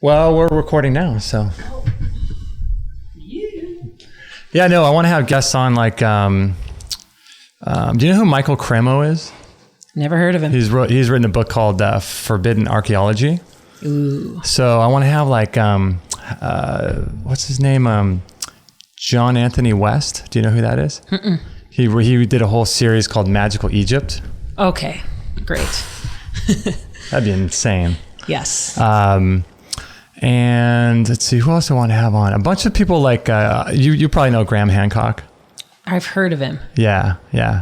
Well, we're recording now, so. Yeah, no, I want to have guests on like, do you know who Michael Cremo is? Never heard of him. He's written a book called Forbidden Archaeology. Ooh. So I want to have like, what's his name? John Anthony West. Do you know who that is? Mm-mm. He did a whole series called Magical Egypt. Okay, great. That'd be insane. Yes. And let's see, who else I want to have on? A bunch of people like, you probably know Graham Hancock. I've heard of him. Yeah.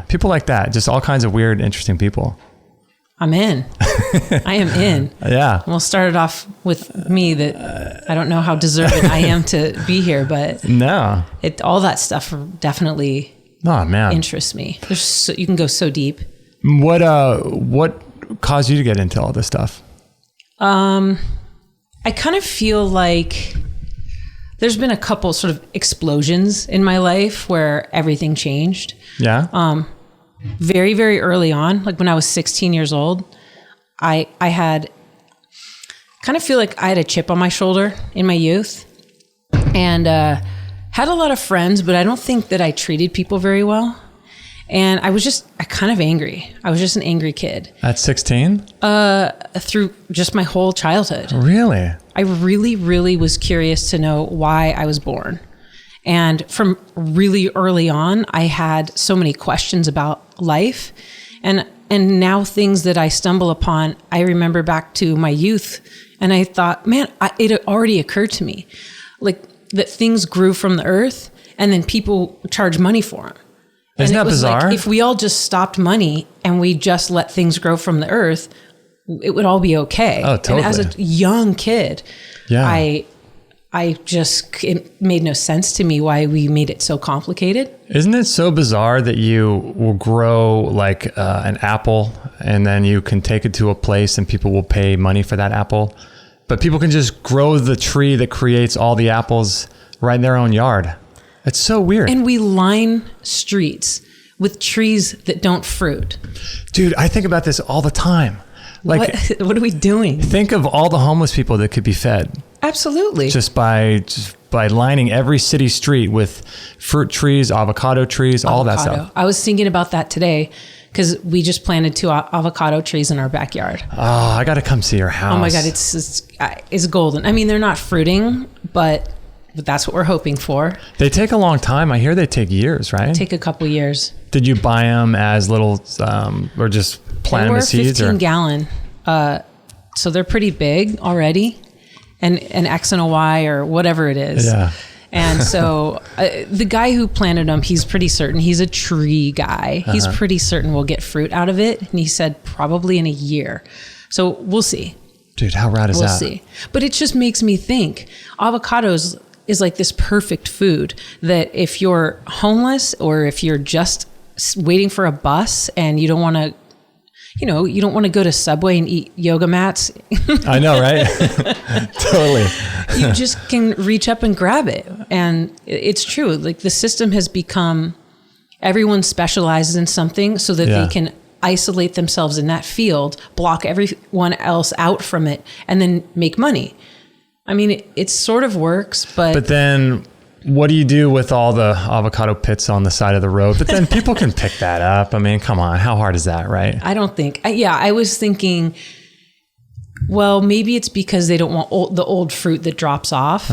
People like that. Just all kinds of weird, interesting people. I'm in. I am in. Yeah. We'll start it off with me that I don't know how deserving I am to be here, but no, all that stuff definitely interests me. You can go so deep. What caused you to get into all this stuff? I kind of feel like there's been a couple sort of explosions in my life where everything changed. Yeah. Very, very early on, like when I was 16 years old, I had kind of feel like I had a chip on my shoulder in my youth and had a lot of friends, but I don't think that I treated people very well. And I kind of angry. I was just an angry kid. At 16? Through just my whole childhood. Really? I really, really was curious to know why I was born. And from really early on, I had so many questions about life. And now things that I stumble upon, I remember back to my youth. And I thought, man, it had already occurred to me. Like that things grew from the earth and then people charge money for them. Isn't that bizarre? Like if we all just stopped money and we just let things grow from the earth, it would all be okay. Oh, totally. And as a young kid, yeah. It made no sense to me why we made it so complicated. Isn't it so bizarre that you will grow like an apple and then you can take it to a place and people will pay money for that apple, but people can just grow the tree that creates all the apples right in their own yard. It's so weird. And we line streets with trees that don't fruit. Dude, I think about this all the time. Like, what are we doing? Think of all the homeless people that could be fed. Absolutely. Just by lining every city street with fruit trees, avocado trees, all that stuff. I was thinking about that today because we just planted 2 avocado trees in our backyard. Oh, I got to come see your house. Oh my God, it's golden. I mean, they're not fruiting, but that's what we're hoping for. They take a long time. I hear they take years, right? Take a couple years. Did you buy them as little, or just plant them as seeds? They were 15 gallon. So they're pretty big already. And an X and a Y or whatever it is. Yeah. And so the guy who planted them, he's pretty certain. He's a tree guy. He's pretty certain we'll get fruit out of it. And he said probably in a year. So we'll see. Dude, how rad is that? We'll see. But it just makes me think avocados is like this perfect food that if you're homeless or if you're just waiting for a bus and you don't want to, you don't want to go to Subway and eat yoga mats. I know, right? Totally. You just can reach up and grab it. And it's true. Like the system has become, everyone specializes in something so that they can isolate themselves in that field, block everyone else out from it, and then make money. I mean, it sort of works, but then what do you do with all the avocado pits on the side of the road? But then people can pick that up. I mean, come on, how hard is that, right? I don't think. I was thinking, well, maybe it's because they don't want the old fruit that drops off,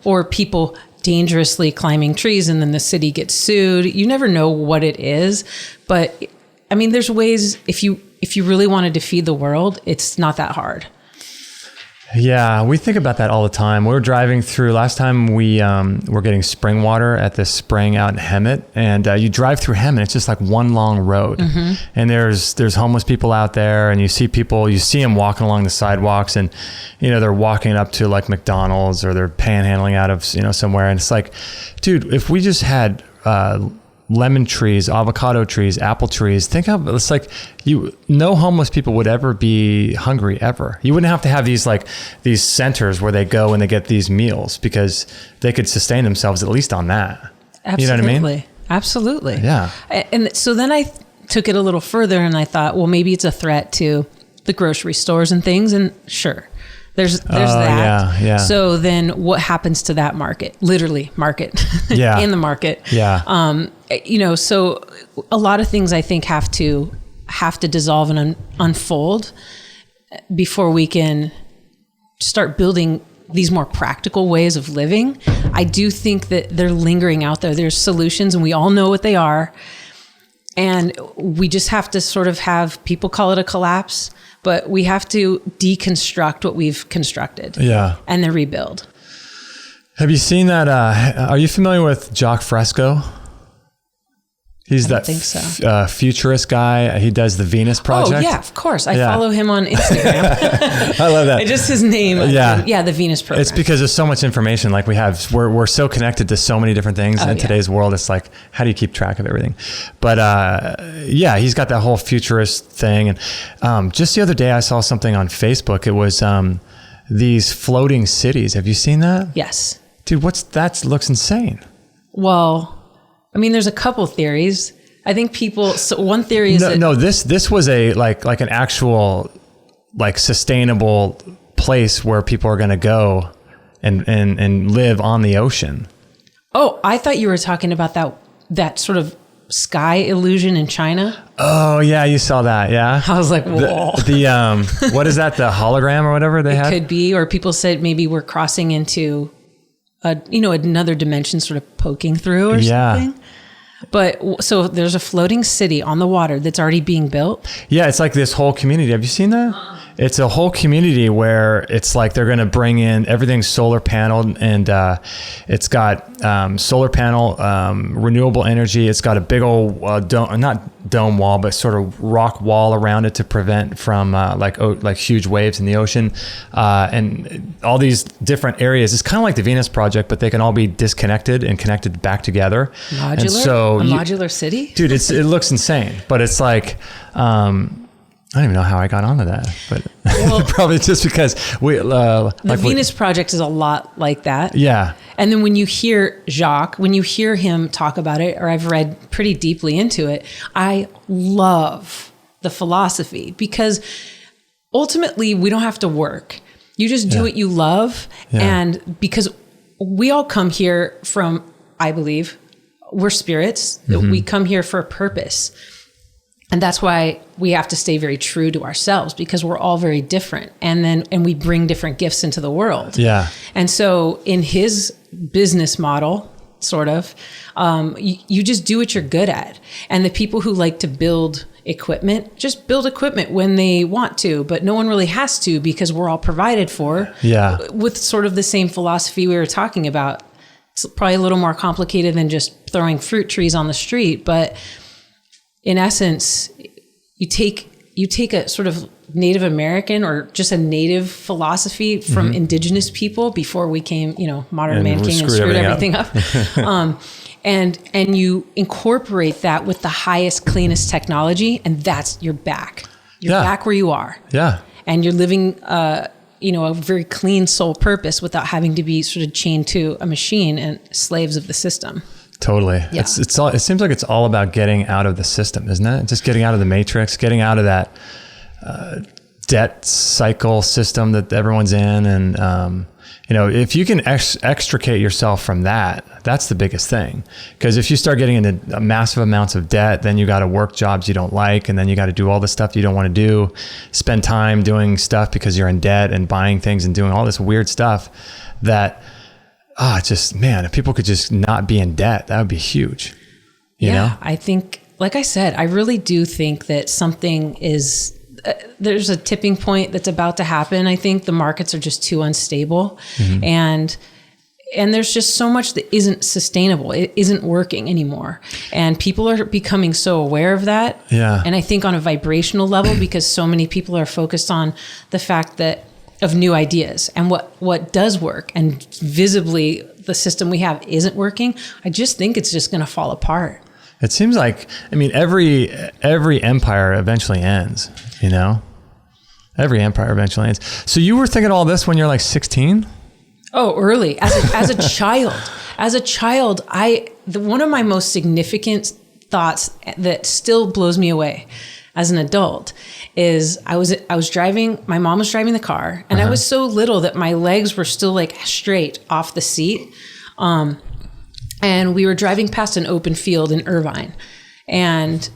or people dangerously climbing trees, and then the city gets sued. You never know what it is, but I mean, there's ways. If you really wanted to feed the world, it's not that hard. Yeah, we think about that all the time. We were driving through, last time we were getting spring water at this spring out in Hemet, and you drive through Hemet, it's just like one long road. And there's homeless people out there, and you see them walking along the sidewalks, and they're walking up to like McDonald's, or they're panhandling out of somewhere, and it's like, dude, if we just had lemon trees, avocado trees, apple trees. Think of it's like no homeless people would ever be hungry ever. You wouldn't have to have these centers where they go and they get these meals because they could sustain themselves at least on that. Absolutely. You know what I mean? Absolutely. Yeah. And so then I took it a little further and I thought, well, maybe it's a threat to the grocery stores and things. And sure, There's that. Yeah. So then what happens to that market? Literally market. Yeah. In the market. Yeah. So a lot of things I think have to dissolve and unfold before we can start building these more practical ways of living. I do think that they're lingering out there. There's solutions and we all know what they are. And we just have to sort of have, people call it a collapse, but we have to deconstruct what we've constructed. Yeah. And then rebuild. Have you seen that? Are you familiar with Jacques Fresco? He's that futurist guy. He does the Venus Project. Oh, yeah, of course. I follow him on Instagram. I love that. Just his name. Yeah. The Venus Program. It's because there's so much information. Like we're so connected to so many different things in today's world. It's like, how do you keep track of everything? But he's got that whole futurist thing. And just the other day I saw something on Facebook. It was these floating cities. Have you seen that? Yes. Dude, that looks insane. Well, I mean, there's a couple theories. I think one theory is this was a like an actual like sustainable place where people are going to go and live on the ocean. Oh, I thought you were talking about that sort of sky illusion in China. Oh yeah, you saw that, yeah. I was like, whoa. The what is that? The hologram or whatever they had? It could be, or people said maybe we're crossing into another dimension, sort of poking through or something. But so there's a floating city on the water that's already being built. Yeah, it's like this whole community. Have you seen that? It's a whole community where it's like they're going to bring in everything's solar paneled, and it's got solar panel, renewable energy. It's got a big old not dome wall, but sort of rock wall around it to prevent from like huge waves in the ocean, and all these different areas. It's kind of like the Venus Project, but they can all be disconnected and connected back together. Modular? And so modular city? Dude, it looks insane, but it's like, I don't even know how I got onto that, but probably just because the Venus Project is a lot like that. Yeah. And then when you hear Jacques, when you hear him talk about it, or I've read pretty deeply into it, I love the philosophy because ultimately we don't have to work. You just do what you love. Yeah. And because we all come here from, I believe, we're spirits, that we come here for a purpose. And that's why we have to stay very true to ourselves, because we're all very different. And we bring different gifts into the world. Yeah. And so in his business model, sort of, you just do what you're good at. And the people who like to build equipment, just build equipment when they want to, but no one really has to, because we're all provided for. Yeah. With sort of the same philosophy we were talking about. It's probably a little more complicated than just throwing fruit trees on the street, but in essence, you take a sort of Native American or just a native philosophy from indigenous people before we came, modern man came and screwed everything up. And you incorporate that with the highest, cleanest technology, and you're back. You're back where you are. Yeah. And you're living, a very clean soul purpose without having to be sort of chained to a machine and slaves of the system. Totally. Yeah. It seems like it's all about getting out of the system, isn't it? Just getting out of the matrix, getting out of that debt cycle system that everyone's in. And, if you can extricate yourself from that, that's the biggest thing. Because if you start getting into massive amounts of debt, then you got to work jobs you don't like. And then you got to do all the stuff you don't want to do, spend time doing stuff because you're in debt and buying things and doing all this weird stuff that... if people could just not be in debt, that would be huge. You know? I think, like I said, I really do think that something is, there's a tipping point that's about to happen. I think the markets are just too unstable, and there's just so much that isn't sustainable. It isn't working anymore. And people are becoming so aware of that. Yeah. And I think on a vibrational level, because so many people are focused on the fact that of new ideas and what does work, and visibly the system we have isn't working. I just think it's just going to fall apart. It seems like, every empire eventually ends, every empire eventually ends. So you were thinking all this when you're like 16? Oh, early as a child, one of my most significant thoughts that still blows me away. as an adult is I was driving, my mom was driving the car, and I was so little that my legs were still like straight off the seat. And we were driving past an open field in Irvine, and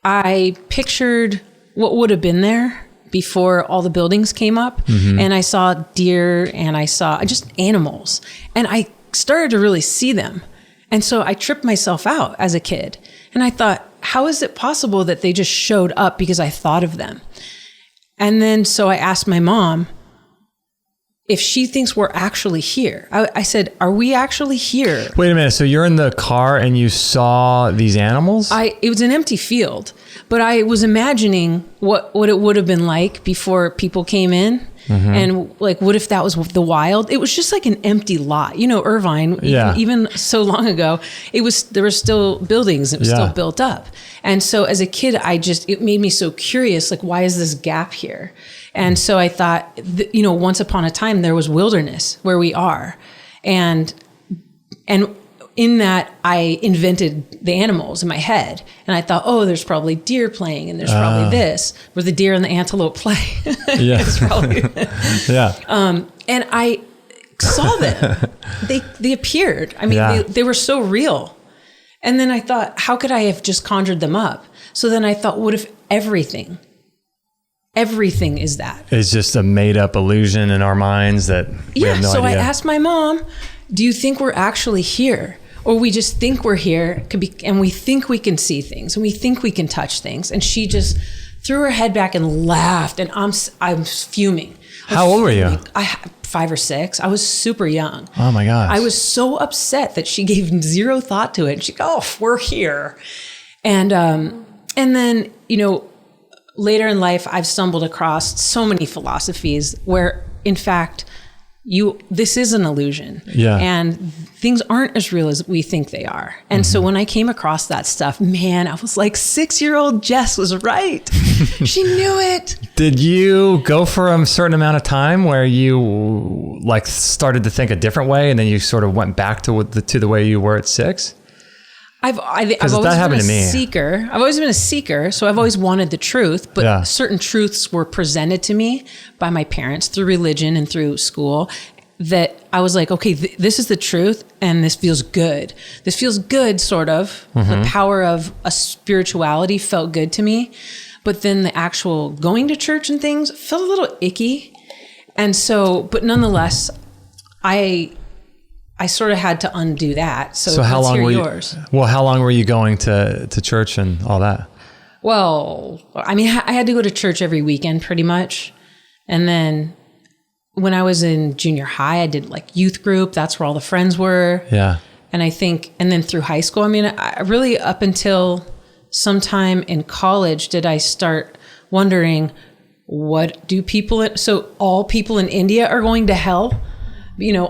I pictured what would have been there before all the buildings came up. And I saw deer, and I saw just animals, and I started to really see them. And so I tripped myself out as a kid, and I thought, how is it possible that they just showed up because I thought of them? And then so I asked my mom if she thinks we're actually here. I said, are we actually here? Wait a minute. So you're in the car and you saw these animals? It was an empty field, but I was imagining what it would have been like before people came in. And like, what if that was the wild? It was just like an empty lot. You know, Irvine, even so long ago, there were still buildings. It was still built up. And so as a kid, it made me so curious, like, why is this gap here? And so I thought, once upon a time, there was wilderness where we are. And in that, I invented the animals in my head. And I thought, oh, there's probably deer playing, and there's probably this, where the deer and the antelope play. It's probably and I saw them. They appeared. I mean, they were so real. And then I thought, how could I have just conjured them up? So then I thought, what if everything is that? It's just a made up illusion in our minds that we have no idea. So I asked my mom, do you think we're actually here? Or we just think we're here, and we think we can see things, and we think we can touch things. And she just threw her head back and laughed, and I'm fuming. How old were you? 5 or 6. I was super young. Oh my gosh. I was so upset that she gave zero thought to it. And she go, oh, we're here. And then, later in life, I've stumbled across so many philosophies where, in fact, this is an illusion. And things aren't as real as we think they are. And so when I came across that stuff, man, I was like, 6-year-old Jess was right. She knew it. Did you go for a certain amount of time where you like started to think a different way, and then you sort of went back to the way you were at 6? I've always been a seeker. I've always been a seeker, so I've always wanted the truth, but certain truths were presented to me by my parents through religion and through school that I was like, okay, this is the truth, and this feels good. This feels good, sort of. The power of a spirituality felt good to me, but then the actual going to church and things felt a little icky. And so, but nonetheless, I sort of had to undo that. So how long were yours. How long were you going to church and all that? Well, I mean, I had to go to church every weekend pretty much. And then when I was in junior high, I did like youth group. That's where all the friends were. Yeah. And and then through high school, I mean, I really up until sometime in college did I start wondering, what do so all people in India are going to hell?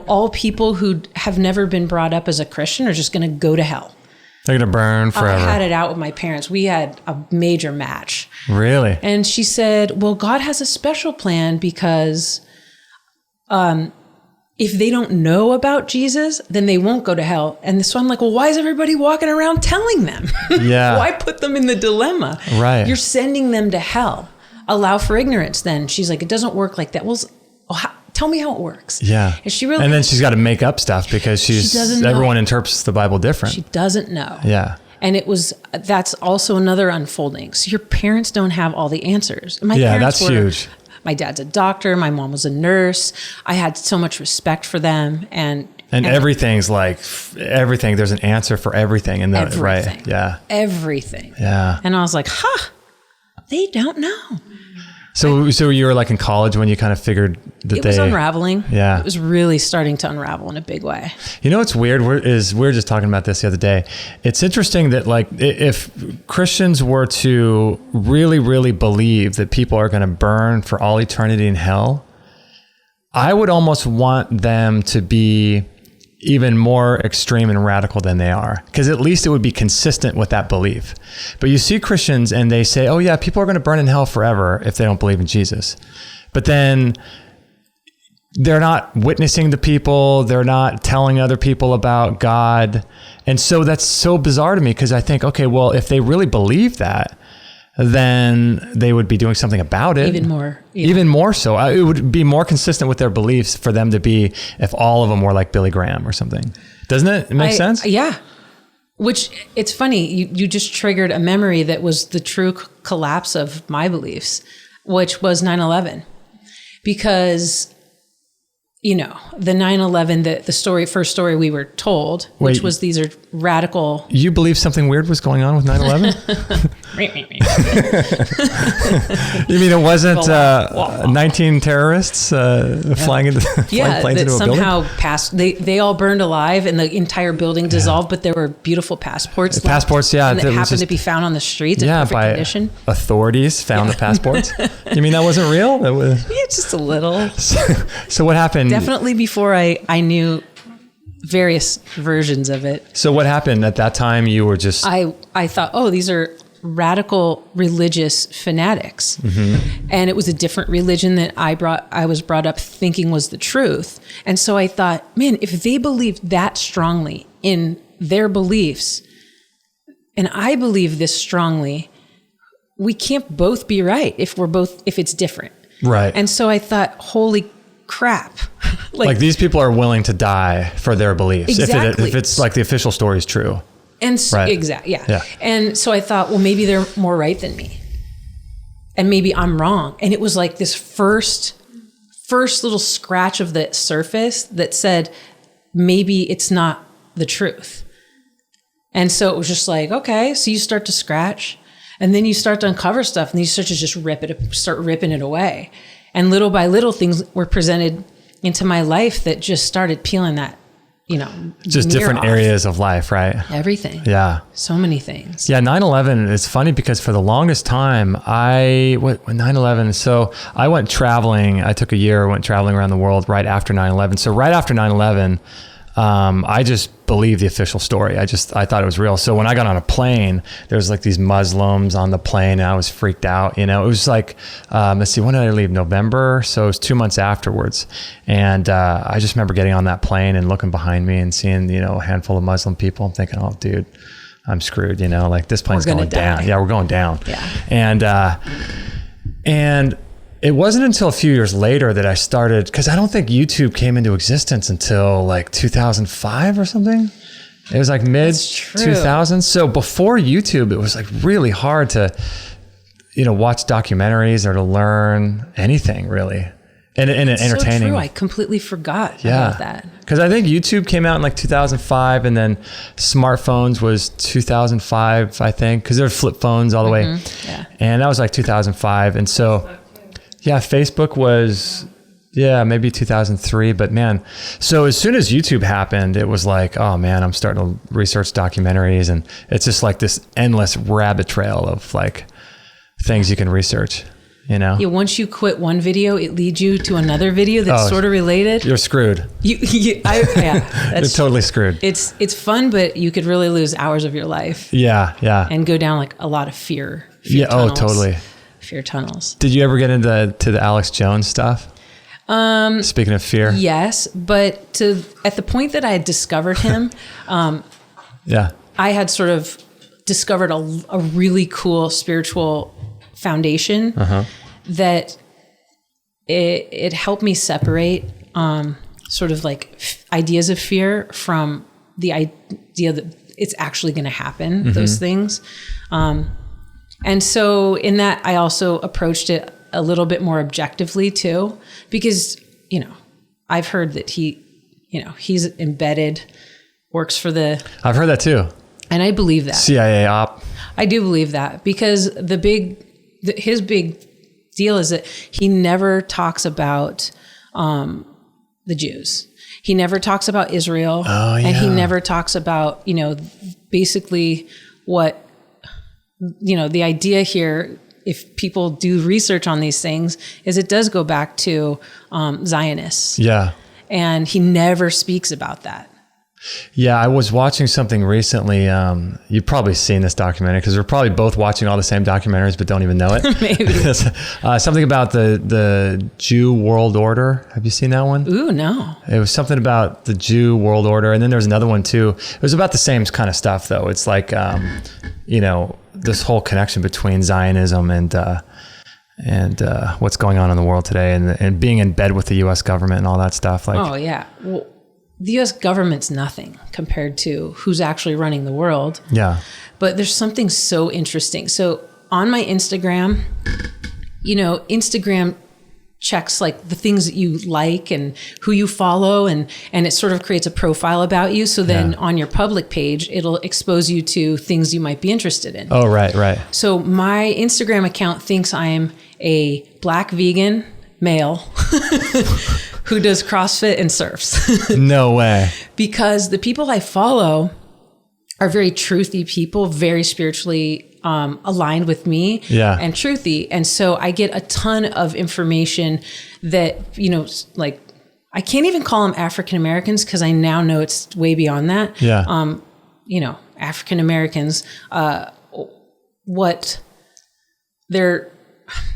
All people who have never been brought up as a Christian are just going to go to hell. They're going to burn forever. I had it out with my parents. We had a major match. Really? And she said, well, God has a special plan because if they don't know about Jesus, then they won't go to hell. And so I'm like, well, why is everybody walking around telling them? Yeah. Why put them in the dilemma? Right. You're sending them to hell. Allow for ignorance then. She's like, it doesn't work like that. Well, tell me how it works. Yeah. And then she's got to make up stuff because everyone interprets the Bible different. She doesn't know. Yeah. And that's also another unfolding. So your parents don't have all the answers. That's huge. My dad's a doctor. My mom was a nurse. I had so much respect for them. And everything's like everything. There's an answer for everything. And right. Yeah. Everything. Yeah. And I was like, they don't know. So you were like in college when you kind of figured that it was unraveling. Yeah. It was really starting to unravel in a big way. What's weird we were just talking about this the other day. It's interesting that like if Christians were to really, really believe that people are going to burn for all eternity in hell, I would almost want them to be even more extreme and radical than they are, because at least it would be consistent with that belief. But you see Christians and they say, oh yeah, people are going to burn in hell forever if they don't believe in Jesus. But then they're not witnessing to people. They're not telling other people about God. And so that's so bizarre to me, because I think, okay, well, if they really believe that, then they would be doing something about it. Even more. Yeah. Even more so. It would be more consistent with their beliefs for them to be, if all of them were like Billy Graham or something. Doesn't it? It makes sense? Yeah. Which, it's funny, you just triggered a memory that was the true collapse of my beliefs, which was 9/11. Because, you know, the 9/11, the first story we were told, which was these are radical. You believe something weird was going on with 9/11? You mean it wasn't 19 terrorists flying into planes into a building? Somehow passed. They all burned alive, and the entire building dissolved. But there were beautiful passports. Passports, and that happened to be found on the streets in perfect condition. Authorities found the passports. You mean that wasn't real? That was just a little. So what happened? Definitely before I knew various versions of it. So what happened at that time? You were just I thought, oh, these are radical religious fanatics. Mm-hmm. And it was a different religion that I was brought up thinking was the truth. And so I thought, man, if they believed that strongly in their beliefs, and I believe this strongly, we can't both be right if it's different. Right. And so I thought, holy crap. like these people are willing to die for their beliefs. Exactly. If it's like the official story is true. And so, right. Exactly. Yeah. And so I thought, well, maybe they're more right than me. And maybe I'm wrong. And it was like this first little scratch of the surface that said, maybe it's not the truth. And so it was just like, okay, so you start to scratch and then you start to uncover stuff and you start to just start ripping it away. And little by little things were presented into my life that just started peeling that, just different off. Areas of life, right? Everything. Yeah. So many things. Yeah. 9/11 is funny because for the longest time, 9/11. So I went traveling. I took a year, went traveling around the world right after 9/11. So right after 9/11, I just believed the official story. I thought it was real. So when I got on a plane, there was like these Muslims on the plane and I was freaked out. It was like, let's see, when did I leave? November. So it was 2 months afterwards. And I just remember getting on that plane and looking behind me and seeing, a handful of Muslim people. I'm thinking, oh, dude, I'm screwed. Like this plane's going down. Yeah, we're going down. Yeah. And it wasn't until a few years later that I started, because I don't think YouTube came into existence until like 2005 or something. It was like mid 2000s. So before YouTube, it was like really hard to, watch documentaries or to learn anything really. And entertaining. So true. I completely forgot about that. Because I think YouTube came out in like 2005 and then smartphones was 2005, I think, because there were flip phones all the way. Yeah. And that was like 2005. And so... yeah, Facebook was, maybe 2003. But man, so as soon as YouTube happened, it was like, oh man, I'm starting to research documentaries. And it's just like this endless rabbit trail of like things you can research, Yeah, once you quit one video, it leads you to another video that's sort of related. You're screwed. You're totally screwed. It's fun, but you could really lose hours of your life. Yeah. And go down like a lot of fear yeah, tunnels. Oh, totally. Fear tunnels. Did you ever get into the Alex Jones stuff? Speaking of fear. Yes, but at the point that I had discovered him, I had sort of discovered a really cool spiritual foundation that it helped me separate sort of like ideas of fear from the idea that it's actually going to happen, those things. And so in that, I also approached it a little bit more objectively too, because, I've heard that he's embedded, works for I've heard that too. And I believe that. CIA op. I do believe that because his big deal is that he never talks about the Jews. He never talks about Israel. Oh, yeah. And he never talks about, basically what, the idea here, if people do research on these things, is it does go back to Zionists. Yeah. And he never speaks about that. Yeah, I was watching something recently. You've probably seen this documentary because we're probably both watching all the same documentaries, but don't even know it. Maybe. Something about the Jew world order. Have you seen that one? Ooh, no. It was something about the Jew world order. And then there was another one too. It was about the same kind of stuff though. It's like, this whole connection between Zionism and what's going on in the world today and being in bed with the U.S. government and all that stuff. Like, oh yeah. Well, the U.S. government's nothing compared to who's actually running the world. Yeah. But there's something so interesting. So on my Instagram, Instagram checks like the things that you like and who you follow and it sort of creates a profile about you. So then on your public page, it'll expose you to things you might be interested in. Oh, right. So my Instagram account thinks I am a Black vegan male who does CrossFit and surfs. No way. Because the people I follow are very truthy people, very spiritually aligned with me and truthy. And so I get a ton of information that, like I can't even call them African Americans because I now know it's way beyond that. Yeah. African Americans,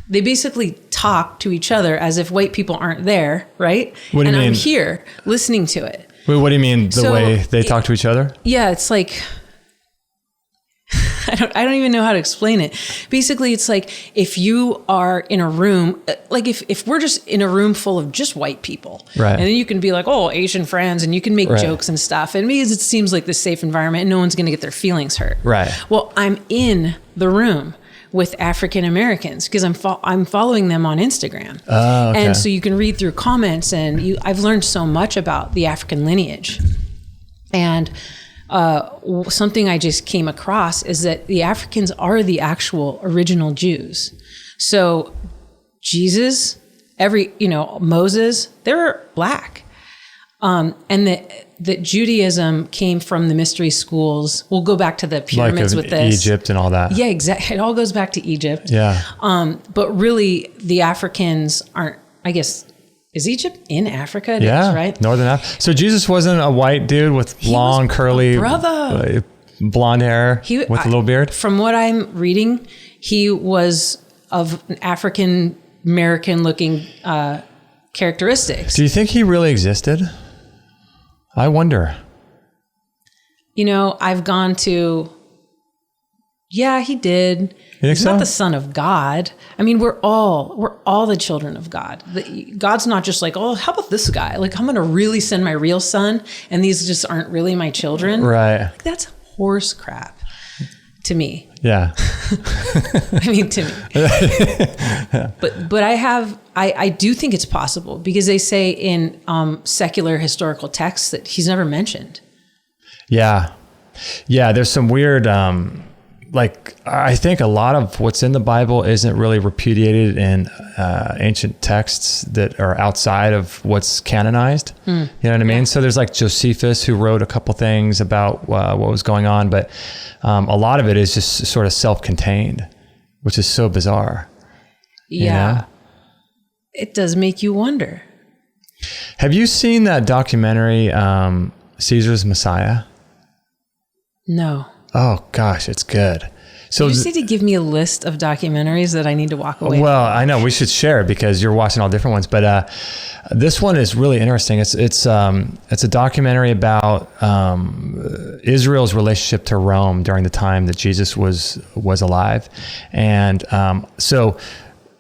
they basically talk to each other as if white people aren't there, right? What do you mean? I'm here listening to it. Wait, what do you mean the way they talk to each other? Yeah, it's like I don't even know how to explain it. Basically, it's like if you are in a room, like if we're just in a room full of just white people, right? And then you can be like, oh, Asian friends, and you can make jokes and stuff. And because it seems like this safe environment and no one's going to get their feelings hurt. Right. Well, I'm in the room with African Americans because I'm following them on Instagram. Oh, okay. And so you can read through comments and I've learned so much about the African lineage. And something I just came across is that the Africans are the actual original Jews. So Jesus, Moses, they're Black. And that Judaism came from the mystery schools. We'll go back to the pyramids with this. Egypt and all that. Yeah, exactly. It all goes back to Egypt. Yeah. But really, the Africans aren't, I guess, is Egypt in Africa? It is, right? Northern Africa. So Jesus wasn't a white dude with long, curly, blonde hair with a little beard? From what I'm reading, he was of an African American looking characteristics. Do you think he really existed? I wonder. I've gone to, yeah, he did. He's not the son of God. I mean, we're all the children of God. God's not just like, oh, how about this guy? Like, I'm going to really send my real son, and these just aren't really my children. Right. Like, that's horse crap to me. Yeah. I mean, to me. But I do think it's possible because they say in secular historical texts that he's never mentioned. Yeah. Yeah. There's some weird, I think a lot of what's in the Bible isn't really repudiated in ancient texts that are outside of what's canonized. You know what I mean? So there's like Josephus who wrote a couple things about what was going on, but a lot of it is just sort of self-contained, which is so bizarre. Yeah. It does make you wonder. Have you seen that documentary, Caesar's Messiah? No. Oh gosh, it's good. So you just need to give me a list of documentaries that I need to walk away. Well, I know we should share it because you're watching all different ones, but this one is really interesting. It's a documentary about Israel's relationship to Rome during the time that Jesus was alive, and so.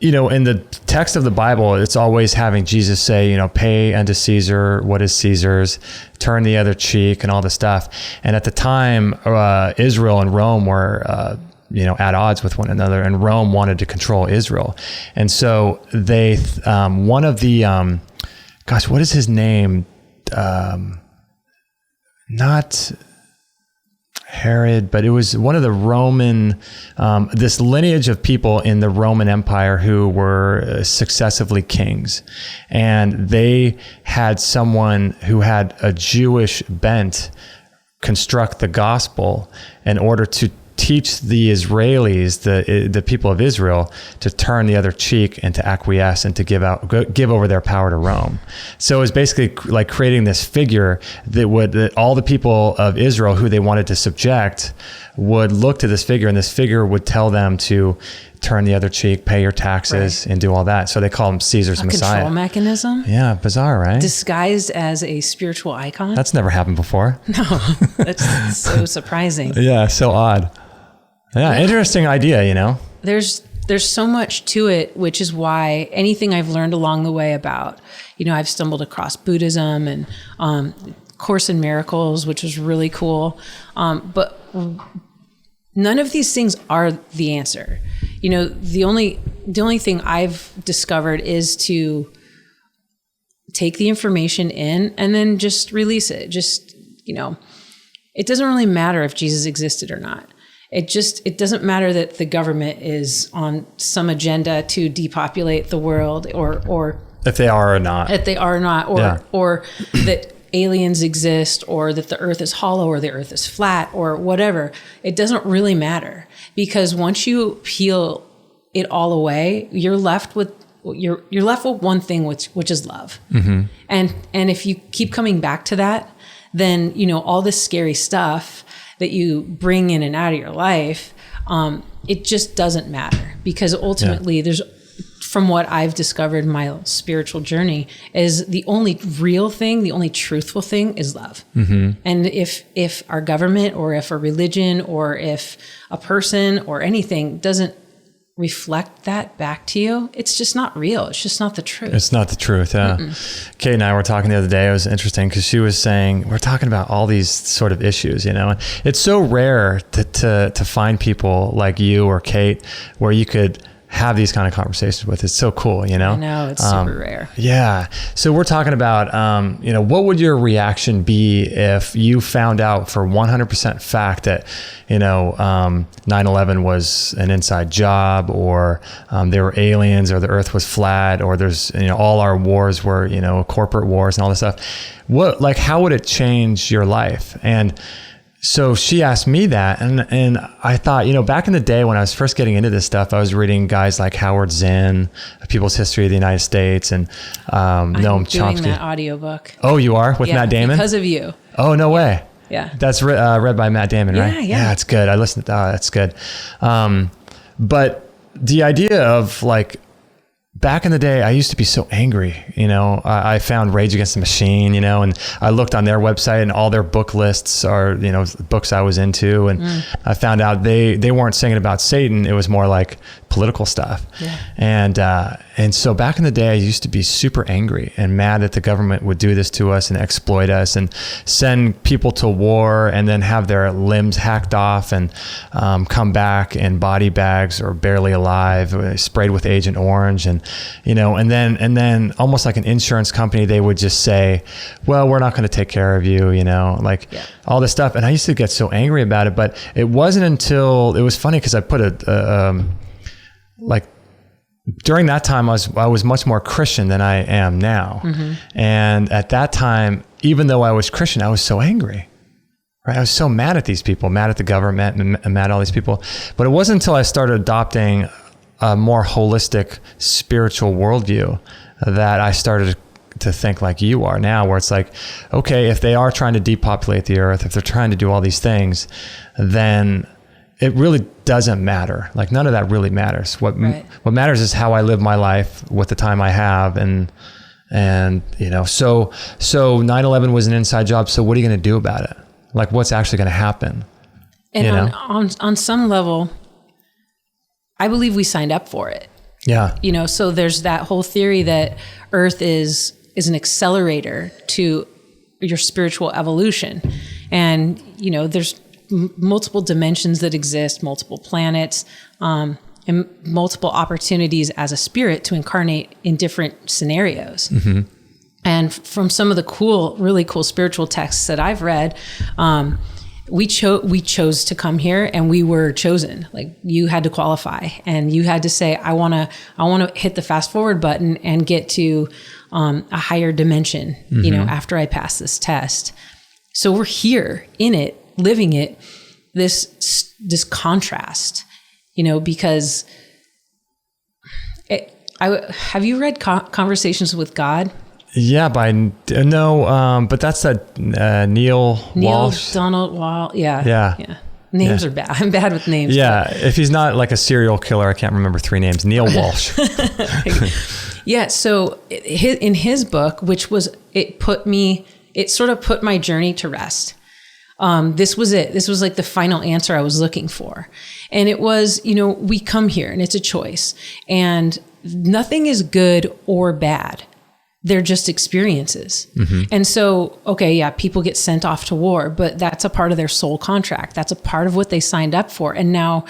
In the text of the Bible, it's always having Jesus say, pay unto Caesar what is Caesar's, turn the other cheek, and all this stuff. And at the time, Israel and Rome were, at odds with one another, and Rome wanted to control Israel. And so they, one of the, what is his name? Not Herod, but it was one of the Roman, this lineage of people in the Roman Empire who were successively kings. And they had someone who had a Jewish bent construct the gospel in order to teach the Israelis, the people of Israel, to turn the other cheek and to acquiesce and to give over their power to Rome. So it was basically like creating this figure that all the people of Israel who they wanted to subject would look to this figure, and this figure would tell them to turn the other cheek, pay your taxes, and do all that. So they call him Caesar's Messiah. Control mechanism. Yeah, bizarre, right? Disguised as a spiritual icon. That's never happened before. No, that's so surprising. Yeah, so odd. Yeah, interesting idea, you know? There's so much to it, which is why anything I've learned along the way about, I've stumbled across Buddhism and Course in Miracles, which was really cool. But none of these things are the answer. The only thing I've discovered is to take the information in and then just release it. Just, it doesn't really matter if Jesus existed or not. It doesn't matter that the government is on some agenda to depopulate the world or if they are or not. Or that aliens exist, or that the earth is hollow, or the earth is flat, or whatever. It doesn't really matter, because once you peel it all away, you're left with one thing, which is love. Mm-hmm. And if you keep coming back to that, then all this scary stuff that you bring in and out of your life, it just doesn't matter, because ultimately there's, from what I've discovered in my spiritual journey, is the only real thing, the only truthful thing is love. Mm-hmm. And if our government, or if a religion, or if a person or anything doesn't reflect that back to you, it's just not real. It's just not the truth. It's not the truth. Yeah. Mm-mm. Kate and I were talking the other day. It was interesting because she was saying, we're talking about all these sort of issues, it's so rare to find people like you or Kate where you could have these kind of conversations with. It's so cool, I know, it's super rare. Yeah. So we're talking about, what would your reaction be if you found out for 100% fact that, 9/11 was an inside job, or there were aliens, or the earth was flat, or there's, all our wars were, corporate wars and all this stuff. How would it change your life? And so she asked me that, and I thought, back in the day when I was first getting into this stuff, I was reading guys like Howard Zinn, People's History of the United States, and Noam Chomsky. I'm doing that audiobook. Oh, you are? With Matt Damon? Because of you. Oh, no way. Yeah. That's read by Matt Damon, right? Yeah. Yeah, it's good. I listened to that. That's good. But the idea of back in the day, I used to be so angry, I found Rage Against the Machine, and I looked on their website, and all their book lists are, books I was into. And I found out they weren't singing about Satan. It was more like political stuff. Yeah. And so back in the day, I used to be super angry and mad that the government would do this to us and exploit us and send people to war and then have their limbs hacked off and come back in body bags or barely alive, sprayed with Agent Orange. And then almost like an insurance company, they would just say, well, we're not going to take care of you, all this stuff. And I used to get so angry about it, but it wasn't until, it was funny because I put during that time, I was much more Christian than I am now. Mm-hmm. And at that time, even though I was Christian, I was so angry. Right? I was so mad at these people, mad at the government, and mad at all these people. But it wasn't until I started adopting a more holistic spiritual worldview that I started to think like you are now, where it's like, okay, if they are trying to depopulate the earth, if they're trying to do all these things, then it really doesn't matter. None of that really matters. What matters is how I live my life with the time I have. And so 9/11 was an inside job. So what are you going to do about it? What's actually going to happen? And on some level, I believe we signed up for it. Yeah. So there's that whole theory that Earth is an accelerator to your spiritual evolution. And, there's multiple dimensions that exist, multiple planets, and multiple opportunities as a spirit to incarnate in different scenarios. Mm-hmm. And from some of the really cool spiritual texts that I've read, we chose to come here, and we were chosen. You had to qualify, and you had to say, I want to hit the fast forward button and get to a higher dimension, mm-hmm. After I pass this test. So we're here in it, living it. this contrast, because have you read Conversations with God? Yeah, but that's that Neil Walsh. Donald Walsh. Yeah. Yeah. Names are bad. I'm bad with names. Yeah. If he's not like a serial killer, I can't remember 3 names. Neil Walsh. Yeah. So in his book, it sort of put my journey to rest. This was it. This was like the final answer I was looking for. And it was, we come here and it's a choice, and nothing is good or bad. They're just experiences. Mm-hmm. And so, okay, yeah, people get sent off to war, but that's a part of their soul contract. That's a part of what they signed up for. And now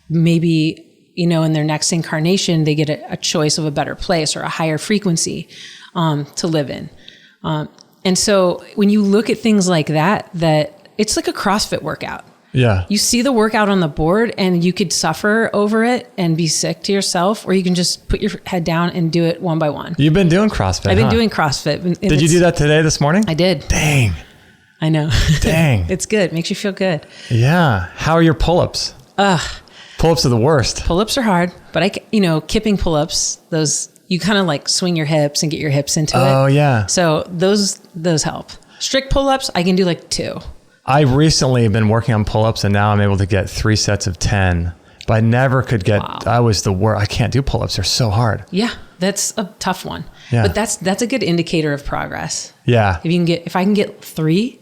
maybe, in their next incarnation, they get a choice of a better place or a higher frequency to live in. And so when you look at things like that it's like a CrossFit workout. Yeah. You see the workout on the board and you could suffer over it and be sick to yourself, or you can just put your head down and do it one by one. You've been doing CrossFit. I've been doing CrossFit. Did you do that today, this morning? I did. Dang. I know. Dang. It's good. Makes you feel good. Yeah. How are your pull-ups? Pull-ups are the worst. Pull-ups are hard, but kipping pull-ups, those, you kind of like swing your hips and get your hips into it. Oh yeah. So those help. Strict pull-ups, I can do like 2. I recently have been working on pull-ups, and now I'm able to get 3 sets of 10, but I never could get, I was the worst. I can't do pull-ups. They're so hard. Yeah. That's a tough one. Yeah. But that's a good indicator of progress. Yeah. If I can get 3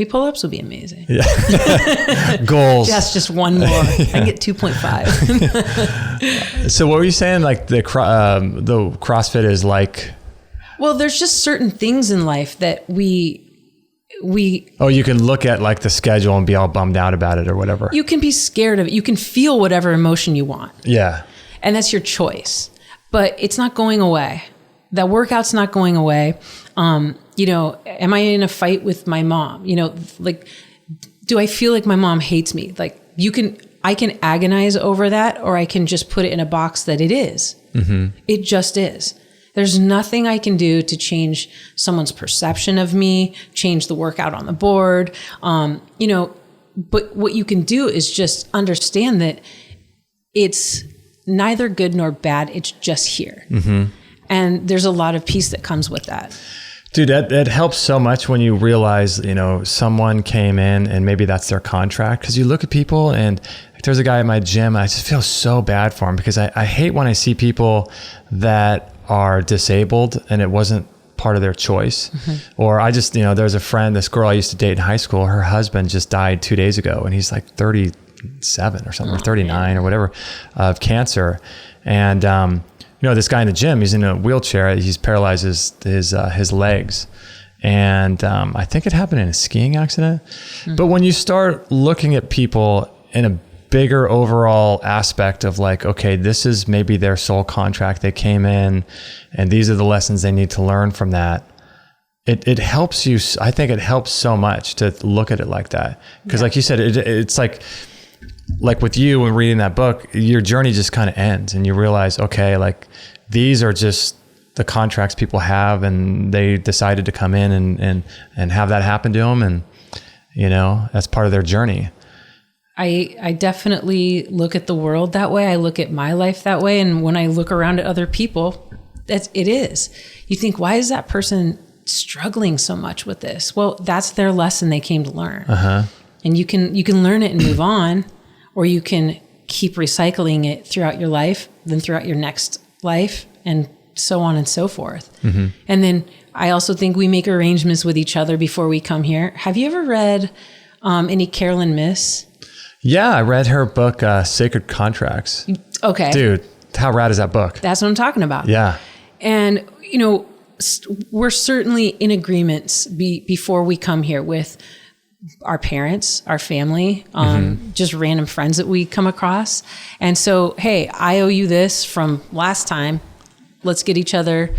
pull-ups would be amazing. Yeah. Goals. Just one more. Yeah. I can get 2.5. So what were you saying? Like the CrossFit is like? Well, there's just certain things in life that we. Oh, you can look at like the schedule and be all bummed out about it or whatever. You can be scared of it. You can feel whatever emotion you want. Yeah. And that's your choice, but it's not going away. That workout's not going away. Am I in a fight with my mom? Like, do I feel like my mom hates me? Like I can agonize over that, or I can just put it in a box that it is. Mm-hmm. It just is. There's nothing I can do to change someone's perception of me, change the workout on the board. But what you can do is just understand that it's neither good nor bad. It's just here. Mm-hmm. And there's a lot of peace that comes with that. Dude, that helps so much when you realize, someone came in and maybe that's their contract. Because you look at people, and there's a guy at my gym, and I just feel so bad for him, because I hate when I see people that are disabled and it wasn't part of their choice. Mm-hmm. Or I just, there's a friend, this girl I used to date in high school, her husband just died 2 days ago, and he's like 37 or something, or 39 or whatever, of cancer. And, this guy in the gym, he's in a wheelchair, he's paralyzed his legs. And I think it happened in a skiing accident. Mm-hmm. But when you start looking at people in a bigger overall aspect of like, okay, this is maybe their soul contract. They came in and these are the lessons they need to learn from that. It helps you. I think it helps so much to look at it like that. Because like you said, it's like with you when reading that book, your journey just kind of ends and you realize, okay, like these are just the contracts people have, and they decided to come in and have that happen to them. And, that's part of their journey. I definitely look at the world that way. I look at my life that way. And when I look around at other people, it is. You think, why is that person struggling so much with this? Well, that's their lesson they came to learn. Uh-huh. And you can learn it and move on, or you can keep recycling it throughout your life, then throughout your next life, and so on and so forth. Mm-hmm. And then I also think we make arrangements with each other before we come here. Have you ever read any Carolyn Myss? Yeah, I read her book, Sacred Contracts. Okay. Dude, how rad is that book? That's what I'm talking about. Yeah. And, we're certainly in agreements before we come here with our parents, our family, just random friends that we come across. And so, hey, I owe you this from last time. Let's get each other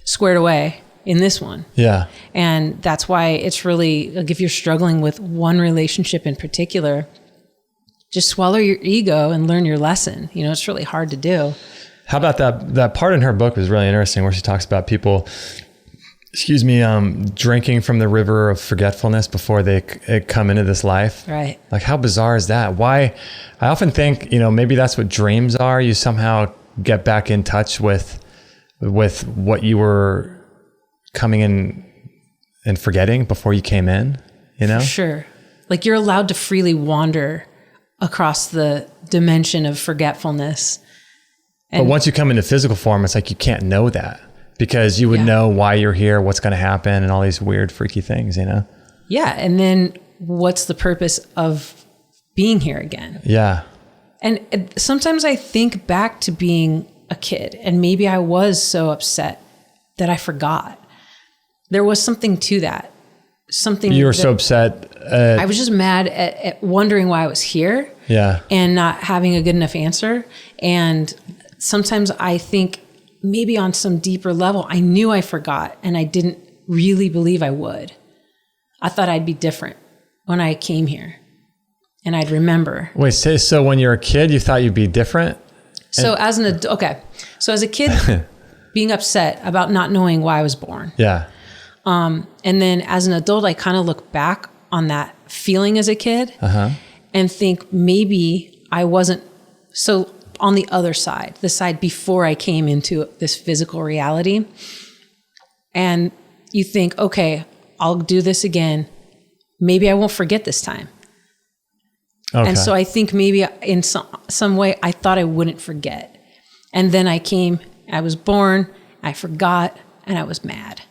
squared away in this one. Yeah. And that's why it's really, like, if you're struggling with one relationship in particular, just swallow your ego and learn your lesson. It's really hard to do. How about that part in her book was really interesting, where she talks about people drinking from the river of forgetfulness before they come into this life. Right. Like, how bizarre is that? Why? I often think, maybe that's what dreams are. You somehow get back in touch with what you were coming in and forgetting before you came in, For sure. Like, you're allowed to freely wander across the dimension of forgetfulness. But once you come into physical form, it's like you can't know that, because you would know why you're here, what's going to happen, and all these weird, freaky things, Yeah. And then what's the purpose of being here again? Yeah. And sometimes I think back to being a kid, and maybe I was so upset that I forgot. There was something to that. You were so upset. I was just mad at wondering why I was here. Yeah. And not having a good enough answer. And sometimes I think maybe on some deeper level, I knew I forgot, and I didn't really believe I would. I thought I'd be different when I came here, and I'd remember. Wait, so when you're a kid, you thought you'd be different? So as an adult, okay. So as a kid, being upset about not knowing why I was born. Yeah. And then as an adult, I kind of look back on that feeling as a kid and think maybe I wasn't so on the other side, the side before I came into this physical reality. And you think, okay, I'll do this again. Maybe I won't forget this time. Okay. And so I think maybe in some way I thought I wouldn't forget. And then I was born, I forgot, and I was mad.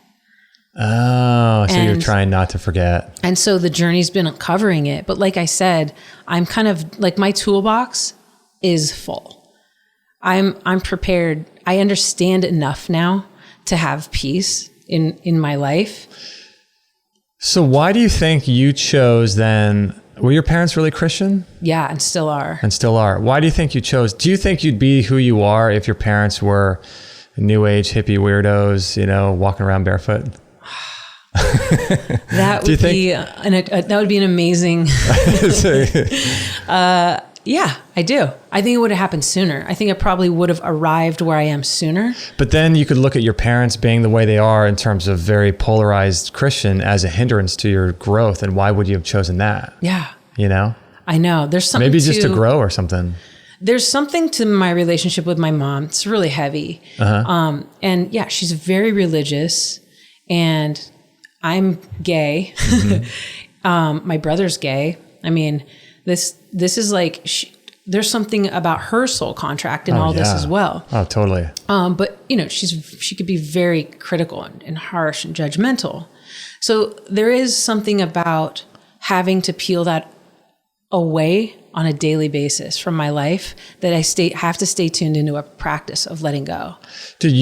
Oh, so you're trying not to forget. And so the journey's been uncovering it. But like I said, I'm kind of like, my toolbox is full. I'm prepared. I understand enough now to have peace in my life. So why do you think you chose then? Were your parents really Christian? Yeah, and still are. Why do you think you chose? Do you think you'd be who you are if your parents were new age hippie weirdos, walking around barefoot? That would be an amazing. Yeah, I do. I think it would have happened sooner. I think I probably would have arrived where I am sooner. But then you could look at your parents being the way they are in terms of very polarized Christian as a hindrance to your growth. And why would you have chosen that? Yeah. I know. There's something maybe just to grow or something. There's something to my relationship with my mom. It's really heavy. And yeah, she's very religious, and I'm gay. Mm-hmm. My brother's gay. I mean, this is like, there's something about her soul contract in all this as well. Oh, totally. But she could be very critical and harsh and judgmental. So there is something about having to peel that away on a daily basis from my life that I have to stay tuned into a practice of letting go. Dude,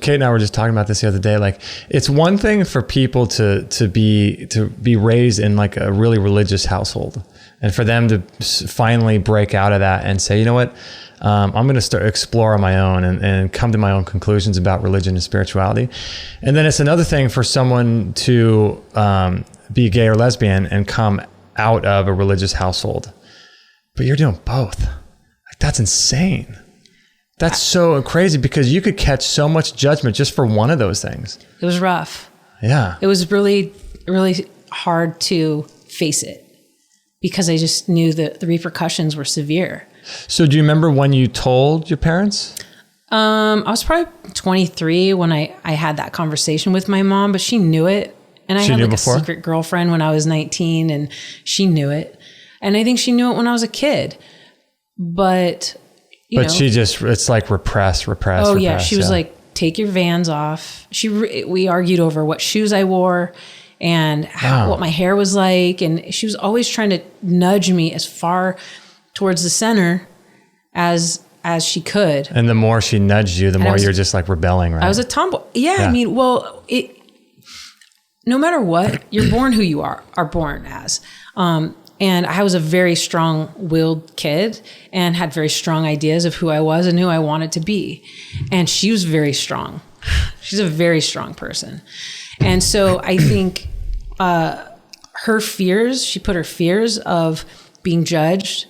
Kate and I were just talking about this the other day. Like, it's one thing for people to be raised in like a really religious household, and for them to finally break out of that and say, you know what, I'm going to start explore on my own and come to my own conclusions about religion and spirituality. And then it's another thing for someone to be gay or lesbian and come out of a religious household. But you're doing both. Like, that's insane. That's so crazy, because you could catch so much judgment just for one of those things. It was rough. Yeah. It was really, really hard to face it, because I just knew that the repercussions were severe. So do you remember when you told your parents? I was probably 23 when I had that conversation with my mom, but she knew it. And I had like a secret girlfriend when I was 19, and she knew it. And I think she knew it when I was a kid. But she just, it's like repress. Oh yeah. She was like, take your Vans off. We argued over what shoes I wore and what my hair was like. And she was always trying to nudge me as far towards the center as she could. And the more she nudged you, the more you're just like rebelling, right? I was a tomboy. Yeah. I mean, well, no matter what, you're born who you are born as. And I was a very strong-willed kid and had very strong ideas of who I was and who I wanted to be. And she was very strong. She's a very strong person. And so I think she put her fears of being judged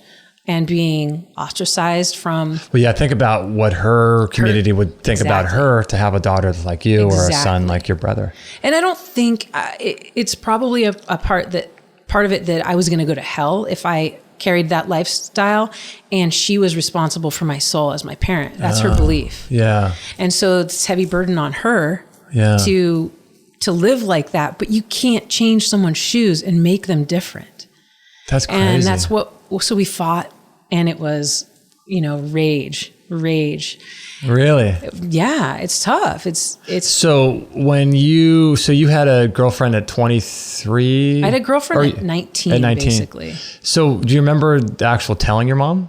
and being ostracized from. Well, yeah, think about what her community would think about her to have a daughter like you or a son like your brother. And I don't think it's probably a part of it that I was going to go to hell if I carried that lifestyle, and she was responsible for my soul as my parent. That's her belief. Yeah. And so it's a heavy burden on her to live like that, but you can't change someone's shoes and make them different. That's crazy. And that's so we fought, and it was, rage. Really? Yeah, it's tough. It's. So you had a girlfriend at 23? I had a girlfriend at 19, basically. So do you remember the actual telling your mom?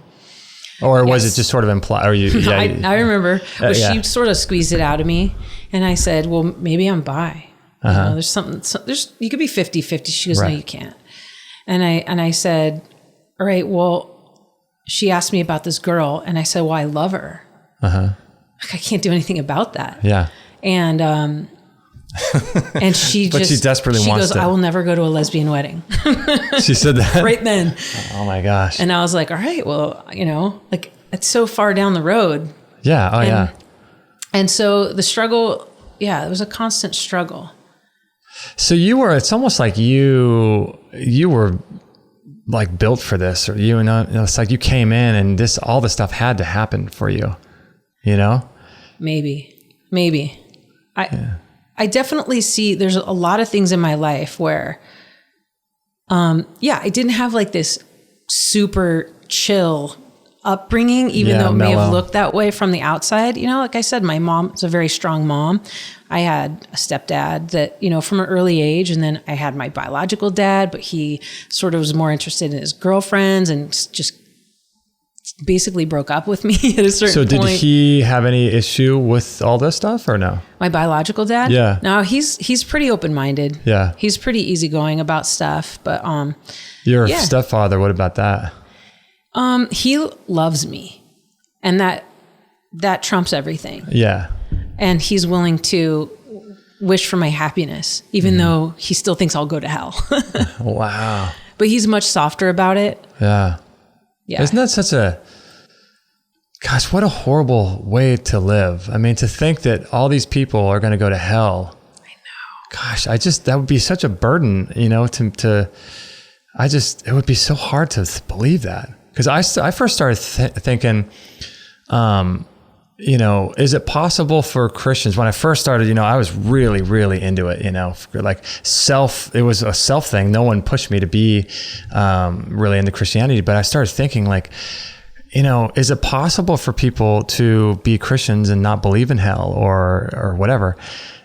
Or was it just sort of implied? Or I remember. Well, she sort of squeezed it out of me, and I said, well, maybe I'm bi. There's something, you could be 50-50. She goes, no, you can't. And I said, all right, well, she asked me about this girl, and I said, well, I love her. I can't do anything about that. Yeah. And she but she desperately wants goes, to. I will never go to a lesbian wedding. She said that? Right then. Oh my gosh. And I was like, all right, well, it's so far down the road. Yeah. Oh, yeah. And so the struggle, it was a constant struggle. So it's almost like you were like built for this, or it's like you came in and all this stuff had to happen for you, Maybe. I definitely see there's a lot of things in my life where, I didn't have like this super chill upbringing, even though it may have looked that way from the outside. Like I said, my mom is a very strong mom. I had a stepdad that, from an early age, and then I had my biological dad, but he sort of was more interested in his girlfriends and just basically broke up with me at a certain point. So did he have any issue with all this stuff or no? My biological dad? Yeah. No, he's pretty open-minded. Yeah. He's pretty easygoing about stuff, but your stepfather, what about that? He loves me, and that trumps everything. Yeah. And he's willing to wish for my happiness, even though he still thinks I'll go to hell. Wow. But he's much softer about it. Yeah. Yeah. Isn't that such gosh, what a horrible way to live. I mean, to think that all these people are going to go to hell. I know. Gosh, that would be such a burden, it would be so hard to believe that. Because I first started thinking, is it possible for Christians? When I first started, I was really, really into it, like it was a self thing. No one pushed me to be really into Christianity, but I started thinking like, is it possible for people to be Christians and not believe in hell or whatever?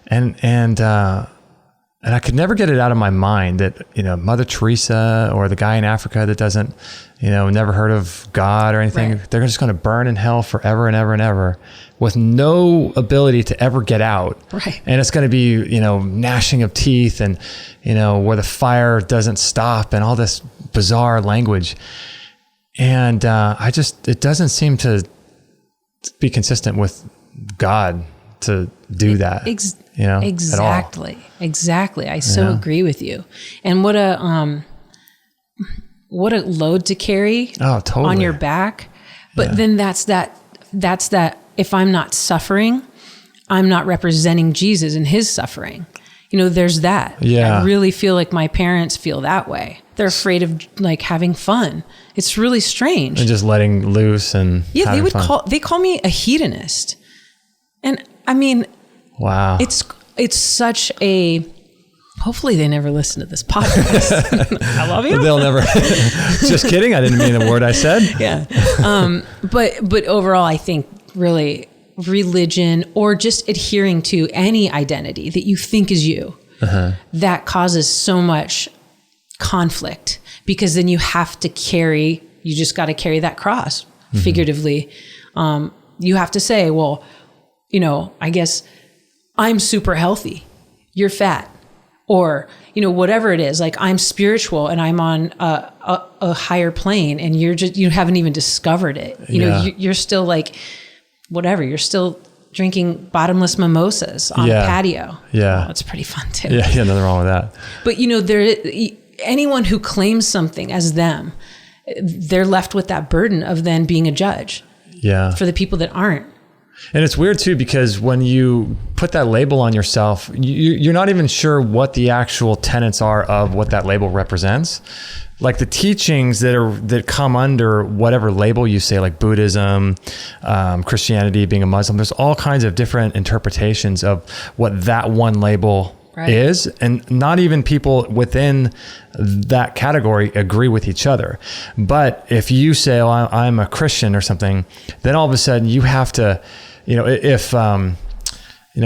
And I could never get it out of my mind that, Mother Teresa or the guy in Africa that doesn't, never heard of God or anything, they're just going to burn in hell forever and ever and ever with no ability to ever get out. Right. And it's going to be, gnashing of teeth and, where the fire doesn't stop and all this bizarre language. And it doesn't seem to be consistent with God to do that. Exactly. Exactly. I so agree with you. And what a load to carry on your back. But then that's that if I'm not suffering, I'm not representing Jesus in his suffering. There's that. Yeah. I really feel like my parents feel that way. They're afraid of like having fun. It's really strange. And just letting loose and they call me a hedonist. And I mean, wow. It's such a, hopefully they never listen to this podcast. I love you. They'll never, just kidding. I didn't mean a word I said. Yeah. But overall, I think really religion or just adhering to any identity that you think is you, that causes so much conflict because then you have to you just got to carry that cross figuratively. You have to say, well, I guess I'm super healthy, you're fat, or, whatever it is, like I'm spiritual and I'm on a higher plane and you haven't even discovered it. You're still like, whatever, you're still drinking bottomless mimosas on a patio. Yeah. Oh, it's pretty fun too. Yeah. Nothing wrong with that. But anyone who claims something as them, they're left with that burden of then being a judge for the people that aren't. And it's weird too, because when you put that label on yourself, you're not even sure what the actual tenets are of what that label represents. Like the teachings that come under whatever label you say, like Buddhism, Christianity, being a Muslim, there's all kinds of different interpretations of what that one label is. And not even people within that category agree with each other. But if you say, oh, I'm a Christian or something, then all of a sudden you have to, if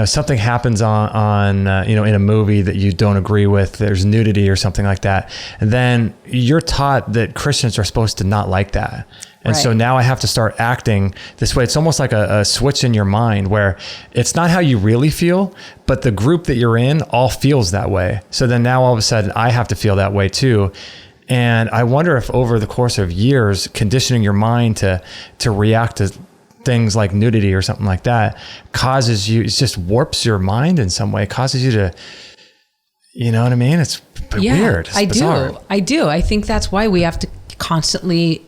something happens on in a movie that you don't agree with, there's nudity or something like that, and then you're taught that Christians are supposed to not like that. And so now I have to start acting this way. It's almost like a switch in your mind where it's not how you really feel, but the group that you're in all feels that way. So then now all of a sudden I have to feel that way too. And I wonder if over the course of years, conditioning your mind to react to things like nudity or something like that causes you, it just warps your mind in some way, causes you to, you know what I mean? It's weird. It's bizarre. I do. I think that's why we have to constantly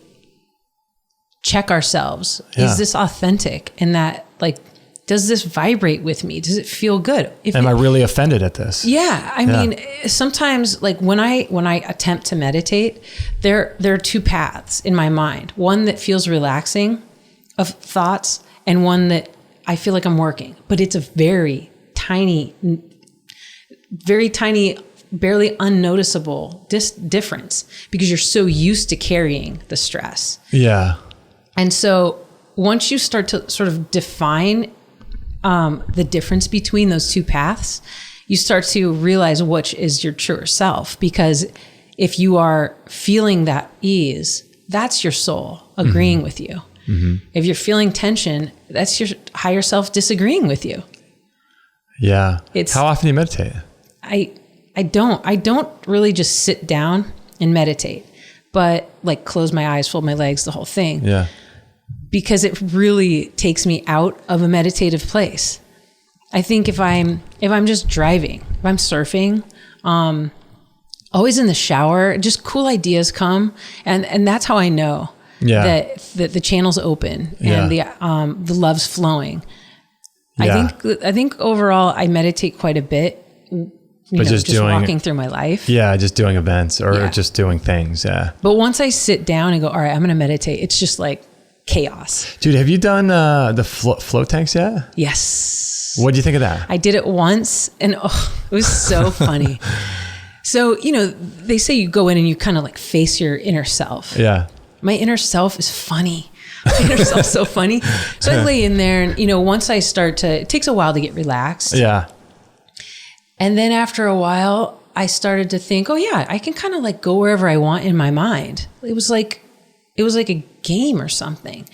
check ourselves. Is this authentic? And that, like, does this vibrate with me? Does it feel good? Am I really offended at this? Yeah. I mean, sometimes like when I attempt to meditate, there are two paths in my mind. One that feels relaxing of thoughts and one that I feel like I'm working, but it's a very tiny, barely unnoticeable difference because you're so used to carrying the stress. Yeah. And so once you start to sort of define the difference between those two paths, you start to realize which is your truer self. Because if you are feeling that ease, that's your soul agreeing with you. Mm-hmm. If you're feeling tension, that's your higher self disagreeing with you. Yeah. How often do you meditate? I don't really just sit down and meditate, but like close my eyes, fold my legs, the whole thing. Yeah. Because it really takes me out of a meditative place. I think if I'm just driving, if I'm surfing, always in the shower, just cool ideas come, and that's how I know that the channel's open and the love's flowing. Yeah. I think overall I meditate quite a bit. Just walking through my life. Yeah, just doing events or just doing things. Yeah. But once I sit down and go, all right, I'm going to meditate, it's just like chaos. Dude, have you done the float tanks yet? Yes. What do you think of that? I did it once and it was so funny. So, they say you go in and you kind of like face your inner self. Yeah. My inner self is funny. My inner self's so funny. So I lay in there and, once I start it takes a while to get relaxed. Yeah. And then after a while, I started to think, oh yeah, I can kind of like go wherever I want in my mind. It was like a game or something.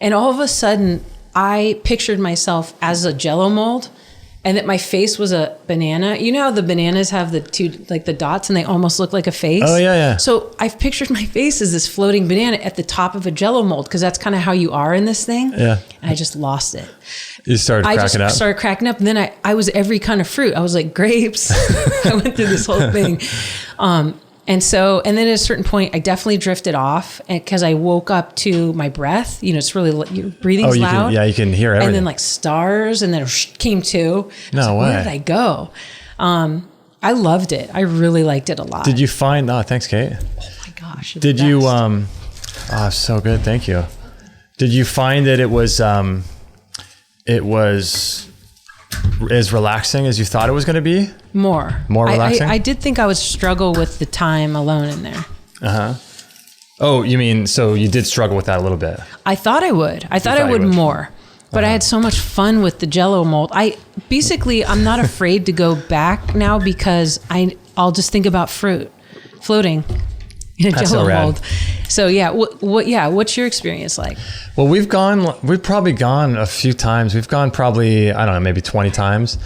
And all of a sudden, I pictured myself as a Jell-O mold and that my face was a banana. You know how the bananas have the two, like the dots, and they almost look like a face? Oh, yeah, yeah. So I've pictured my face as this floating banana at the top of a Jell-O mold because that's kind of how you are in this thing. Yeah. And I just lost it. You started cracking up? I started cracking up. And then I was every kind of fruit. I was like grapes. I went through this whole thing. And then at a certain point, I definitely drifted off because I woke up to my breath. It's really, your breathing's loud. You can hear everything. And then like stars, and then it came to. No way. Where did I go? I loved it. I really liked it a lot. Did you find, thanks, Kate. Oh my gosh. Did you, so good. Thank you. Did you find that it was as relaxing as you thought it was going to be? More relaxing? I did think I would struggle with the time alone in there. Uh-huh. Oh, you mean, so you did struggle with that a little bit? I thought I would. I thought I would more. But I had so much fun with the Jell-O mold. I'm not afraid to go back now because I'll just think about fruit floating in a Jell-O mold. So what's your experience like? Well, we've probably gone a few times. We've gone probably, I don't know, maybe 20 times.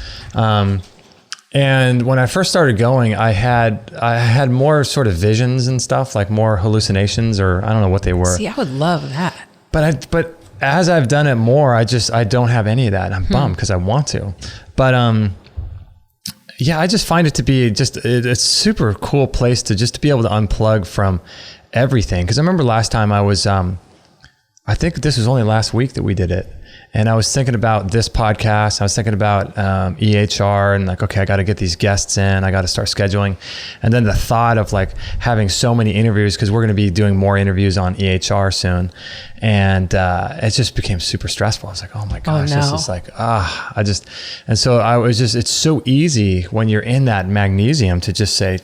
And when I first started going, I had more sort of visions and stuff, like more hallucinations, or I don't know what they were. See, I would love that. But as I've done it more, I don't have any of that. And I'm bummed because I want to. But Yeah, I just find it to be just a super cool place to just to be able to unplug from everything. Because I remember last time I was, I think this was only last week that we did it. And I was thinking about this podcast. I was thinking about EHR and like, okay, I got to get these guests in. I got to start scheduling. And then the thought of like having so many interviews, because we're going to be doing more interviews on EHR soon. And it just became super stressful. I was like, oh my gosh, this is like, and so I was just, it's so easy when you're in that magnesium to just say,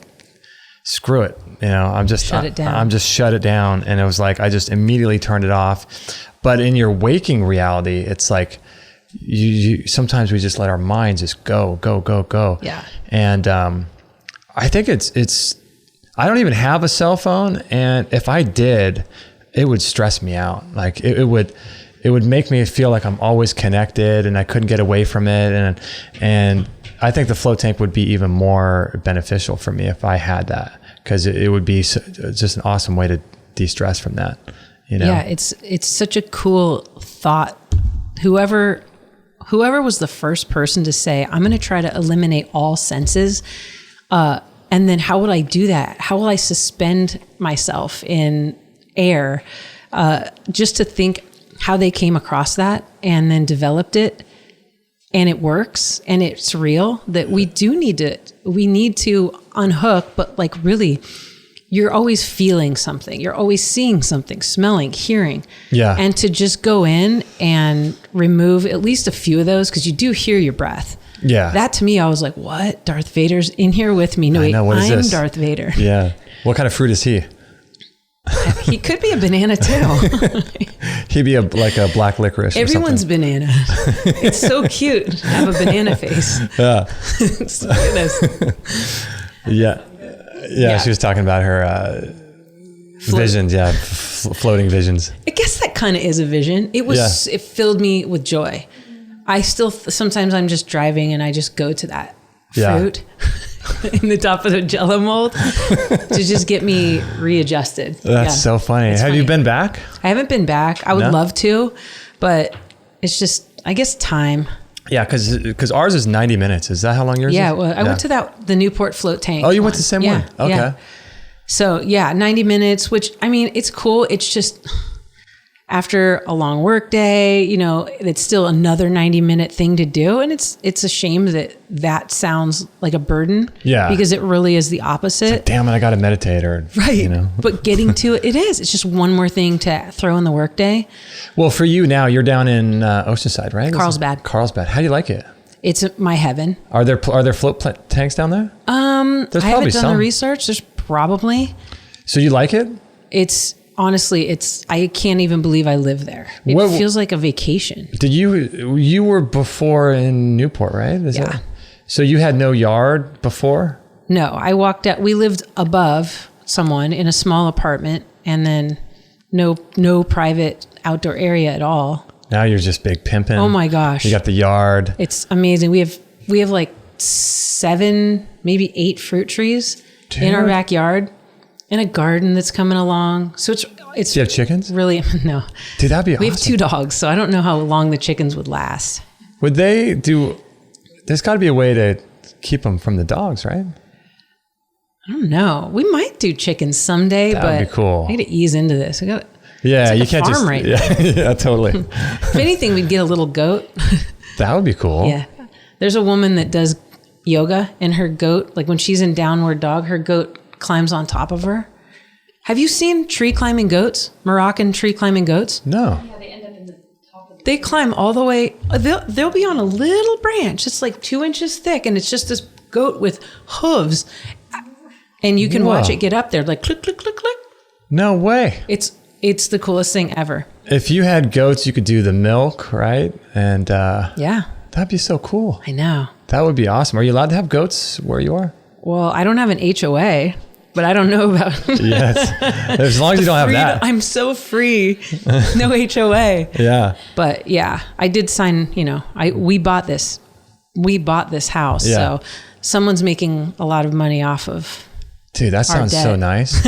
screw it. You know, I'm just shut it down. And it was like, I just immediately turned it off. But in your waking reality, it's like you sometimes we just let our minds just go. Yeah. And I think it's I don't even have a cell phone, and if I did, it would stress me out. Like it would make me feel like I'm always connected and I couldn't get away from it. And I think the float tank would be even more beneficial for me if I had that, because it would be just an awesome way to de-stress from that. You know? Yeah, it's such a cool thought. Whoever was the first person to say, I'm going to try to eliminate all senses, and then how would I do that? How will I suspend myself in air? Just to think how they came across that and then developed it, and it works and it's real. That we need to unhook, but like really. You're always feeling something. You're always seeing something, smelling, hearing. Yeah. And to just go in and remove at least a few of those, because you do hear your breath. Yeah. That to me, I was like, what? Darth Vader's in here with me. No, wait, I'm Darth Vader. Yeah. What kind of fruit is he? He could be a banana too. He'd be like a black licorice. Everyone's banana. It's so cute to have a banana face. Yeah. Goodness. Yeah. Yeah, she was talking about her visions. Yeah, floating visions. I guess that kind of is a vision. It was. It filled me with joy. I still sometimes I'm just driving and I just go to that fruit in the top of the Jell-O mold to just get me readjusted. That's so funny. Have you been back? I haven't been back. I would love to, but it's just, I guess, time. Yeah, because ours is 90 minutes. Is that how long yours is? Yeah, well, I went to the Newport float tank. Oh, you went to the same one? Okay. Yeah. So, 90 minutes, which, I mean, it's cool. It's just after a long work day, it's still another 90-minute thing to do. And it's a shame that sounds like a burden. Yeah. Because it really is the opposite. Like, damn it, I got to meditate Right. But getting to it is. It's just one more thing to throw in the work day. Well, for you now, you're down in Oceanside, right? Carlsbad. How do you like it? It's my heaven. Are there float tanks down there? There's I haven't done the research. There's probably. So you like it? Honestly, I can't even believe I live there. It feels like a vacation. Did you were before in Newport, right? Yeah. So you had no yard before? No, I walked out. We lived above someone in a small apartment, and then no private outdoor area at all. Now you're just big pimping. Oh my gosh. You got the yard. It's amazing. We have like 7, maybe 8 fruit trees in our backyard. And a garden that's coming along. So it's. Do you have chickens? Really? No. Dude, that'd be awesome. We have 2 dogs, so I don't know how long the chickens would last. Would they do, there's got to be a way to keep them from the dogs, right? I don't know. We might do chickens someday, but that'd be cool. I need to ease into this. Yeah, like you can't farm just. Right yeah, totally. If anything, we'd get a little goat. That would be cool. Yeah. There's a woman that does yoga, and her goat, like when she's in downward dog, her goat climbs on top of her. Have you seen tree climbing goats? Moroccan tree climbing goats? No. Yeah, they end up in the top of the They climb all the way. They'll be on a little branch. It's like 2 inches thick, and it's just this goat with hooves. And you can watch it get up there, like click, click, click, click. No way. It's the coolest thing ever. If you had goats, you could do the milk, right? And yeah, that'd be so cool. I know. That would be awesome. Are you allowed to have goats where you are? Well, I don't have an HOA, but I don't know about. Yes, as long as you don't have that. I'm so free. No HOA. Yeah. But yeah, I did sign. We bought this house, so someone's making a lot of money off of. Dude, that sounds so nice.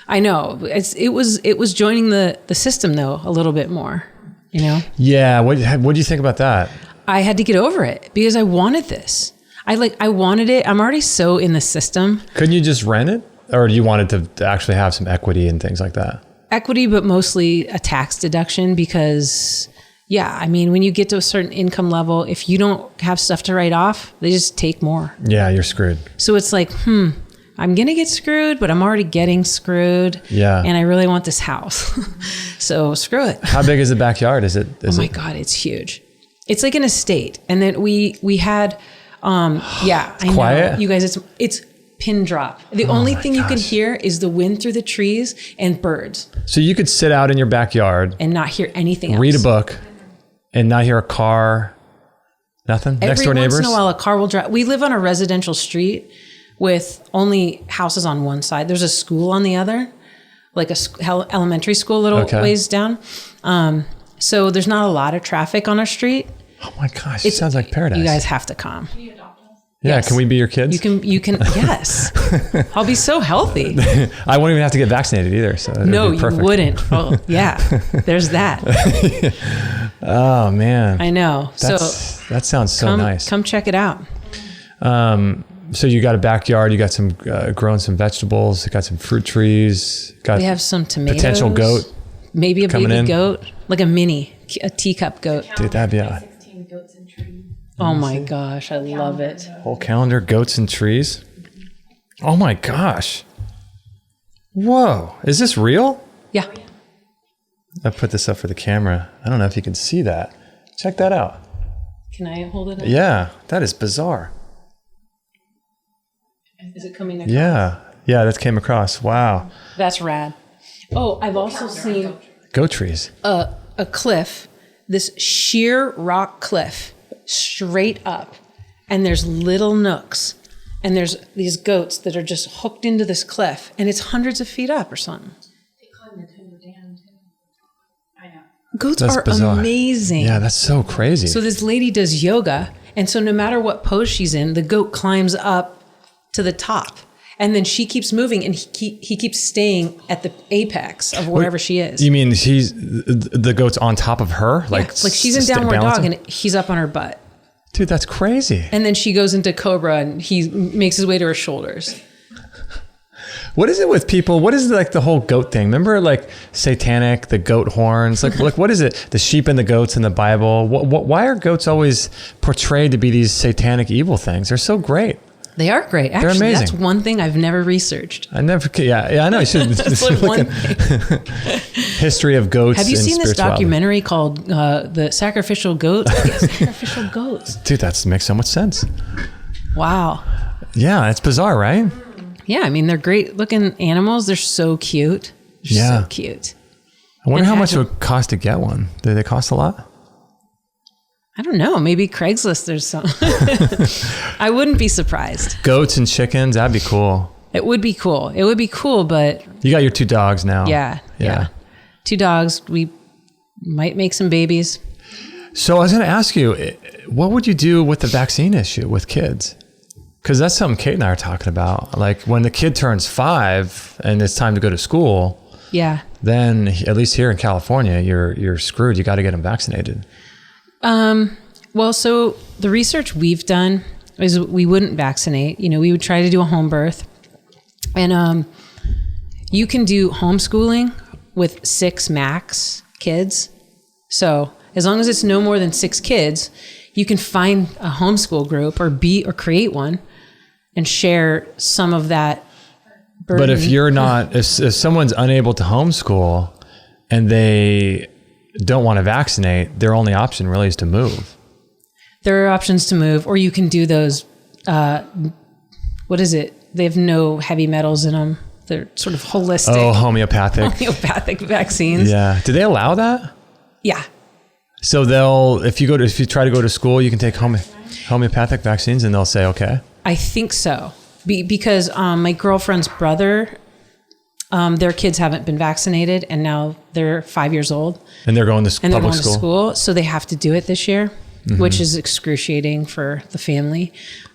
I know. It was joining the system though a little bit more. Yeah. What do you think about that? I had to get over it because I wanted this. I wanted it. I'm already so in the system. Couldn't you just rent it? Or do you want it to actually have some equity and things like that? Equity, but mostly a tax deduction because, yeah, I mean, when you get to a certain income level, if you don't have stuff to write off, they just take more. Yeah, you're screwed. So it's like, I'm going to get screwed, but I'm already getting screwed. Yeah. And I really want this house. So screw it. How big is the backyard? Oh my God, it's huge. It's like an estate. And then we had, I quiet. know, you guys, it's pin drop. The only thing you can hear is the wind through the trees and birds. So you could sit out in your backyard and not hear anything else. Read a book and not hear a car, nothing? Next door neighbors? Every once in a while, a car will drive. We live on a residential street with only houses on one side. There's a school on the other, like a elementary school a little ways down. So there's not a lot of traffic on our street. Oh my gosh, it sounds like paradise. You guys have to come. Yeah, yes. Can we be your kids? You can, yes. I'll be so healthy. I won't even have to get vaccinated either. So no, you wouldn't. Oh, yeah, there's that. Oh man. I know. That sounds so nice. Come check it out. So you got a backyard, you got some, growing some vegetables, you got some fruit trees. We have some tomatoes. Potential goat. Maybe a baby goat, like a teacup goat. Dude, that'd be 16 goats and trees. Oh my gosh, I love it. Whole calendar, goats and trees. Oh my gosh. Whoa, is this real? Yeah. I put this up for the camera. I don't know if you can see that. Check that out. Can I hold it up? Yeah, that is bizarre. Is it coming across? Yeah, that came across. Wow. That's rad. Oh, I've also seen goat trees. A cliff, this sheer rock cliff, straight up, and there's little nooks, and there's these goats that are just hooked into this cliff, and it's hundreds of feet up or something. They climb the timber down too. I know. Goats are bizarre. Amazing. Yeah, that's so crazy. So this lady does yoga, and so no matter what pose she's in, the goat climbs up to the top. And then she keeps moving, and he keeps staying at the apex of wherever she is. You mean the goat's on top of her? Like she's in downward dog, and he's up on her butt. Dude, that's crazy. And then she goes into cobra, and he makes his way to her shoulders. What is it with people? What is like the whole goat thing? Remember like satanic, the goat horns? Like what is it? The sheep and the goats in the Bible? Why are goats always portrayed to be these satanic evil things? They're so great. They are great. Actually, they're amazing. That's one thing I've never researched. I know. You should. That's like one thing. History of goats. Have you seen this documentary called "The Sacrificial Goats"? Sacrificial goats. Dude, that makes so much sense. Wow. Yeah, it's bizarre, right? Yeah, I mean they're great looking animals. They're so cute. So cute. I wonder how much it would cost to get one. Do they cost a lot? I don't know. Maybe Craigslist there's some. I wouldn't be surprised. Goats and chickens, that'd be cool. It would be cool. It would be cool, but... You got your 2 dogs now. Yeah. 2 dogs. We might make some babies. So I was going to ask you, what would you do with the vaccine issue with kids? Because that's something Kate and I are talking about. Like when the kid turns 5 and it's time to go to school, then at least here in California, you're screwed. You got to get them vaccinated. Well, so the research we've done is we wouldn't vaccinate. We would try to do a home birth. And you can do homeschooling with 6 max kids. So as long as it's no more than 6 kids, you can find a homeschool group or create one and share some of that burden. But if you're not, if someone's unable to homeschool and they don't want to vaccinate, their only option really is to move. There are options to move, or you can do those, what is it? They have no heavy metals in them. They're sort of holistic. Oh, homeopathic. Homeopathic vaccines. Yeah. Do they allow that? Yeah. So if you try to go to school, you can take homeopathic vaccines and they'll say, okay. I think so. Because my girlfriend's brother, their kids haven't been vaccinated, and now they're 5 years old. And they're going to public school. So they have to do it this year, which is excruciating for the family.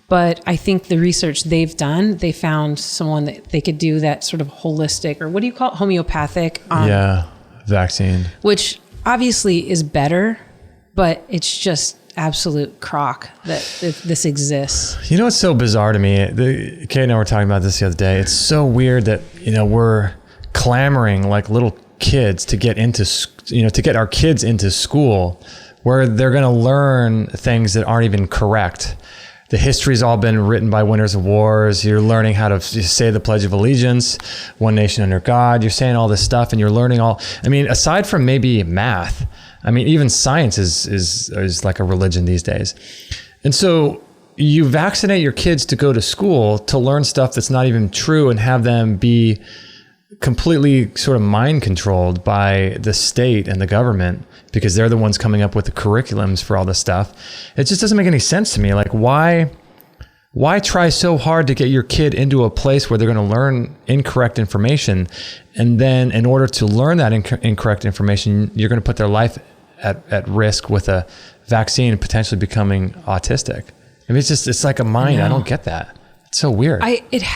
But I think the research they've done, they found someone that they could do that sort of holistic, or what do you call it? Homeopathic. Vaccine. Which obviously is better, but it's just absolute crock that this exists. You know what's so bizarre to me? Kate and I were talking about this the other day. It's so weird that, we're clamoring like little kids to get into, to get our kids into school where they're going to learn things that aren't even correct. The history's all been written by winners of wars. You're learning how to say the Pledge of Allegiance, one nation under God. You're saying all this stuff and you're learning aside from maybe math, even science is like a religion these days. And so you vaccinate your kids to go to school to learn stuff that's not even true and have them be completely sort of mind controlled by the state and the government because they're the ones coming up with the curriculums for all this stuff. It just doesn't make any sense to me. Like why try so hard to get your kid into a place where they're going to learn incorrect information? And then in order to learn that incorrect information, you're going to put their life at risk with a vaccine potentially becoming autistic. It's like a mind. I don't get that. It's so weird.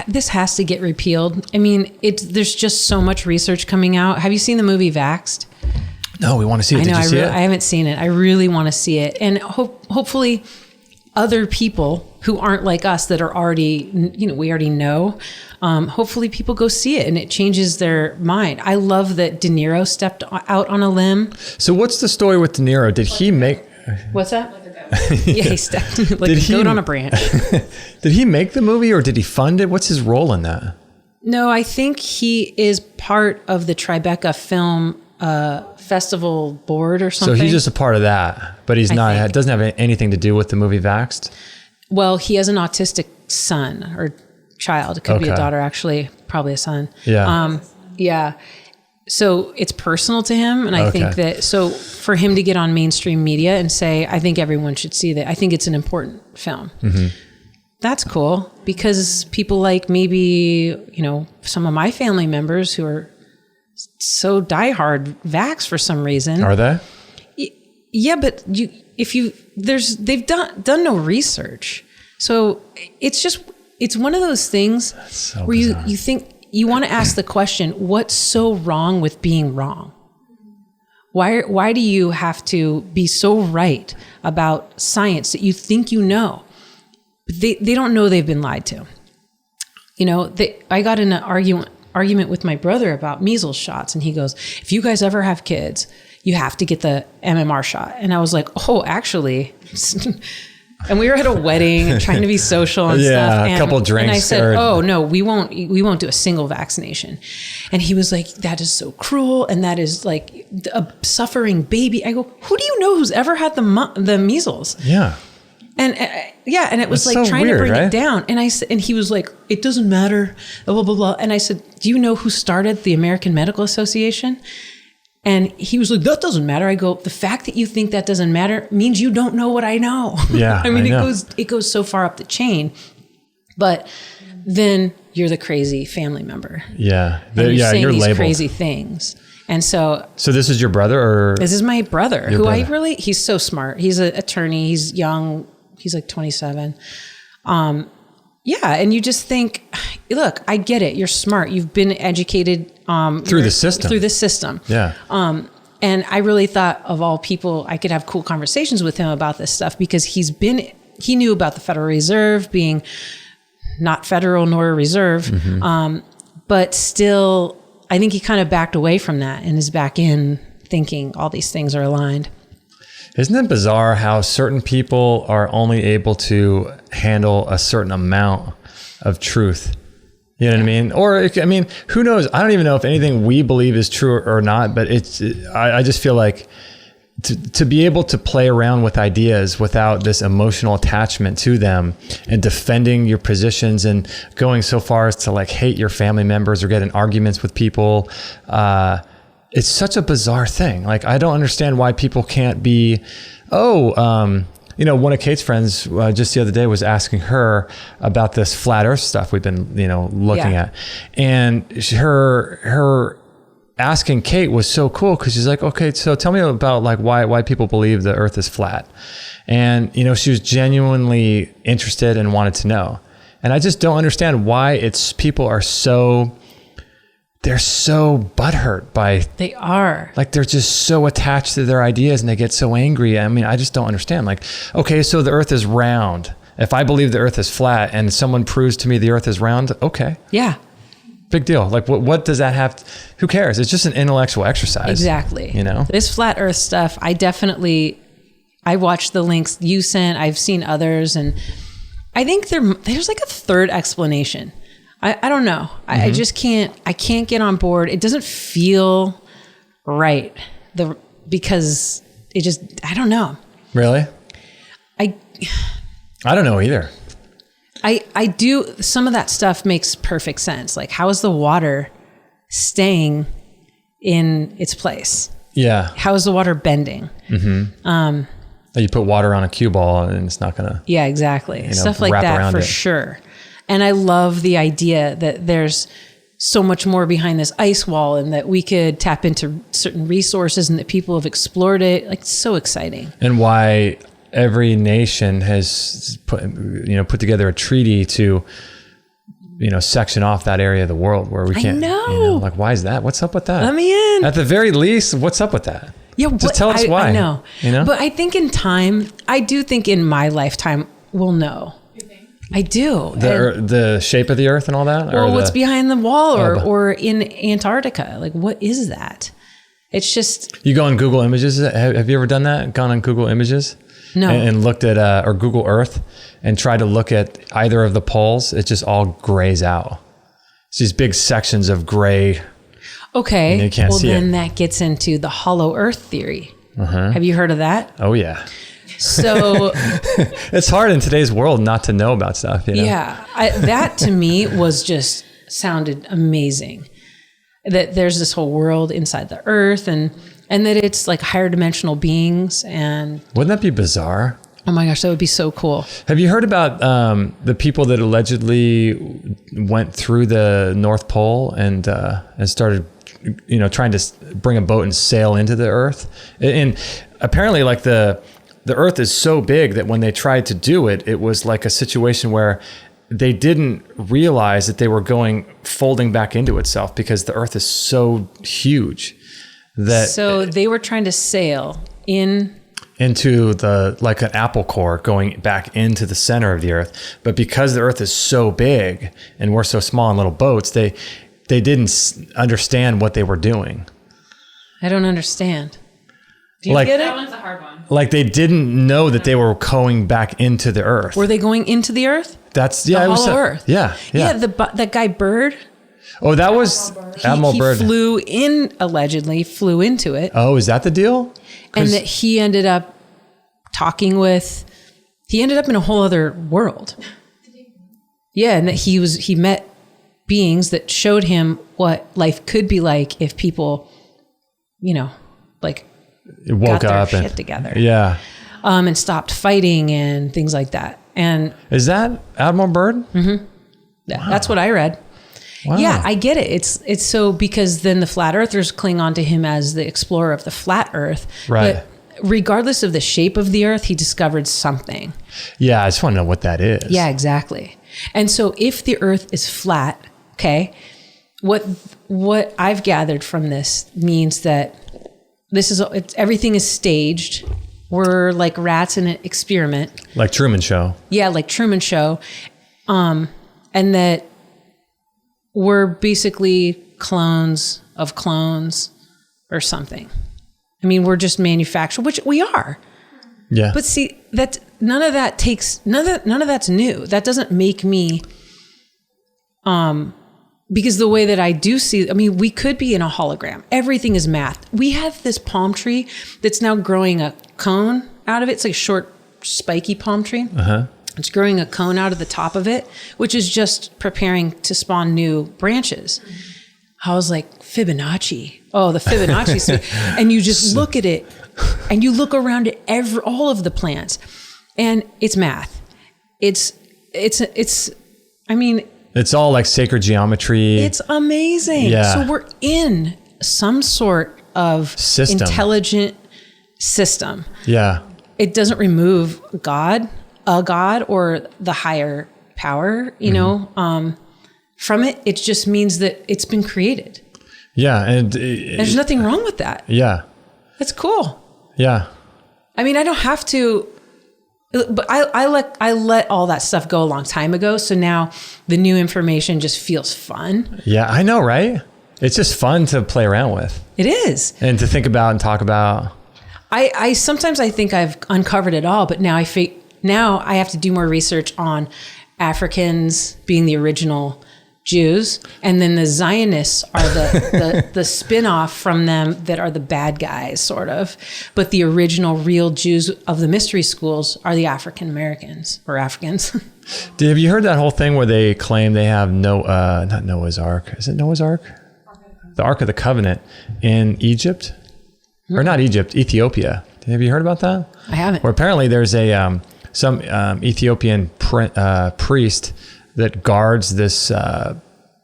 This has to get repealed. There's just so much research coming out. Have you seen the movie Vaxxed? No, we want to see it. Did you see it? I haven't seen it. I really want to see it. And hopefully other people who aren't like us that are already, we already know, hopefully people go see it and it changes their mind. I love that De Niro stepped out on a limb. So what's the story with De Niro? Did he make... What's that? Yeah, he stepped like a goat on a branch. Did he make the movie or did he fund it? What's his role in that? No, I think he is part of the Tribeca Film Festival board or something. So he's just a part of that, but he's not. It doesn't have anything to do with the movie Vaxxed? Well, he has an autistic son or child. It could be a daughter, actually, probably a son. Yeah. Yeah. So it's personal to him. And I think that, so for him to get on mainstream media and say, I think everyone should see that. I think it's an important film. Mm-hmm. That's cool because people like maybe, some of my family members who are so diehard vax for some reason. Are they? Yeah, but they've done no research. So it's one of those things where you think, you want to ask the question, what's so wrong with being wrong? Why do you have to be so right about science that you think you know? They don't know they've been lied to. I got in an argument with my brother about measles shots, and he goes, if you guys ever have kids, you have to get the MMR shot. And I was like, oh, actually... And we were at a wedding and trying to be social and stuff. Yeah, a couple drinks. And I said, oh, no, we won't do a single vaccination. And he was like, that is so cruel. And that is like a suffering baby. I go, who do you know who's ever had the measles? Yeah. And and it was That's like so trying weird, to bring right? it down. And and he was like, it doesn't matter, blah, blah, blah. And I said, do you know who started the American Medical Association? And he was like, that doesn't matter. I go, the fact that you think that doesn't matter means you don't know what I know. Yeah. It goes so far up the chain. But then you're the crazy family member. Yeah. And you're saying these labeled. crazy things. And so this is your brother or? This is my brother he's so smart. He's an attorney. He's young. He's like 27. Yeah. And you just think, look, I get it. You're smart. You've been educated through the system. Yeah. And I really thought of all people, I could have cool conversations with him about this stuff because he knew about the Federal Reserve being not federal nor a reserve. Mm-hmm. But still, I think he kind of backed away from that and is back in thinking all these things are aligned. Isn't it bizarre how certain people are only able to handle a certain amount of truth? You know what I mean? Or, who knows? I don't even know if anything we believe is true or not, but I just feel like to be able to play around with ideas without this emotional attachment to them and defending your positions and going so far as to like hate your family members or get in arguments with people, it's such a bizarre thing. Like, I don't understand why people can't be, one of Kate's friends just the other day was asking her about this flat earth stuff we've been, looking at. And her asking Kate was so cool because she's like, okay, so tell me about like why people believe the earth is flat. And, she was genuinely interested and wanted to know. And I just don't understand why people are so... they're so butthurt by, They are. like, they're just so attached to their ideas and they get so angry. I mean, I just don't understand. Like, okay, so the earth is round. If I believe the earth is flat and someone proves to me the earth is round, okay. Yeah. Big deal. Like, what does that have? Who cares? It's just an intellectual exercise. Exactly. You know? This flat earth stuff, I watched the links you sent. I've seen others. And I think there's like a third explanation. I don't know. I just can't get on board. It doesn't feel right. Because it just, I don't know. Really? I don't know either. I do. Some of that stuff makes perfect sense. Like, how is the water staying in its place? Yeah. How is the water bending? Mm-hmm. You put water on a cue ball and it's not going to. Yeah, exactly. Stuff like that for sure. And I love the idea that there's so much more behind this ice wall and that we could tap into certain resources and that people have explored it. Like, it's so exciting. And why every nation has put together a treaty to, section off that area of the world where we can't. I know. Like, why is that? What's up with that? Let me in. At the very least, what's up with that? Yeah, just tell us why. I know. But I think I do think in my lifetime we'll know. I do. The shape of the earth and all that? Or what's behind the wall or in Antarctica? Like, what is that? It's just... You go on Google Images. Have you ever done that? Gone on Google Images? No. And looked at, or Google Earth and tried to look at either of the poles. It just all grays out. It's these big sections of gray. Okay. You can't see then that gets into the hollow earth theory. Uh-huh. Have you heard of that? Oh, yeah. So it's hard in today's world not to know about stuff. Yeah. That to me sounded amazing. That there's this whole world inside the earth and that it's like higher dimensional beings. And wouldn't that be bizarre? Oh my gosh, that would be so cool. Have you heard about the people that allegedly went through the North Pole and started, trying to bring a boat and sail into the earth? And apparently, like the earth is so big that when they tried to do it, it was like a situation where they didn't realize that they were folding back into itself because the earth is so huge so they were trying to sail into like an apple core going back into the center of the earth. But because the earth is so big and we're so small in little boats, they didn't understand what they were doing. I don't understand. Do you get it? That one's a hard one. Like they didn't know that they were going back into the earth. Were they going into the earth? That's it was hollow earth. Yeah. That guy Bird. Oh, that was Admiral Bird. He allegedly flew into it. Oh, is that the deal? And that he ended up he ended up in a whole other world. Yeah, and that he met beings that showed him what life could be like if people, like woke got up their and shit together. Yeah. And stopped fighting and things like that. And is that Admiral Bird? Mm-hmm. Yeah, wow. That's what I read. Wow. Yeah, I get it. It's so because then the flat earthers cling on to him as the explorer of the flat earth. Right. But regardless of the shape of the earth, he discovered something. Yeah, I just want to know what that is. Yeah, exactly. And so if the earth is flat, okay, what I've gathered from this means that everything is staged. We're like rats in an experiment. Like Truman Show. Yeah, like Truman Show. And that we're basically clones of clones or something. I mean, we're just manufactured, which we are. Yeah. But see, none of that's new. That doesn't make me, because the way that I do see, I mean, we could be in a hologram. Everything is math. We have this palm tree that's now growing a cone out of it. It's like a short, spiky palm tree. Uh-huh. It's growing a cone out of the top of it, which is just preparing to spawn new branches. I was like, Fibonacci. Oh, the Fibonacci. And you just look at it and you look around at all of the plants and it's math. It's all like sacred geometry. It's amazing. Yeah. So we're in some sort of intelligent system. Yeah. It doesn't remove a God or the higher power, from it. It just means that it's been created. Yeah. And there's nothing wrong with that. Yeah. That's cool. Yeah. I mean, I don't have to, but I let all that stuff go a long time ago. So now the new information just feels fun. Yeah, I know, right? It's just fun to play around with. It is. And to think about and talk about. I sometimes I think I've uncovered it all, but now I have to do more research on Africans being the original Jews, and then the Zionists are the spin-off from them that are the bad guys, sort of. But the original real Jews of the mystery schools are the African Americans or Africans. Have you heard that whole thing where they claim they have not Noah's Ark? Is it Noah's Ark? The Ark of the Covenant in Egypt? Or not Egypt, Ethiopia. Have you heard about that? I haven't. Where apparently there's some Ethiopian priest that guards this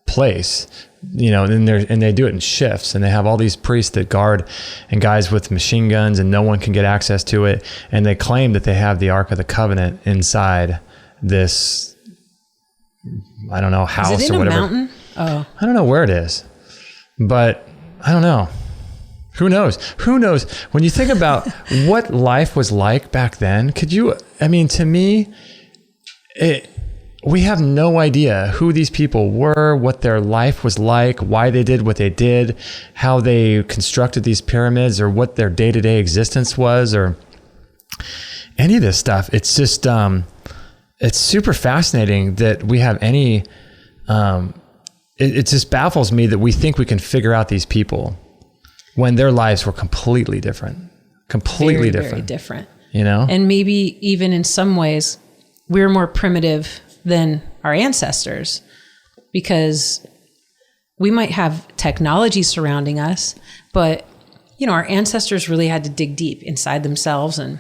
place, and they do it in shifts, and they have all these priests that guard, and guys with machine guns, and no one can get access to it. And they claim that they have the Ark of the Covenant inside this, I don't know, house is it in or whatever. A mountain? Oh, I don't know where it is, but I don't know. Who knows? When you think about what life was like back then, to me, we have no idea who these people were, what their life was like, why they did what they did, how they constructed these pyramids, or what their day-to-day existence was, or any of this stuff. It's just, it's super fascinating that we have any, it just baffles me that we think we can figure out these people when their lives were completely different. Very different. And maybe even in some ways, we're more primitive than our ancestors, because we might have technology surrounding us, but our ancestors really had to dig deep inside themselves and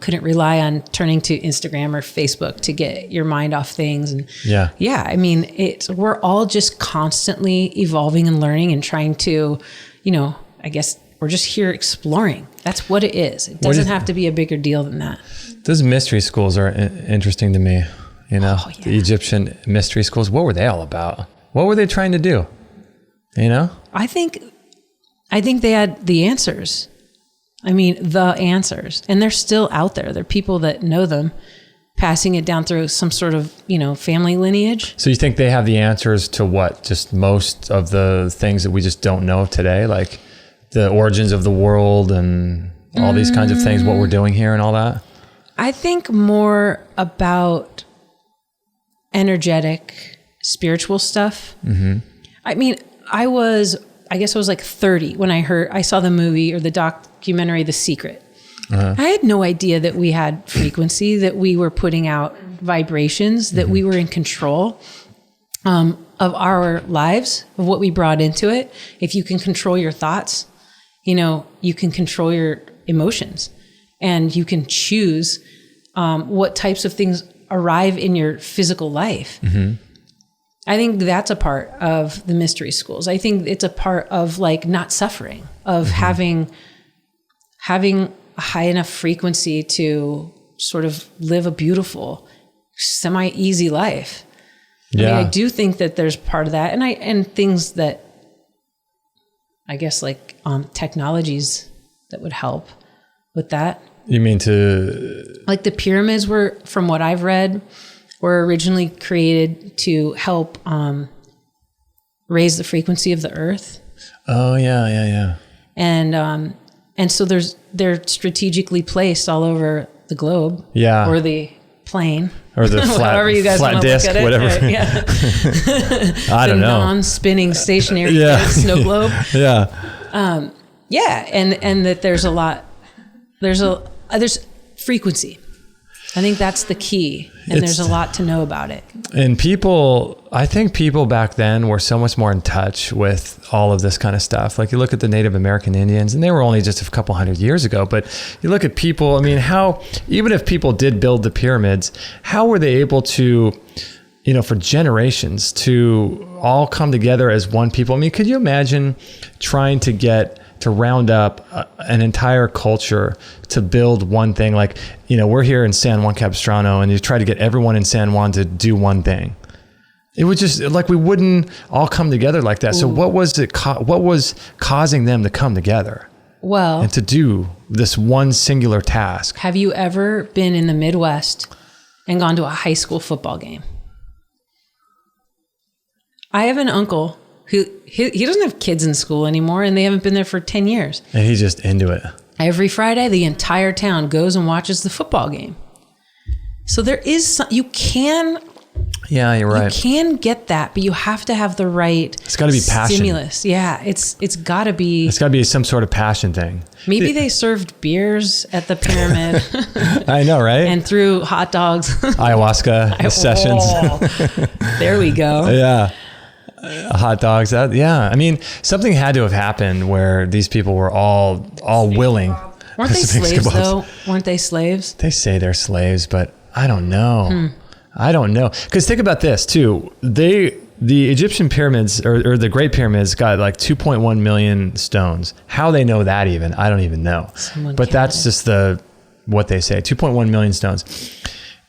couldn't rely on turning to Instagram or Facebook to get your mind off things. And I mean, we're all just constantly evolving and learning and trying to, I guess we're just here exploring. That's what it is. It doesn't have to be a bigger deal than that. Those mystery schools are interesting to me. The Egyptian mystery schools. What were they all about? What were they trying to do? I think they had the answers. I mean, the answers, and they're still out there. There are people that know them, passing it down through some sort of, family lineage. So you think they have the answers to what? Just most of the things that we just don't know today, like the origins of the world and all these kinds of things, what we're doing here and all that? I think more about energetic, spiritual stuff. Mm-hmm. I mean, I guess I was like 30 when I saw the movie or the documentary, The Secret. Uh-huh. I had no idea that we had frequency, that we were putting out vibrations, that we were in control of our lives, of what we brought into it. If you can control your thoughts, you can control your emotions, and you can choose what types of things arrive in your physical life. Mm-hmm. I think that's a part of the mystery schools. I think it's a part of not suffering, of having a high enough frequency to sort of live a beautiful, semi-easy life. Yeah. I mean, I do think that there's part of that, and things that I guess technologies that would help with that. You mean to the pyramids were, from what I've read, were originally created to help raise the frequency of the earth. Oh yeah. And so they're strategically placed all over the globe. Yeah. Or the plane. Or the flat disc, whatever. Right, yeah. I don't know. Non-spinning stationary snow globe. Yeah. And that there's frequency. I think that's the key. And there's a lot to know about it. And I think people back then were so much more in touch with all of this kind of stuff. Like you look at the Native American Indians, and they were only just a couple hundred years ago, but you look at people, I mean, even if people did build the pyramids, how were they able to, for generations to all come together as one people? I mean, could you imagine trying to round up an entire culture to build one thing? We're here in San Juan Capistrano, and you try to get everyone in San Juan to do one thing. It would just like, we wouldn't all come together like that. Ooh. So what was what was causing them to come together? Well, and to do this one singular task. Have you ever been in the Midwest and gone to a high school football game? I have an uncle who he doesn't have kids in school anymore, and they haven't been there for 10 years. And he's just into it. Every Friday, the entire town goes and watches the football game. So there is you can. Yeah, you're right. You can get that, but you have to have the right. It's got to be passion. Stimulus. Yeah, it's got to be. It's got to be some sort of passion thing. Maybe they served beers at the pyramid. I know, right? And threw hot dogs. Ayahuasca sessions. There we go. Yeah. Hot dogs. Yeah. I mean, something had to have happened where these people were all willing. Weren't they slaves though? Weren't they slaves? They say they're slaves, but I don't know. I don't know. Because think about this too. The Egyptian pyramids or the Great Pyramids got like 2.1 million stones. How they know that even, I don't even know. But that's just what they say, 2.1 million stones.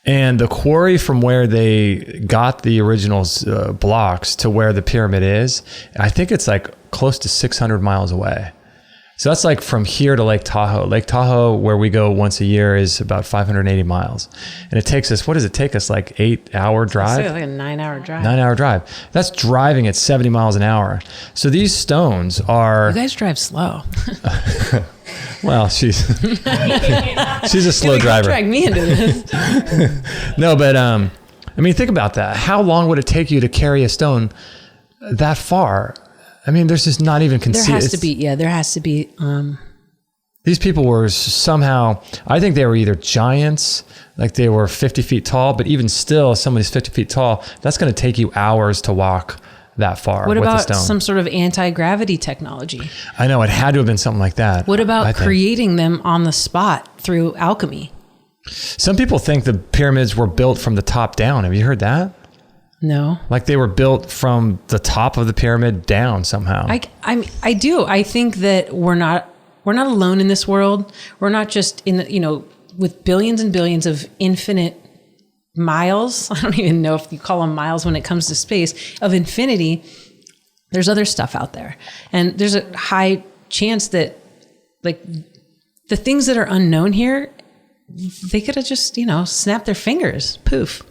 And the quarry from where they got the original blocks to where the pyramid is, I think it's like close to 600 miles away. So that's like from here to Lake Tahoe. Lake Tahoe, where we go once a year, is about 580 miles. And it takes us, what does it take us? Like 8-hour drive? Like a 9-hour drive. 9-hour drive. That's driving at 70 miles an hour. So these stones are... You guys drive slow. Well, she's a slow driver. Drag me into this. No, but I mean, think about that. How long would it take you to carry a stone that far? I mean, there's just not even conceivable. There has to be. These people were somehow, I think they were either giants, like they were 50 feet tall, but even still, somebody's 50 feet tall, that's going to take you hours to walk that far. What with about a stone. some sort of anti-gravity technology? I know, it had to have been something like that. What about creating them on the spot through alchemy? Some people think the pyramids were built from the top down. Have you heard that? No. Like they were built from the top of the pyramid down somehow. I do. I think that we're not alone in this world. We're not just with billions and billions of infinite miles. I don't even know if you call them miles when it comes to space of infinity. There's other stuff out there. And there's a high chance that like the things that are unknown here, they could have just, snapped their fingers. Poof.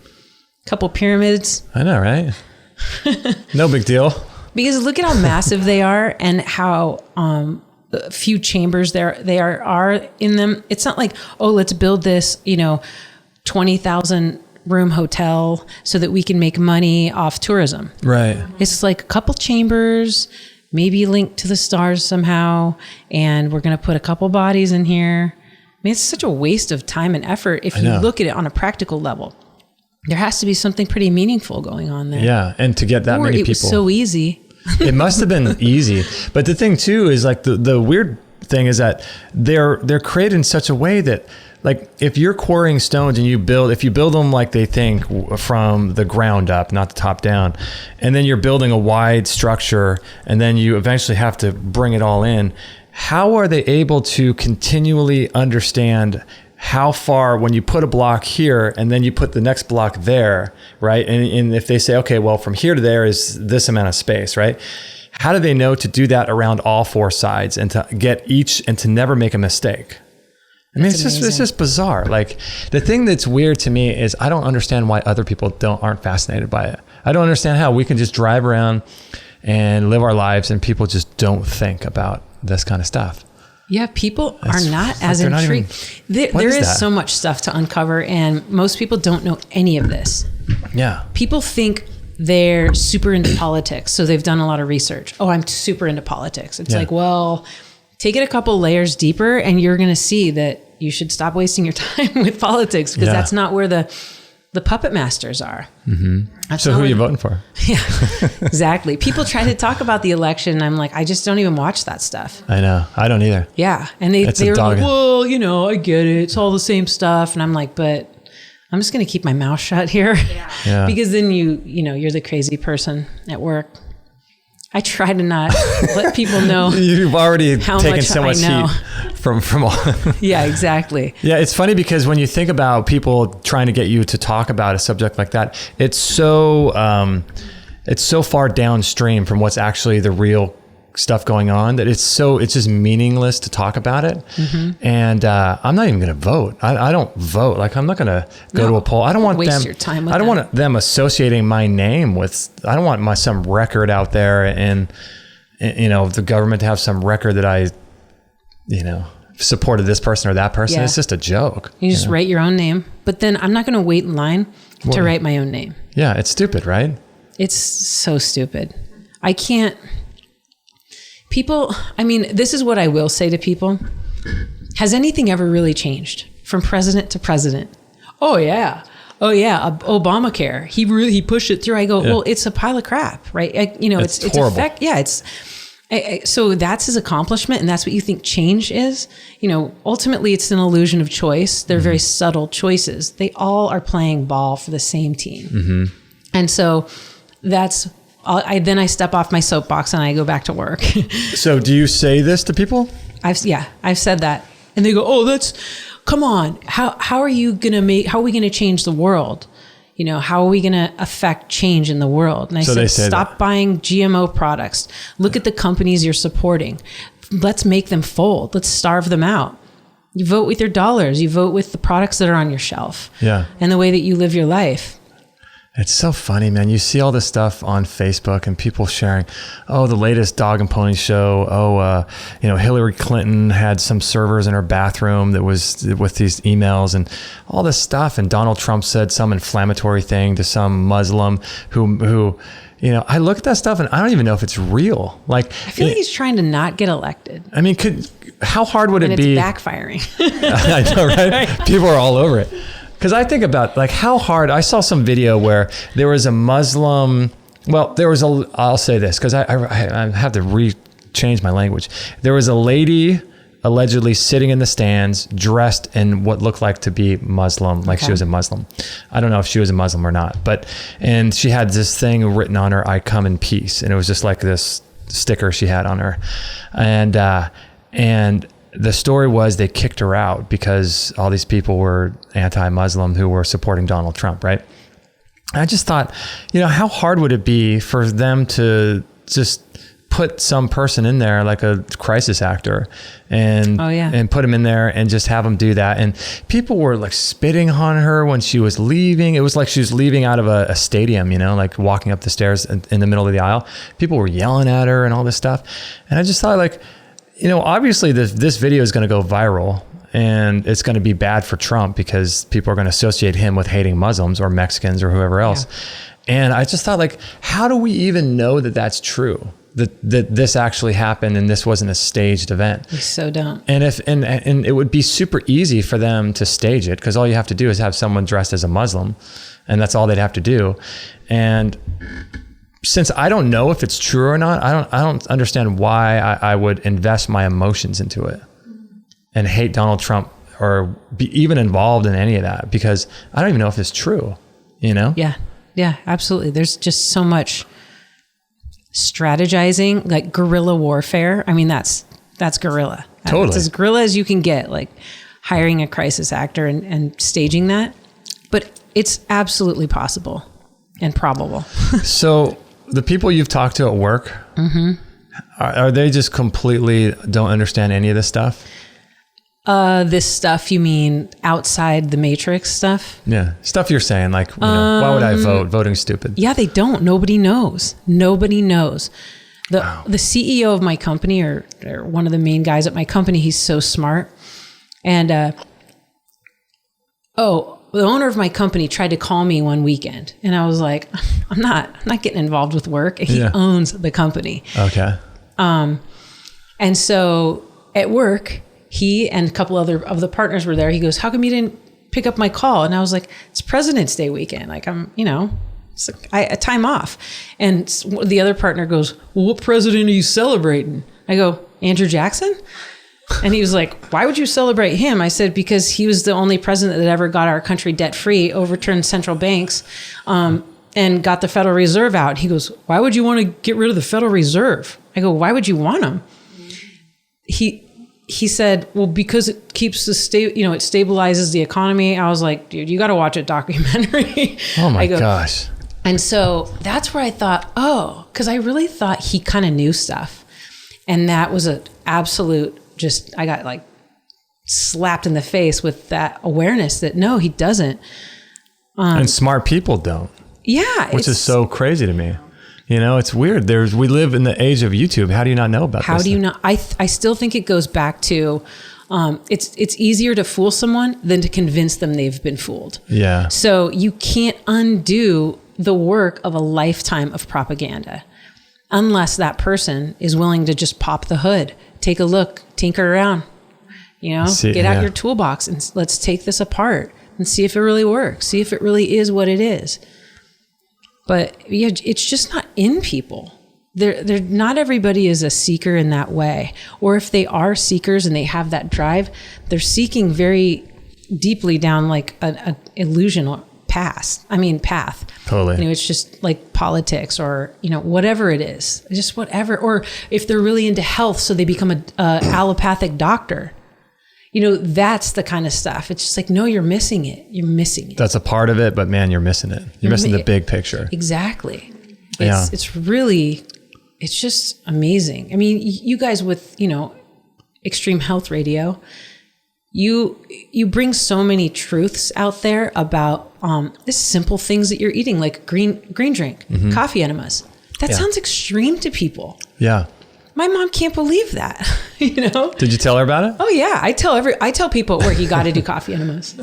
Couple pyramids. I know, right? No big deal. Because look at how massive they are and how few chambers there are in them. It's not like, let's build this, 20,000 room hotel so that we can make money off tourism. Right. It's like a couple chambers, maybe linked to the stars somehow, and we're going to put a couple bodies in here. I mean, it's such a waste of time and effort if you look at it on a practical level. There has to be something pretty meaningful going on there. Yeah, and to get that many people. It was so easy. It must have been easy. But the thing too is like the weird thing is that they're created in such a way that like if you're quarrying stones and if you build them like they think from the ground up, not the top down, and then you're building a wide structure and then you eventually have to bring it all in, how are they able to continually understand how far when you put a block here and then you put the next block there, right? And if they say, okay, well, from here to there is this amount of space, right? How do they know to do that around all four sides and to get each and to never make a mistake? I mean, it's just bizarre. Like the thing that's weird to me is I don't understand why other people aren't fascinated by it. I don't understand how we can just drive around and live our lives and people just don't think about this kind of stuff. Yeah, people are not as intrigued. There is so much stuff to uncover, and most people don't know any of this. Yeah. People think they're super into politics, so they've done a lot of research. Oh, I'm super into politics. It's like, well, take it a couple layers deeper, and you're going to see that you should stop wasting your time with politics because that's not where the puppet masters are. Mm-hmm. So who are you voting for? Yeah, exactly. People try to talk about the election, and I'm like, I just don't even watch that stuff. I know. I don't either. Yeah. And they were like, well, I get it. It's all the same stuff. And I'm like, but I'm just going to keep my mouth shut here. Yeah. Because then you're the crazy person at work. I try to not let people know. You've already how taken much so much I know. heat from all. Yeah, exactly. Yeah, it's funny because when you think about people trying to get you to talk about a subject like that, it's so far downstream from what's actually the real stuff going on that it's just meaningless to talk about it. And I'm not even going to vote. I don't vote. Like, I'm not going to go to a poll. I don't want waste them. your time with I don't that. want them associating my name with. I don't want some record out there and the government to have some record that I supported this person or that person. Yeah. It's just a joke. You just write your own name, but then I'm not going to wait in line to write my own name. Yeah, it's stupid, right? It's so stupid. I can't. People, I mean, this is what I will say to people. Has anything ever really changed from president to president? Oh yeah. Obamacare. He pushed it through. I go, well, it's a pile of crap, right? It's horrible. So that's his accomplishment, and that's what you think change is. Ultimately, it's an illusion of choice. They're very subtle choices. They all are playing ball for the same team, and so that's. I step off my soapbox and I go back to work. So do you say this to people? I've said that, and they go, "Oh, come on. How are we going to change the world? How are we going to affect change in the world?" And I said, "Stop buying GMO products. Look at the companies you're supporting. Let's make them fold. Let's starve them out. You vote with your dollars. You vote with the products that are on your shelf. Yeah. And the way that you live your life." It's so funny, man. You see all this stuff on Facebook and people sharing, the latest dog and pony show. Hillary Clinton had some servers in her bathroom that was with these emails and all this stuff. And Donald Trump said some inflammatory thing to some Muslim who I look at that stuff and I don't even know if it's real. Like, I feel like he's trying to not get elected. I mean, how hard would it be? It's backfiring. I know, right? People are all over it. Because I think about how hard, I saw some video where there was a Muslim, I'll say this because I have to change my language. There was a lady allegedly sitting in the stands dressed in what looked like to be Muslim, like she was a Muslim. I don't know if she was a Muslim or not, and she had this thing written on her, "I come in peace." And it was just like this sticker she had on her. And the story was they kicked her out because all these people were anti-Muslim who were supporting Donald Trump, right? I just thought, how hard would it be for them to just put some person in there like a crisis actor and put him in there and just have him do that. And people were like spitting on her when she was leaving. It was like she was leaving out of a stadium, like walking up the stairs in the middle of the aisle. People were yelling at her and all this stuff. And I just thought obviously this video is going to go viral and it's going to be bad for Trump because people are going to associate him with hating Muslims or Mexicans or whoever else. Yeah. And I just thought how do we even know that that's true? That this actually happened and this wasn't a staged event. We so don't. And and it would be super easy for them to stage it because all you have to do is have someone dressed as a Muslim and that's all they'd have to do. And since I don't know if it's true or not, I don't understand why I would invest my emotions into it and hate Donald Trump or be even involved in any of that because I don't even know if it's true, Yeah. Yeah, absolutely. There's just so much strategizing, like guerrilla warfare. I mean, that's guerrilla. Totally. It's as guerrilla as you can get, like hiring a crisis actor and staging that. But it's absolutely possible and probable. So the people you've talked to at work, are they just completely don't understand any of this stuff? This stuff, you mean outside the matrix stuff? Yeah. Stuff you're saying, why would I vote? Voting's stupid. Yeah, they don't. Nobody knows. The CEO of my company or one of the main guys at my company, he's so smart. And, the owner of my company tried to call me one weekend and I was like, I'm not getting involved with work. He owns the company. Okay. And so at work, he and a couple other of the partners were there. He goes, "How come you didn't pick up my call?" And I was like, "It's President's Day weekend. Like it's a time off." And the other partner goes, "Well, what president are you celebrating?" I go, "Andrew Jackson." And he was like, "Why would you celebrate him?" I said, "Because he was the only president that ever got our country debt free, overturned central banks, and got the Federal Reserve out. He goes, why would you want to get rid of the Federal Reserve? I go, why would you want them? He said, well, because it keeps it stabilizes the economy. I was like, dude, you got to watch a documentary. Oh my gosh. And so that's where I thought, because I really thought he kind of knew stuff. And that was an absolute, I got like slapped in the face with that awareness that no, he doesn't. And smart people don't. Yeah. Which is so crazy to me. It's weird. We live in the age of YouTube. How do you not know about this? How do you not? I still think it goes back to, it's easier to fool someone than to convince them they've been fooled. Yeah. So you can't undo the work of a lifetime of propaganda unless that person is willing to just pop the hood, take a look, tinker around, get out your toolbox and let's take this apart and see if it really works. See if it really is what it is. But yeah, it's just not in people. They're not everybody is a seeker in that way. Or if they are seekers and they have that drive, they're seeking very deeply down like an illusion or path. Totally. It's just like politics or, whatever it is, just whatever. Or if they're really into health, so they become a allopathic doctor. That's the kind of stuff. It's just like, no, you're missing it. You're missing it. That's a part of it, but man, you're missing it. You're missing the big picture. Exactly. It's really, it's just amazing. I mean, you guys with, Extreme Health Radio, you bring so many truths out there about the simple things that you're eating, like green drink, coffee enemas. That sounds extreme to people. Yeah. My mom can't believe that, Did you tell her about it? Oh yeah. I tell people at work, you got to do coffee enemas.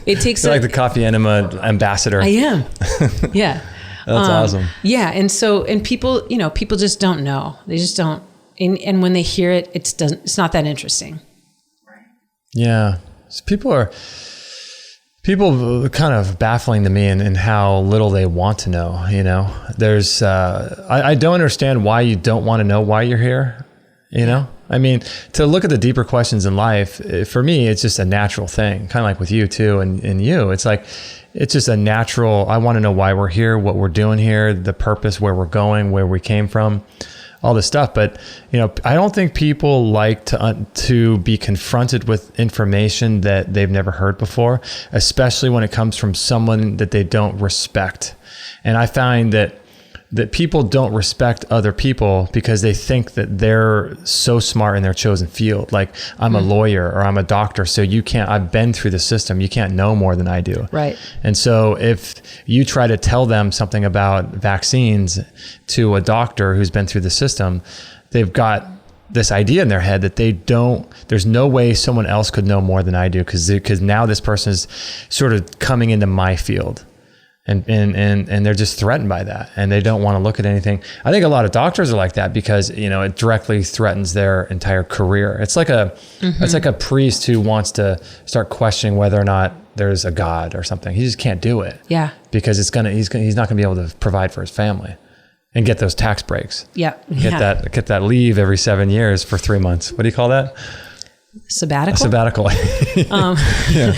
It takes like the coffee enema ambassador. I am. Yeah. That's awesome. Yeah. And people, people just don't know. They just don't. And when they hear it, it's not that interesting. Yeah. So people are kind of baffling to me in how little they want to know, there's, I don't understand why you don't want to know why you're here, I mean, to look at the deeper questions in life, for me, it's just a natural thing, kind of like with you too. And you, it's like, it's just a natural, I want to know why we're here, what we're doing here, the purpose, where we're going, where we came from, all this stuff. But, I don't think people like to be confronted with information that they've never heard before, especially when it comes from someone that they don't respect. And I find that people don't respect other people because they think that they're so smart in their chosen field. Like, I'm a lawyer or I'm a doctor, so I've been through the system. You can't know more than I do. Right. And so if you try to tell them something about vaccines to a doctor who's been through the system, they've got this idea in their head that there's no way someone else could know more than I do because now this person is sort of coming into my field. And they're just threatened by that, and they don't want to look at anything. I think a lot of doctors are like that because it directly threatens their entire career. It's like it's like a priest who wants to start questioning whether or not there's a God or something. He just can't do it. Yeah, because he's not going to be able to provide for his family and get those tax breaks. Yeah, get that leave every 7 years for 3 months. What do you call that? Sabbatical? A sabbatical. Yeah.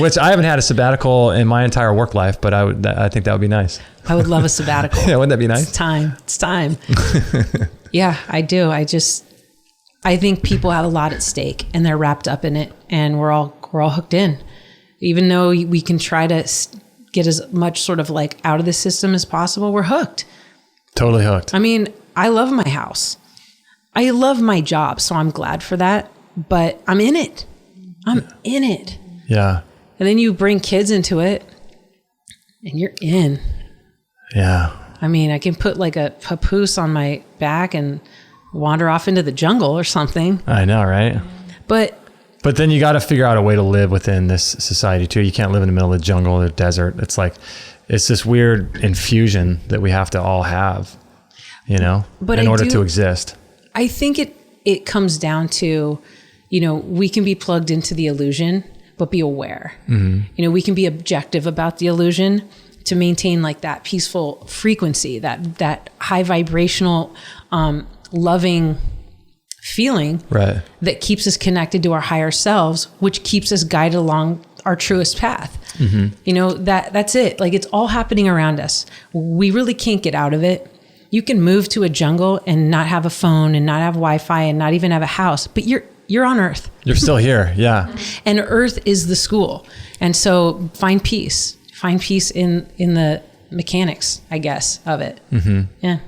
Which I haven't had a sabbatical in my entire work life, but I think that would be nice. I would love a sabbatical. Yeah, wouldn't that be nice? It's time. Yeah, I do. I think people have a lot at stake and they're wrapped up in it, and we're all hooked in. Even though we can try to get as much sort of like out of the system as possible, we're hooked. Totally hooked. I mean, I love my house. I love my job, so I'm glad for that. But I'm in it. Yeah. And then you bring kids into it and you're in. Yeah. I mean, I can put like a papoose on my back and wander off into the jungle or something. I know, right? But then you got to figure out a way to live within this society too. You can't live in the middle of the jungle or the desert. It's this weird infusion that we have to all have, in order to exist. I think it comes down to, we can be plugged into the illusion, but be aware. Mm-hmm. We can be objective about the illusion to maintain like that peaceful frequency, that high vibrational, loving feeling, right, that keeps us connected to our higher selves, which keeps us guided along our truest path. You know, that's it. Like, it's all happening around us. We really can't get out of it. You can move to a jungle and not have a phone and not have Wi-Fi and not even have a house, but you're on Earth. You're still here. Yeah. And Earth is the school. And so find peace in the mechanics, I guess, of it. Yeah.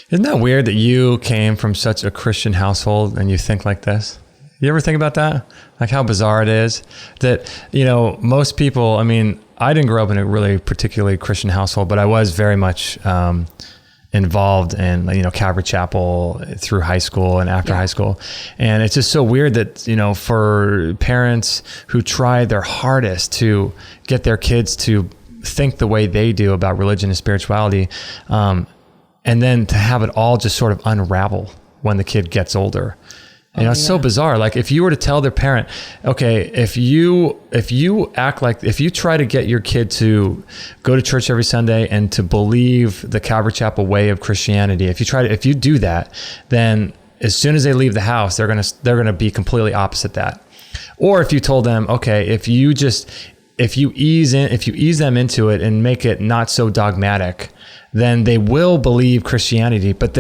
Isn't that weird that you came from such a Christian household and you think like this? You ever think about that? Like how bizarre it is that, you know, most people, I mean, I didn't grow up in a really particularly Christian household, but I was very much involved in, you know, Calvary Chapel through high school and after high school. And it's just so weird that, you know, for parents who try their hardest to get their kids to think the way they do about religion and spirituality, and then to have it all just sort of unravel when the kid gets older. You know, it's so bizarre. Like if you were to tell their parent, okay, if you try to get your kid to go to church every Sunday and to believe the Calvary Chapel way of Christianity, if you do that, then as soon as they leave the house, they're gonna be completely opposite that. Or if you told them, okay, if you ease them into it and make it not so dogmatic, then they will believe Christianity. But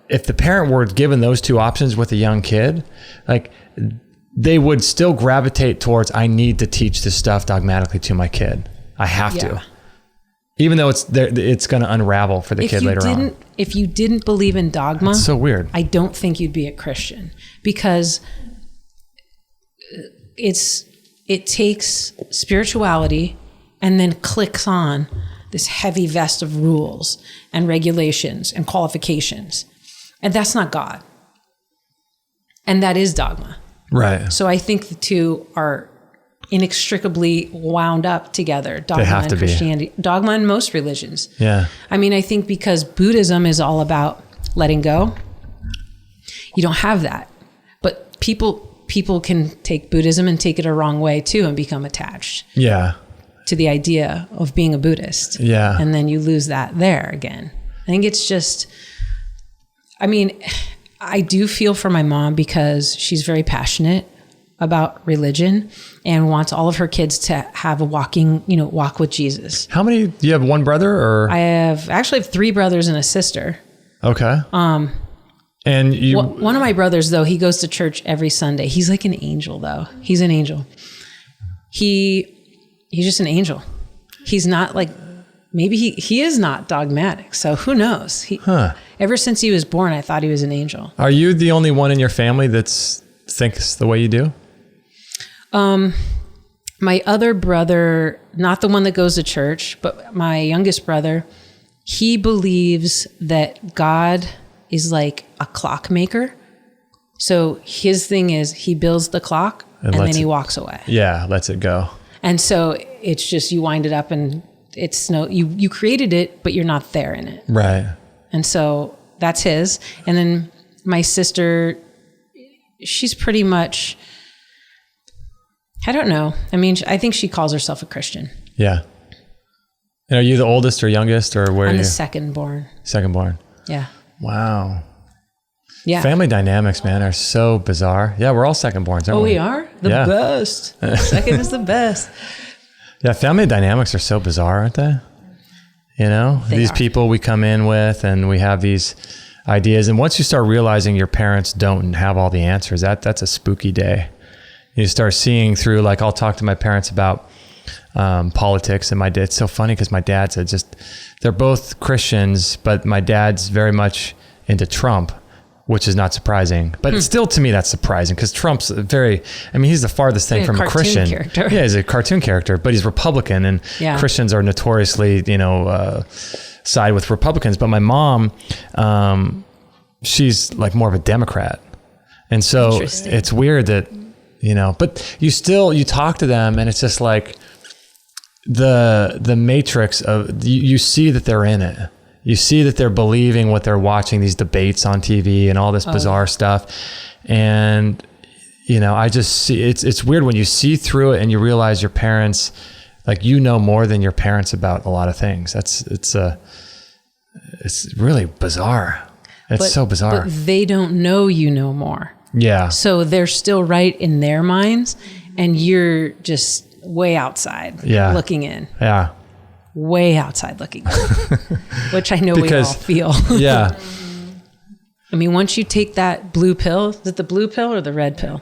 if the parent were given those two options with a young kid, like they would still gravitate towards, I need to teach this stuff dogmatically to my kid. I have to, even though it's going to unravel for the kid later on. If you didn't believe in dogma, it's so weird. I don't think you'd be a Christian, because it takes spirituality and then clicks on this heavy vest of rules and regulations and qualifications. And that's not God. And that is dogma. Right. So I think the two are inextricably wound up together. Dogma and Christianity. Dogma in most religions. Yeah. I mean, I think because Buddhism is all about letting go, you don't have that. But people can take Buddhism and take it a wrong way too and become attached. Yeah. To the idea of being a Buddhist. Yeah. And then you lose that there again. I think it's just, I mean, I do feel for my mom because she's very passionate about religion and wants all of her kids to have a walk with Jesus. How many, do you have one brother or? I actually have 3 brothers and a sister. Okay. And you, one of my brothers though, he goes to church every Sunday. He's like an angel though. He's an angel. He's just an angel. He's not like, maybe he is not dogmatic. So who knows? Ever since he was born, I thought he was an angel. Are you the only one in your family that thinks the way you do? My other brother, not the one that goes to church, but my youngest brother, he believes that God is like a clock maker. So his thing is he builds the clock and then he walks away. Yeah, lets it go. And so it's just, you wind it up and it's you created it, but you're not there in it. Right. And so that's his. And then my sister, she's pretty much, I don't know. I mean, I think she calls herself a Christian. Yeah. And are you the oldest or youngest or where are you? I'm the second born. Second born. Yeah. Wow. Yeah. Family dynamics, man, are so bizarre. Yeah, we're all second borns, aren't we? Oh, we are? The best. Second is the best. Yeah, family dynamics are so bizarre, aren't they? You know, these people we come in with and we have these ideas. And once you start realizing your parents don't have all the answers, that's a spooky day. You start seeing through, like I'll talk to my parents about politics, and it's so funny because my dad's they're both Christians, but my dad's very much into Trump, which is not surprising, but still to me that's surprising because Trump's he's the farthest thing from a Christian character. Yeah, he's a cartoon character, but he's Republican, and Christians are notoriously, side with Republicans. But my mom, she's like more of a Democrat. And so it's weird that, but you talk to them and it's just like the matrix of, you see that they're in it. You see that they're believing what they're watching, these debates on TV and all this bizarre stuff. And, I just see, it's weird when you see through it and you realize your parents, like, more than your parents about a lot of things. It's really bizarre. It's so bizarre. But they don't know you more. Yeah. So they're still right in their minds and you're just way outside looking in. Yeah. Way outside looking in, which I know we all feel. Yeah. I mean, once you take that blue pill, is it the blue pill or the red pill?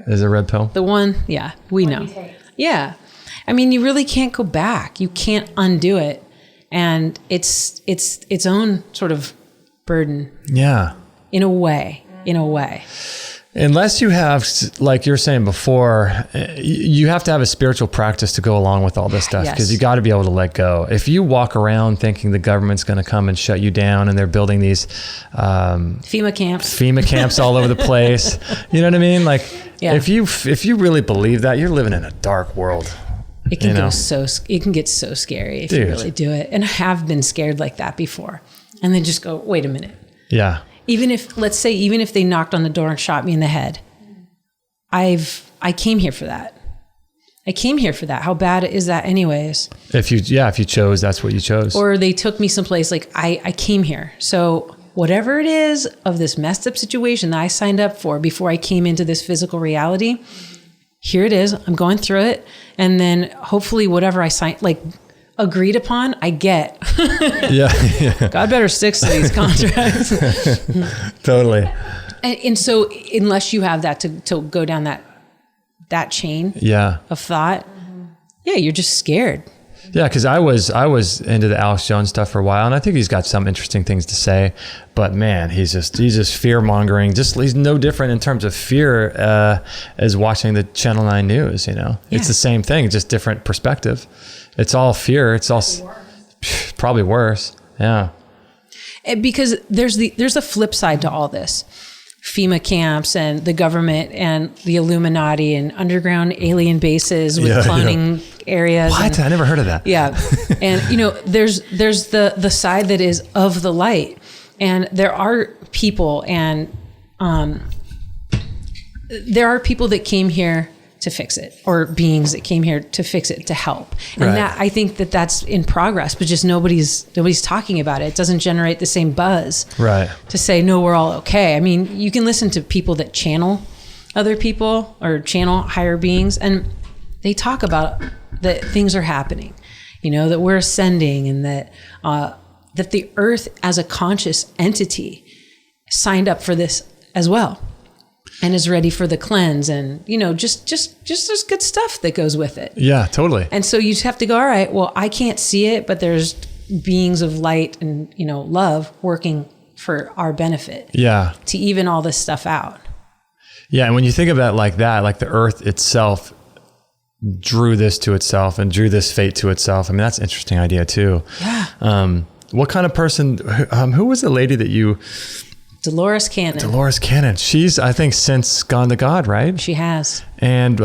Is it a red pill? The one, yeah, we know. Yeah. I mean, you really can't go back. You can't undo it. And it's its own sort of burden. Yeah. In a way. Unless you have, like you're saying before, you have to have a spiritual practice to go along with all this stuff, because you got to be able to let go. If you walk around thinking the government's going to come and shut you down, and they're building these FEMA camps all over the place, you know what I mean? Like, if you really believe that, you're living in a dark world. It can get so scary if you really do it. And I have been scared like that before, and then just go, wait a minute. Yeah. Even if they knocked on the door and shot me in the head, I came here for that. How bad is that anyways? If you chose, that's what you chose. Or they took me someplace, like I came here. So whatever it is of this messed up situation that I signed up for before I came into this physical reality, here it is. I'm going through it. And then hopefully whatever I signed, like agreed upon, I get. Yeah. God better stick to these contracts. Totally. And so unless you have that to go down that chain of thought, you're just scared. Yeah, because I was into the Alex Jones stuff for a while, and I think he's got some interesting things to say. But man, he's just fear mongering. He's no different in terms of fear as watching the Channel 9 news. It's the same thing, just different perspective. It's all fear. It's all probably worse. Yeah. Because there's a flip side to all this. FEMA camps and the government and the Illuminati and underground alien bases with cloning areas. What? I never heard of that. Yeah. And there's the side that is of the light, and there are people that came here to fix it, or beings that came here to fix it, to help. And that, I think that's in progress, but just nobody's talking about it. It doesn't generate the same buzz to say, no, we're all okay. I mean, you can listen to people that channel other people or channel higher beings, and they talk about that things are happening, that we're ascending, and that the earth as a conscious entity signed up for this as well. And is ready for the cleanse, and just there's good stuff that goes with it. Yeah, totally. And so you just have to go, all right, well, I can't see it, but there's beings of light and love working for our benefit. Yeah. To even all this stuff out. Yeah, and when you think about it like that, like the earth itself drew this to itself and drew this fate to itself. I mean, that's an interesting idea too. Yeah. What kind of person? Who was the lady that you? Dolores Cannon. She's, I think, since gone to God, right? She has. And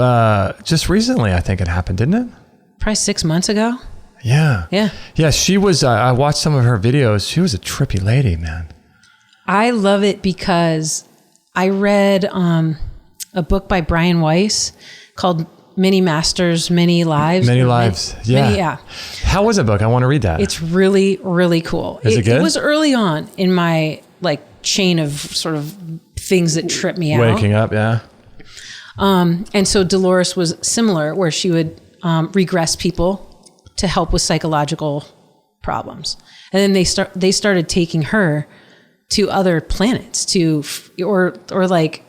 just recently, I think it happened, didn't it? Probably 6 months ago. Yeah. Yeah. Yeah, she was, I watched some of her videos. She was a trippy lady, man. I love it because I read a book by Brian Weiss called Many Masters, Many Lives. Many Lives. Yeah. How was the book? I want to read that. It's really, really cool. Is it good? It was early on in my chain of sort of things that trip me out. Waking up, yeah. And so Dolores was similar, where she would regress people to help with psychological problems, and then they started taking her to other planets or like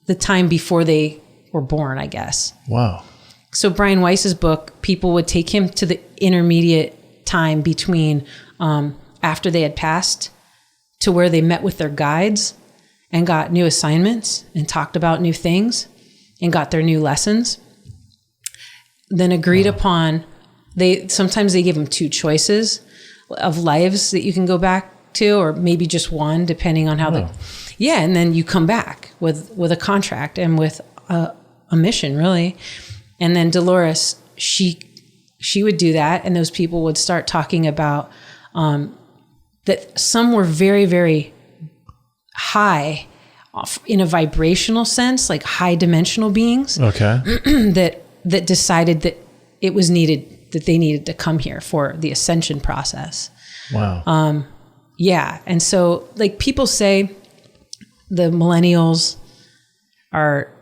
the time before they were born, I guess. Wow. So Brian Weiss's book, people would take him to the intermediate time between after they had passed, to where they met with their guides and got new assignments and talked about new things and got their new lessons. Then agreed upon, sometimes they give them two choices of lives that you can go back to, or maybe just one, depending on how and then you come back with a contract and with a mission, really. And then Dolores, she would do that, and those people would start talking about that some were very, very high in a vibrational sense, like high dimensional beings. Okay. that decided that it was needed, that they needed to come here for the ascension process. Wow. Yeah. And so people say the millennials are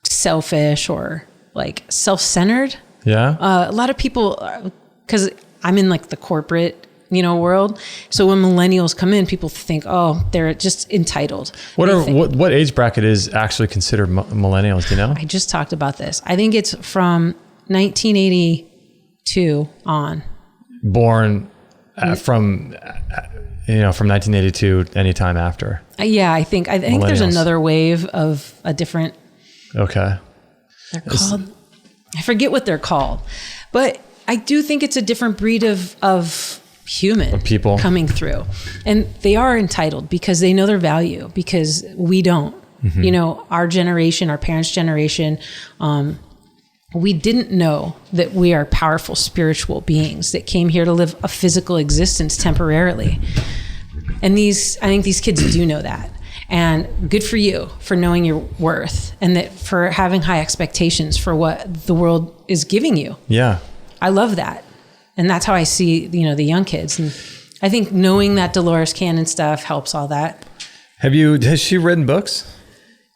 selfish or like self-centered. Yeah. A lot of people, because I'm in like the corporate, world. So when millennials come in, people think, oh, they're just entitled. What age bracket is actually considered millennials? Do you know? I just talked about this. I think it's from 1982 on. Born from 1982, anytime after. Yeah, I think there's another wave of a different. Okay. They're called. I forget what they're called, but I do think it's a different breed of human people coming through, and they are entitled because they know their value, because we don't. Our generation, our parents' generation, we didn't know that we are powerful spiritual beings that came here to live a physical existence temporarily. And I think these kids do know that. And good for you for knowing your worth, and that for having high expectations for what the world is giving you. Yeah. I love that. And that's how I see, the young kids. And I think knowing that Dolores Cannon stuff helps all that. Has she written books?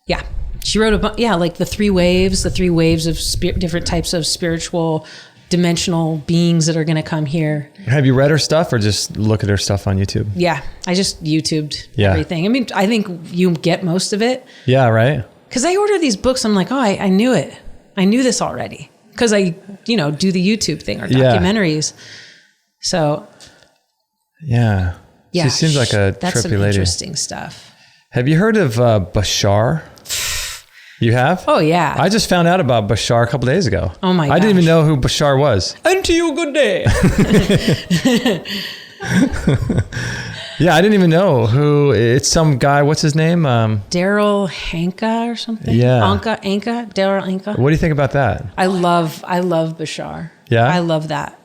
Yeah. She wrote like the three waves of different types of spiritual dimensional beings that are going to come here. Have you read her stuff or just look at her stuff on YouTube? Yeah. I just YouTubed everything. I mean, I think you get most of it. Yeah. Right. Cause I order these books. I'm like, oh, I knew it. I knew this already. Cause I, do the YouTube thing or documentaries. So. Yeah. She seems like a that's trippy some lady. Interesting stuff. Have you heard of Bashar? You have? Oh, yeah. I just found out about Bashar a couple days ago. Oh, my gosh. I didn't even know who Bashar was. And to you, good day. Yeah, I didn't even know who. It's some guy. What's his name? Daryl Anka or something? Yeah. Anka? Daryl Anka? What do you think about that? I love Bashar. Yeah? I love that.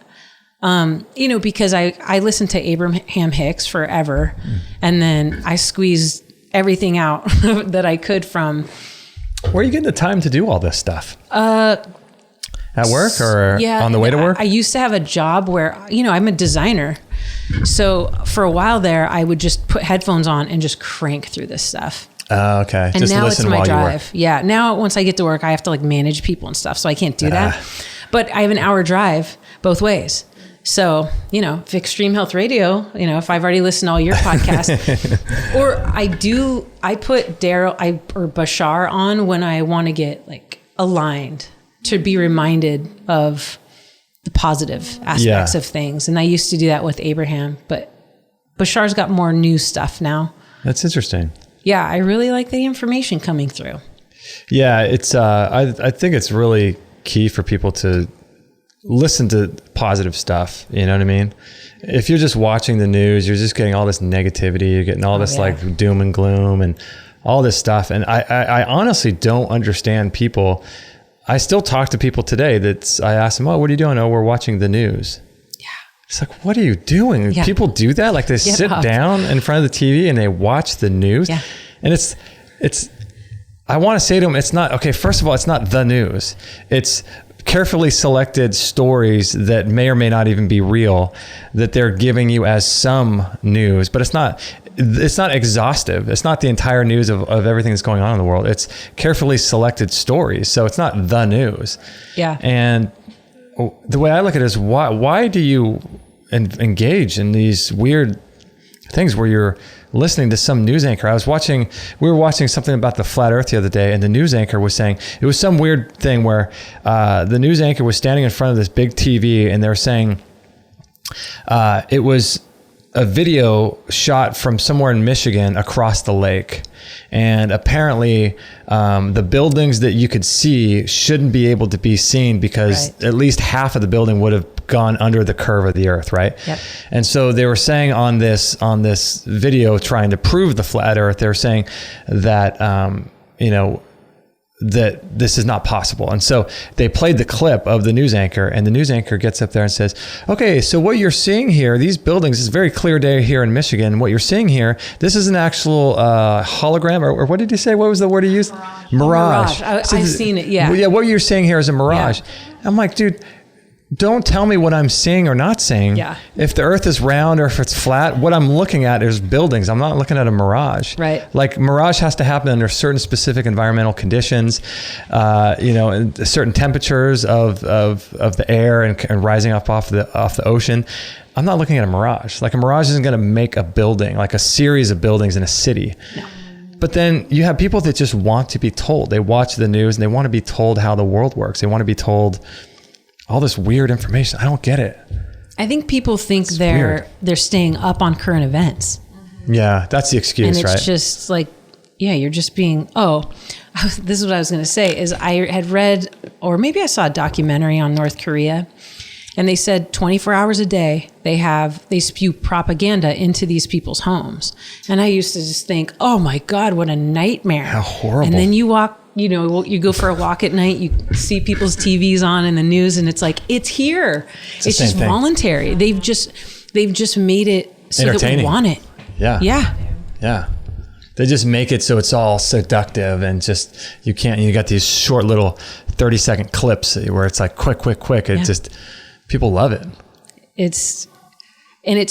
Because I listened to Abraham Hicks forever, and then I squeezed everything out that I could from... Where are you getting the time to do all this stuff? At work or on the way to work? I used to have a job where, I'm a designer. So for a while there, I would just put headphones on and just crank through this stuff. Okay. And just now listen it's my while drive. you work. Yeah. Now once I get to work, I have to manage people and stuff. So I can't do that. But I have an hour drive both ways. So, if Extreme Health Radio, if I've already listened to all your podcasts, or I put or Bashar on when I want to get aligned, to be reminded of the positive aspects of things. And I used to do that with Abraham, but Bashar's got more new stuff now. That's interesting. Yeah. I really like the information coming through. Yeah. It's, I think it's really key for people to listen to positive stuff. You know what I mean? If you're just watching the news, you're just getting all this negativity. You're getting all this doom and gloom and all this stuff. And I honestly don't understand people. I still talk to people today I ask them, oh, what are you doing? Oh, we're watching the news. Yeah. It's like, what are you doing? Yeah. People do that. They sit down in front of the TV and they watch the news. Yeah. And it's, I want to say to them, it's not, okay, first of all, it's not the news. It's carefully selected stories that may or may not even be real that they're giving you as some news, but it's not exhaustive. It's not the entire news of everything that's going on in the world. It's carefully selected stories. So it's not the news. Yeah. And the way I look at it is why do you engage in these weird things where you're listening to some news anchor? We were watching something about the flat earth the other day, and the news anchor was saying, it was some weird thing where the news anchor was standing in front of this big TV, and they were saying it was a video shot from somewhere in Michigan across the lake. And apparently the buildings that you could see shouldn't be able to be seen because at least half of the building would have gone under the curve of the earth, right? Yep. And so they were saying on this video, trying to prove the flat earth, they were saying that, that this is not possible. And so they played the clip of the news anchor, and the news anchor gets up there and says, okay, so what you're seeing here, these buildings, it's a very clear day here in Michigan. What you're seeing here, this is an actual hologram, or what did he say? What was the word he used? Mirage. I've seen it, yeah. Yeah, what you're seeing here is a mirage. Yeah. I'm like, dude, don't tell me what I'm seeing or not seeing. Yeah. If the earth is round or if it's flat, what I'm looking at is buildings. I'm not looking at a mirage. Right. Like mirage has to happen under certain specific environmental conditions, and certain temperatures of the air and rising up off the ocean. I'm not looking at a mirage. Like a mirage isn't going to make a building, like a series of buildings in a city. No. But then you have people that just want to be told. They watch the news and they want to be told how the world works. They want to be told all this weird information. I don't get it. I think people think they're staying up on current events. Yeah, that's the excuse, and right? it's just like, yeah, you're just being, this is what I was going to say, is I had read, or maybe I saw a documentary on North Korea, and they said 24 hours a day, they spew propaganda into these people's homes. And I used to just think, oh my God, what a nightmare. How horrible. And then you walk, you go for a walk at night, you see people's TVs on in the news, and it's like, it's here. It's just voluntary. They've just made it so that we want it. Yeah. Yeah. Yeah. They just make it so it's all seductive and just, you got these short little 30-second clips where it's like quick. It just, people love it. It's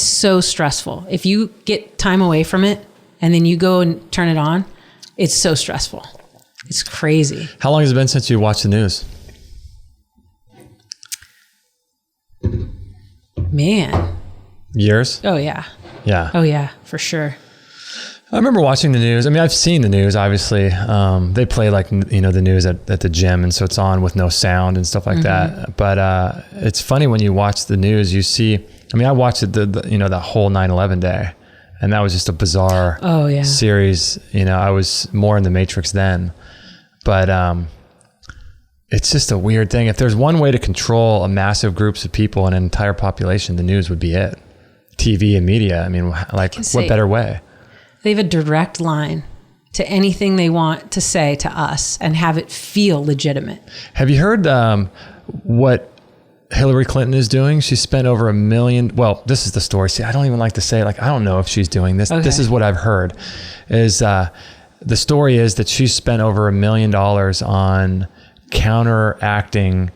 so stressful. If you get time away from it and then you go and turn it on, it's so stressful. It's crazy. How long has it been since you watched the news? Man. Years? Oh, yeah. Yeah. Oh, yeah, for sure. I remember watching the news. I mean, I've seen the news, obviously. They play the news at the gym, and so it's on with no sound and stuff like that. But it's funny when you watch the news, you see, I mean, I watched it the whole 9/11 day, and that was just a bizarre series. I was more in the Matrix then. But it's just a weird thing. If there's one way to control a massive groups of people and an entire population, the news would be it. TV and media. I mean, like, what better way? They have a direct line to anything they want to say to us and have it feel legitimate. Have you heard what Hillary Clinton is doing? She spent over $1 million. Well, this is the story. See, I don't even like to say, like, I don't know if she's doing this. Okay. This is what I've heard is, the story is that she spent over $1 million on counteracting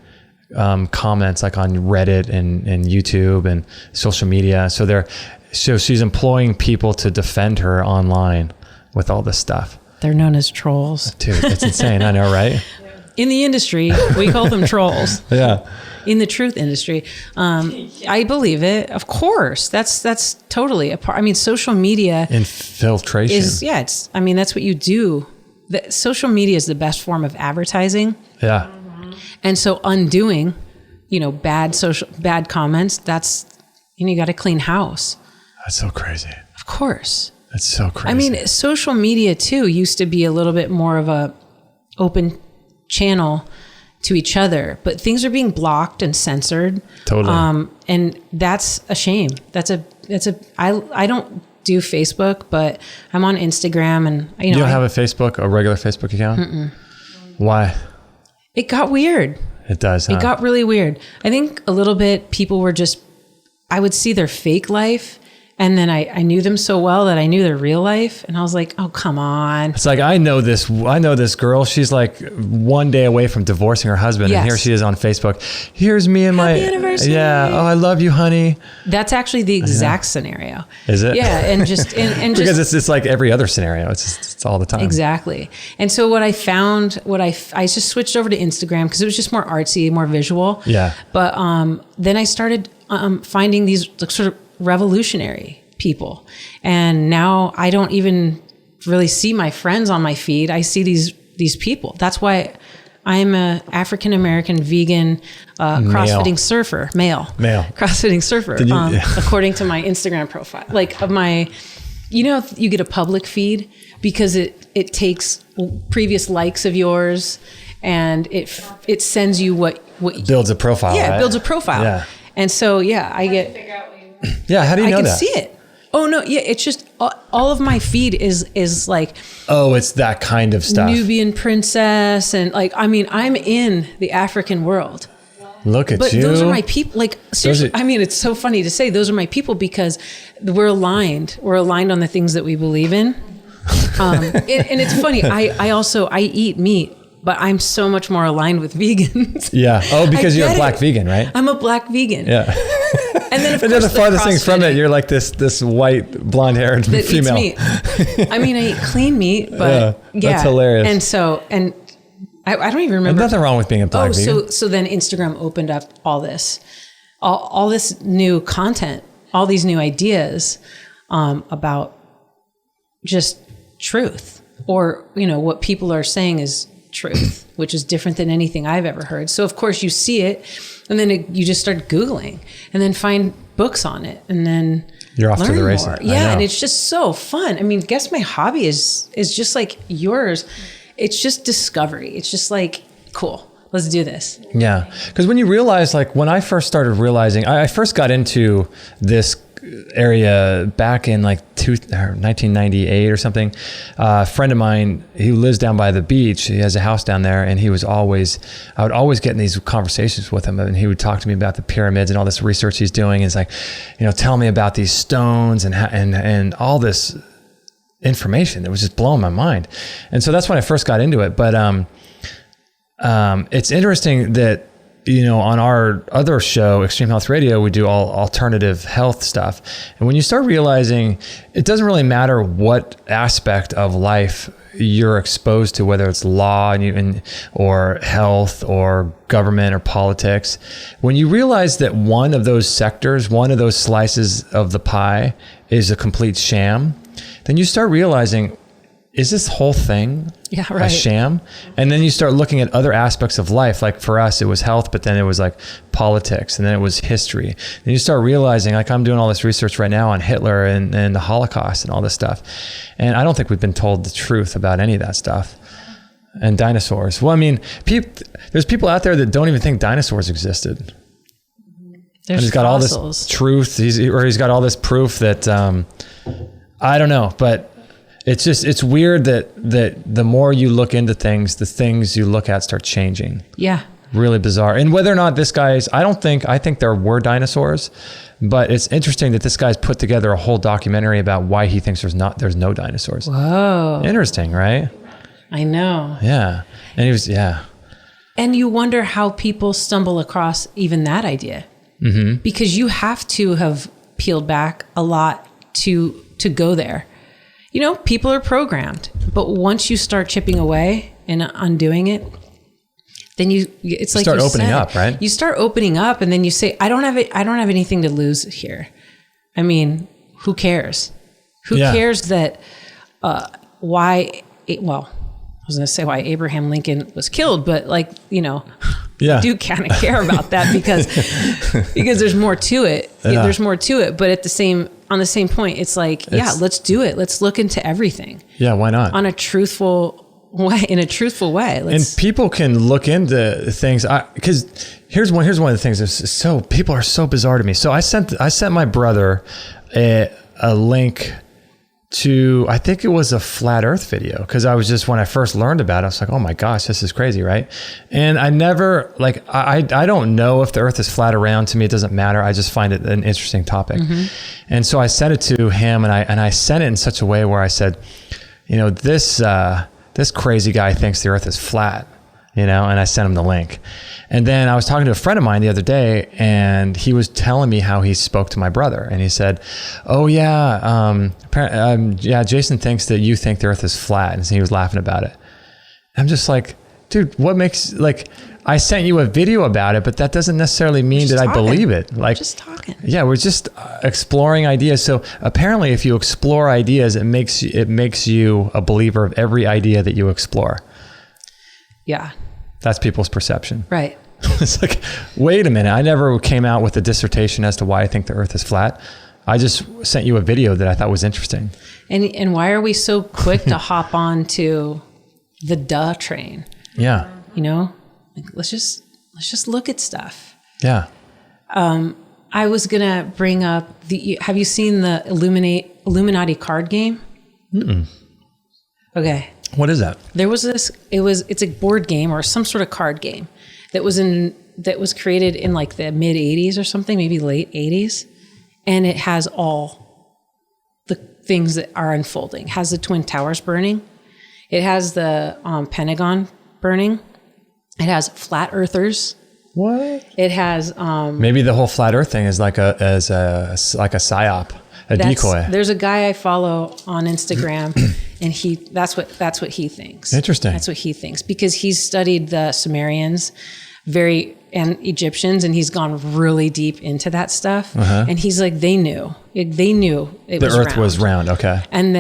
comments like on Reddit and YouTube and social media. So she's employing people to defend her online with all this stuff. They're known as trolls. Dude, it's insane. I know, right? In the industry, we call them trolls. Yeah. In the truth industry. I believe it. Of course. That's totally a part. I mean, social media. Infiltration. That's what you do. Social media is the best form of advertising. Yeah. And so undoing, bad comments, that's, you got to clean house. That's so crazy. Of course. That's so crazy. I mean, social media too used to be a little bit more of a open channel to each other, but things are being blocked and censored. Totally. And that's a shame. I don't do Facebook, but I'm on Instagram and you don't have a regular Facebook account? Mm-mm. Why? It got weird. It does, huh? It got really weird. I think a little bit people were I would see their fake life, and then I knew them so well that I knew their real life, and I was like, oh, come on. It's like, I know this girl. She's like one day away from divorcing her husband, and here she is on Facebook. Here's me and Happy anniversary. Yeah. Oh, I love you, honey. That's actually the exact scenario. Is it? Yeah, and just because it's like every other scenario. It's all the time. Exactly. And so what I found, I just switched over to Instagram because it was just more artsy, more visual. Yeah. But then I started finding these sort of revolutionary people, and now I don't even really see my friends on my feed. I see these people. That's why I'm a African American vegan crossfitting surfer, male crossfitting surfer. According to my Instagram profile, like of my, you get a public feed because it takes previous likes of yours, and it sends you what builds a profile. Yeah, right? It builds a profile. Yeah. And so I get. Yeah, how do you know that? I can see it. Oh no, yeah, it's just all of my feed is like, oh, it's that kind of stuff. Nubian princess, and I'm in the African world. Look at you. But those are my people. Like, seriously, it's so funny to say those are my people because we're aligned. We're aligned on the things that we believe in. And it's funny. I eat meat but I'm so much more aligned with vegans. Yeah. Oh, because you're a black vegan, right? I'm a black vegan. Yeah. And then, of and course, then the farthest thing from it, you're like this white blonde haired female. Eats meat. I mean, I eat clean meat, but that's hilarious. And I don't even remember. There's nothing wrong with being a black vegan. So then Instagram opened up all this new content, all these new ideas about just truth, or what people are saying is truth, which is different than anything I've ever heard. So of course you see it, and then you just start Googling, and then find books on it, and then you're off to the races. Yeah, and it's just so fun. I mean, guess my hobby is just like yours. It's just discovery. It's just like, cool, let's do this. Yeah, because when you realize, like when I first started realizing, I first got into this area back in like 1998 or something. A friend of mine, he lives down by the beach. He has a house down there, and I would always get in these conversations with him, and he would talk to me about the pyramids and all this research he's doing. It's like, tell me about these stones and all this information that was just blowing my mind. And so that's when I first got into it. But it's interesting that on our other show, Extreme Health Radio, we do all alternative health stuff. And when you start realizing it doesn't really matter what aspect of life you're exposed to, whether it's law or health or government or politics, when you realize that one of those sectors, one of those slices of the pie is a complete sham, then you start realizing, is this whole thing a sham? And then you start looking at other aspects of life. Like for us, it was health, but then it was like politics, and then it was history. And you start realizing, like I'm doing all this research right now on Hitler and the Holocaust and all this stuff. And I don't think we've been told the truth about any of that stuff. And dinosaurs. Well, I mean, there's people out there that don't even think dinosaurs existed. And he's got fossils. All this truth, he's got all this proof that, I don't know, but it's weird that the more you look into things, the things you look at start changing. Yeah. Really bizarre. And whether or not this guy's, I think there were dinosaurs, but it's interesting that this guy's put together a whole documentary about why he thinks there's no dinosaurs. Whoa. Interesting, right? I know. Yeah. And he was, And you wonder how people stumble across even that idea. Mm-hmm. Because you have to have peeled back a lot to go there. People are programmed, but once you start chipping away and undoing it, then it's like start opening up, right? You start opening up, and then you say, I don't have anything to lose here. I mean, who cares? Who cares that, I was going to say why Abraham Lincoln was killed, but I do kind of care about that because there's more to it. Yeah. There's more to it. But on the same point, it's like, let's do it. Let's look into everything. Yeah. Why not? In a truthful way. And people can look into things. Because here's one of the things. People are so bizarre to me. So I sent my brother a link to, I think it was a flat earth video. Because when I first learned about it, I was like, oh my gosh, this is crazy, right? And I never, I don't know if the earth is flat or round. To me, it doesn't matter. I just find it an interesting topic. Mm-hmm. And so I sent it to him, and I sent it in such a way where I said, this crazy guy thinks the earth is flat, and I sent him the link. And then I was talking to a friend of mine the other day, and he was telling me how he spoke to my brother, and he said, oh Jason thinks that you think the earth is flat. And so he was laughing about it. I'm just like, dude, what makes, I sent you a video about it, but that doesn't necessarily mean that I believe it. We're just talking. Yeah, we're just exploring ideas. So apparently if you explore ideas, it makes you a believer of every idea that you explore. Yeah. That's people's perception. Right. It's like, wait a minute. I never came out with a dissertation as to why I think the earth is flat. I just sent you a video that I thought was interesting. And why are we so quick to hop on to the duh train? Yeah. Let's just look at stuff. Yeah. I was going to bring up have you seen the Illuminati card game? Mm-mm. Okay. What is that? There was it's a board game or some sort of card game that was created in the mid 80s or something, maybe late 80s. And it has all the things that are unfolding. It has the Twin Towers burning. It has the Pentagon burning. It has flat earthers. What? It has maybe the whole flat Earth thing is like a psyop, a decoy. There's a guy I follow on Instagram, and that's what he thinks. Interesting. That's what he thinks, because he's studied the Sumerians and Egyptians, and he's gone really deep into that stuff. And he's like, they knew it the Earth was round. Okay. And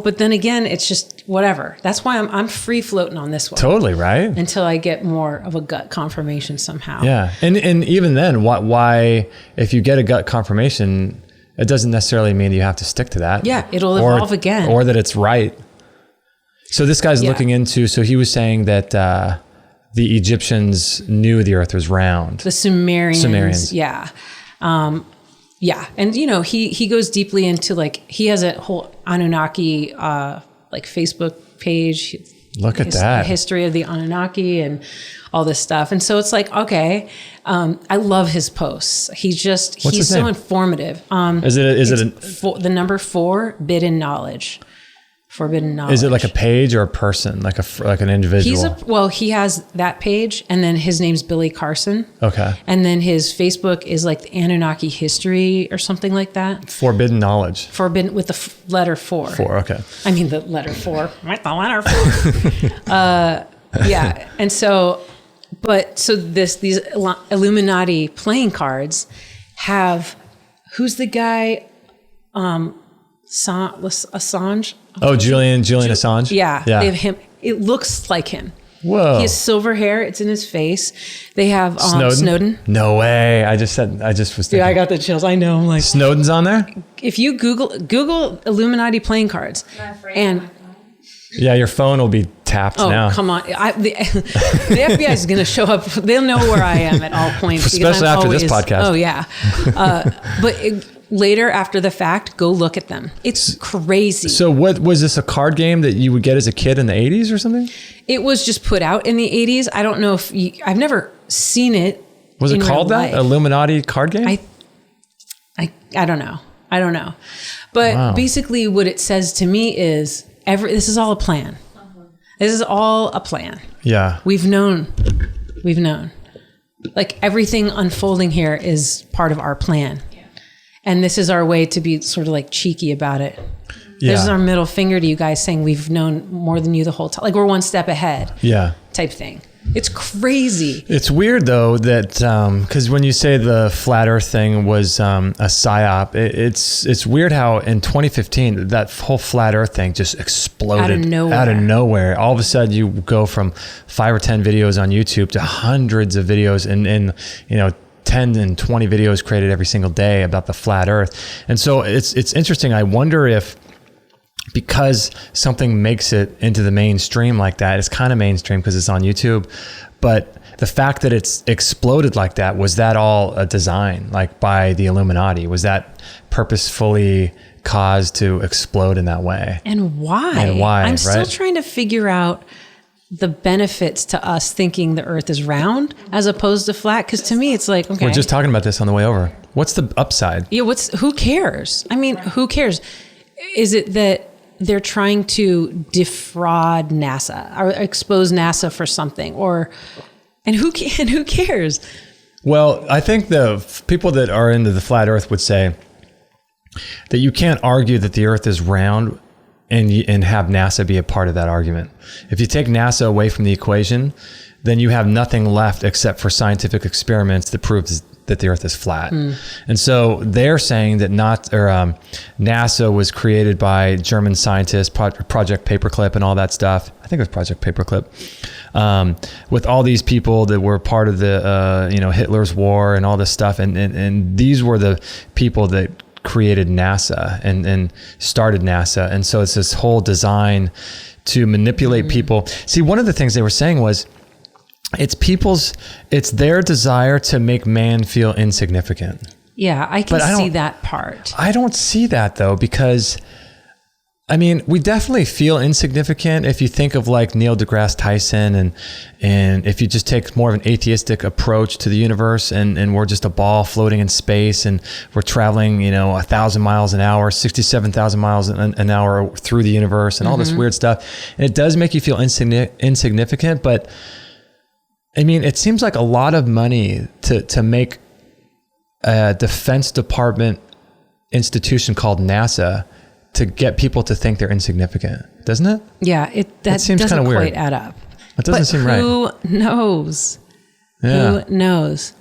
but then again, it's just whatever. That's why I'm free floating on this one. Totally, right? Until I get more of a gut confirmation somehow. Yeah. And even then, why, if you get a gut confirmation, it doesn't necessarily mean you have to stick to that. Yeah, it'll evolve again. Or that it's right. So this guy's looking into, so he was saying that the Egyptians knew the Earth was round. The Sumerians. Yeah. Yeah. And, he goes deeply into, like, he has a whole Anunnaki, Facebook page. Look at that. The history of the Anunnaki and all this stuff. And so it's like, okay, I love his posts. He's so name? Informative. Is it the number 4, Forbidden Knowledge. Forbidden Knowledge. Is it like a page or a person, like an individual? He has that page, and then his name's Billy Carson. Okay. And then his Facebook is like the Anunnaki History or something like that. Forbidden Knowledge. Forbidden with the letter 4. 4, okay. I mean the letter 4. Right, the letter 4. Yeah. And so these Illuminati playing cards have, who's the guy? Assange. Oh, Julian Assange? Yeah. They have him. It looks like him. Whoa. He has silver hair. It's in his face. They have Snowden. No way. I just was thinking. Yeah, I got the chills. I know. I'm like, Snowden's on there? If you Google Illuminati playing cards, and yeah, your phone will be tapped now. Oh, come on. The FBI is going to show up. They'll know where I am at all points. Especially after this podcast. Oh, yeah. Later, after the fact, go look at them. It's crazy. So what was this, a card game that you would get as a kid in the 80s or something? It was just put out in the 80s. I don't know if I've never seen it. Was it called that? Illuminati card game? I don't know. But basically what it says to me is this is all a plan. This is all a plan. Yeah. We've known. Like everything unfolding here is part of our plan. And this is our way to be sort of like cheeky about it. Yeah. This is our middle finger to you guys, saying we've known more than you the whole time. Like we're one step ahead. Yeah. Type thing. It's crazy. It's weird though that because when you say the flat Earth thing was a psyop, it's weird how in 2015 that whole flat Earth thing just exploded out of nowhere. All of a sudden, you go from 5 or 10 videos on YouTube to hundreds of videos, and 10 and 20 videos created every single day about the flat Earth. And so it's interesting. I wonder if, because something makes it into the mainstream like that, it's kind of mainstream because it's on YouTube, but the fact that it's exploded like that, was that all a design, like by the Illuminati? Was that purposefully caused to explode in that way? And why? I'm still trying to figure out the benefits to us thinking the Earth is round as opposed to flat. Because to me, it's like, okay. We're just talking about this on the way over. What's the upside? Yeah, who cares? I mean, who cares? Is it that they're trying to defraud NASA or expose NASA for something, and who cares? Well, I think the people that are into the flat Earth would say that you can't argue that the Earth is round and have NASA be a part of that argument. If you take NASA away from the equation, then you have nothing left except for scientific experiments that proves that the Earth is flat. And so they're saying that NASA was created by German scientists, Project Paperclip and all that stuff. I think it was Project Paperclip. With all these people that were part of the Hitler's war and all this stuff. And these were the people that created NASA and started NASA. And so it's this whole design to manipulate people. See, one of the things they were saying was, it's their desire to make man feel insignificant. Yeah, I can see that part. I don't see that though, because I mean, we definitely feel insignificant if you think of like Neil deGrasse Tyson and if you just take more of an atheistic approach to the universe and we're just a ball floating in space and we're traveling, 1,000 miles an hour, 67,000 miles an hour through the universe and all this weird stuff. And it does make you feel insignificant, but I mean, it seems like a lot of money to make a Defense Department institution called NASA to get people to think they're insignificant, doesn't it? Yeah, that seems doesn't kind of quite weird. add up. It doesn't seem right. Who knows? Yeah. Who knows?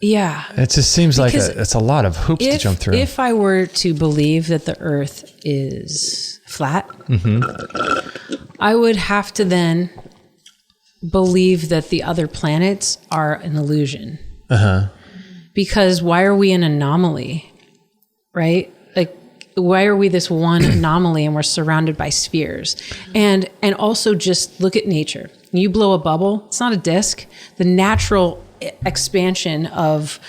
Yeah. It just seems like it's a lot of hoops to jump through. If I were to believe that the Earth is flat, I would have to then believe that the other planets are an illusion. Because why are we an anomaly? Right? Like, why are we this one anomaly and we're surrounded by spheres? And also just look at nature. You blow a bubble, it's not a disc. The natural expansion of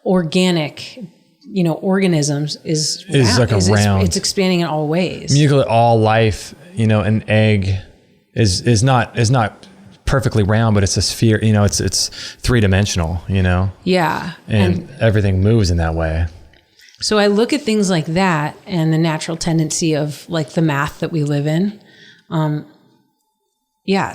organic, organisms is like a round. It's expanding in all ways. You look at all life, an egg is not perfectly round, but it's a sphere, it's three-dimensional, Yeah. And everything moves in that way. So I look at things like that and the natural tendency of like the math that we live in.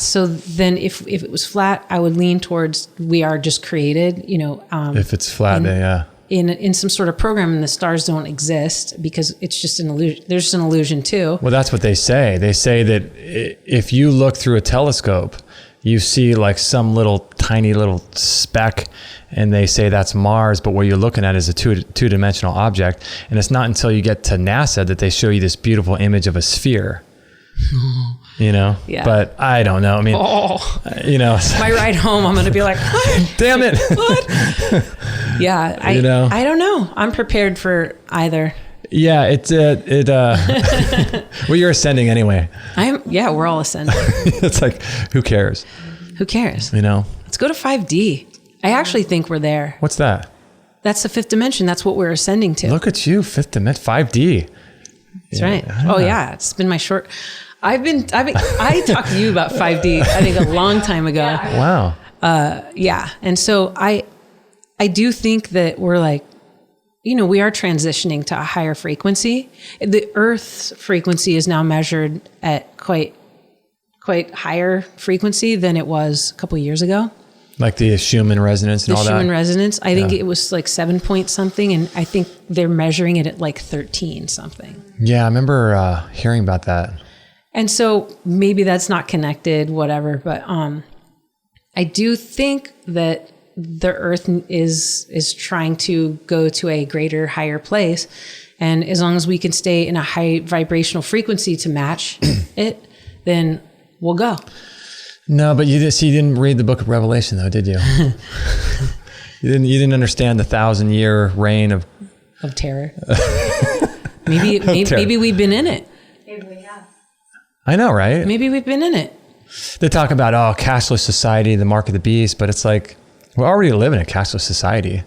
So then if it was flat, I would lean towards we are just created, if it's flat, in some sort of program and the stars don't exist because it's just an illusion. There's just an illusion too. Well, that's what they say. They say that if you look through a telescope, you see like some tiny little speck and they say that's Mars, but what you're looking at is a two-dimensional object. And it's not until you get to NASA that they show you this beautiful image of a sphere, Yeah. But I don't know. I mean, my ride home, I'm going to be like, what? Damn it. What? Yeah. I don't know. I'm prepared for either. Yeah, well, you're ascending anyway. We're all ascending. It's like, who cares? Who cares? Let's go to 5D. I actually think we're there. What's that? That's the fifth dimension. That's what we're ascending to. Look at you, fifth dimension, 5D. That's right. Oh yeah. It's been my short. I talked to you about 5D, I think a long time ago. Wow. And so I do think that we're like, we are transitioning to a higher frequency. The Earth's frequency is now measured at quite higher frequency than it was a couple of years ago. Like the Schumann resonance and all that? The Schumann resonance. I think it was like 7 point something, and I think they're measuring it at like 13 something. Yeah, I remember hearing about that. And so maybe that's not connected, whatever. But I do think that the Earth is trying to go to a greater, higher place. And as long as we can stay in a high vibrational frequency to match it, then we'll go. No, but you didn't read the book of Revelation though, did you? You didn't understand the 1,000-year reign of terror. Maybe we've been in it. Maybe we have. I know, right? Maybe we've been in it. They talk about cashless society, the mark of the beast, but it's like we're already living in a cashless society.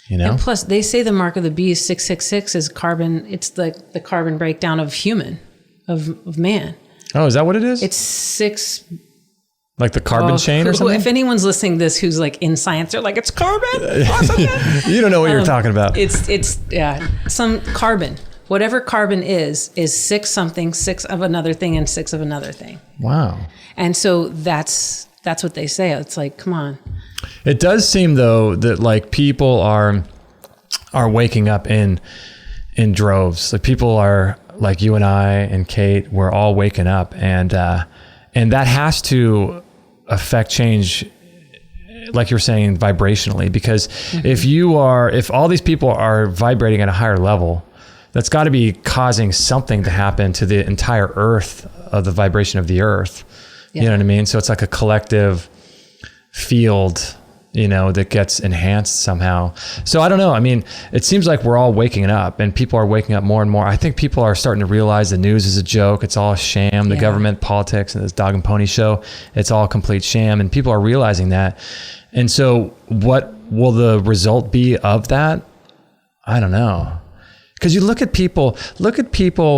And plus, they say the mark of the beast 666 is carbon. It's the carbon breakdown of human, of man. Oh, is that what it is? It's 6. Like the carbon chain or something? If anyone's listening to this who's like in science, they're like, it's carbon? Awesome. You don't know what you're talking about. It's some carbon. Whatever carbon is 6 something, 6 of another thing, and 6 of another thing. Wow. And so that's what they say. It's like, come on. It does seem though that like people are waking up in droves. Like people are like you and I and Kate, we're all waking up, and that has to affect change, like you're saying, vibrationally, because if all these people are vibrating at a higher level, that's got to be causing something to happen to the entire earth, of the vibration of the earth. Yeah. You know what I mean? So it's like a collective field, that gets enhanced somehow. So I don't know. I mean, it seems like we're all waking up, and people are waking up more and more. I think people are starting to realize the news is a joke. It's all a sham. The government, politics, and this dog and pony show, it's all a complete sham. And people are realizing that. And so what will the result be of that? I don't know. Because you look at people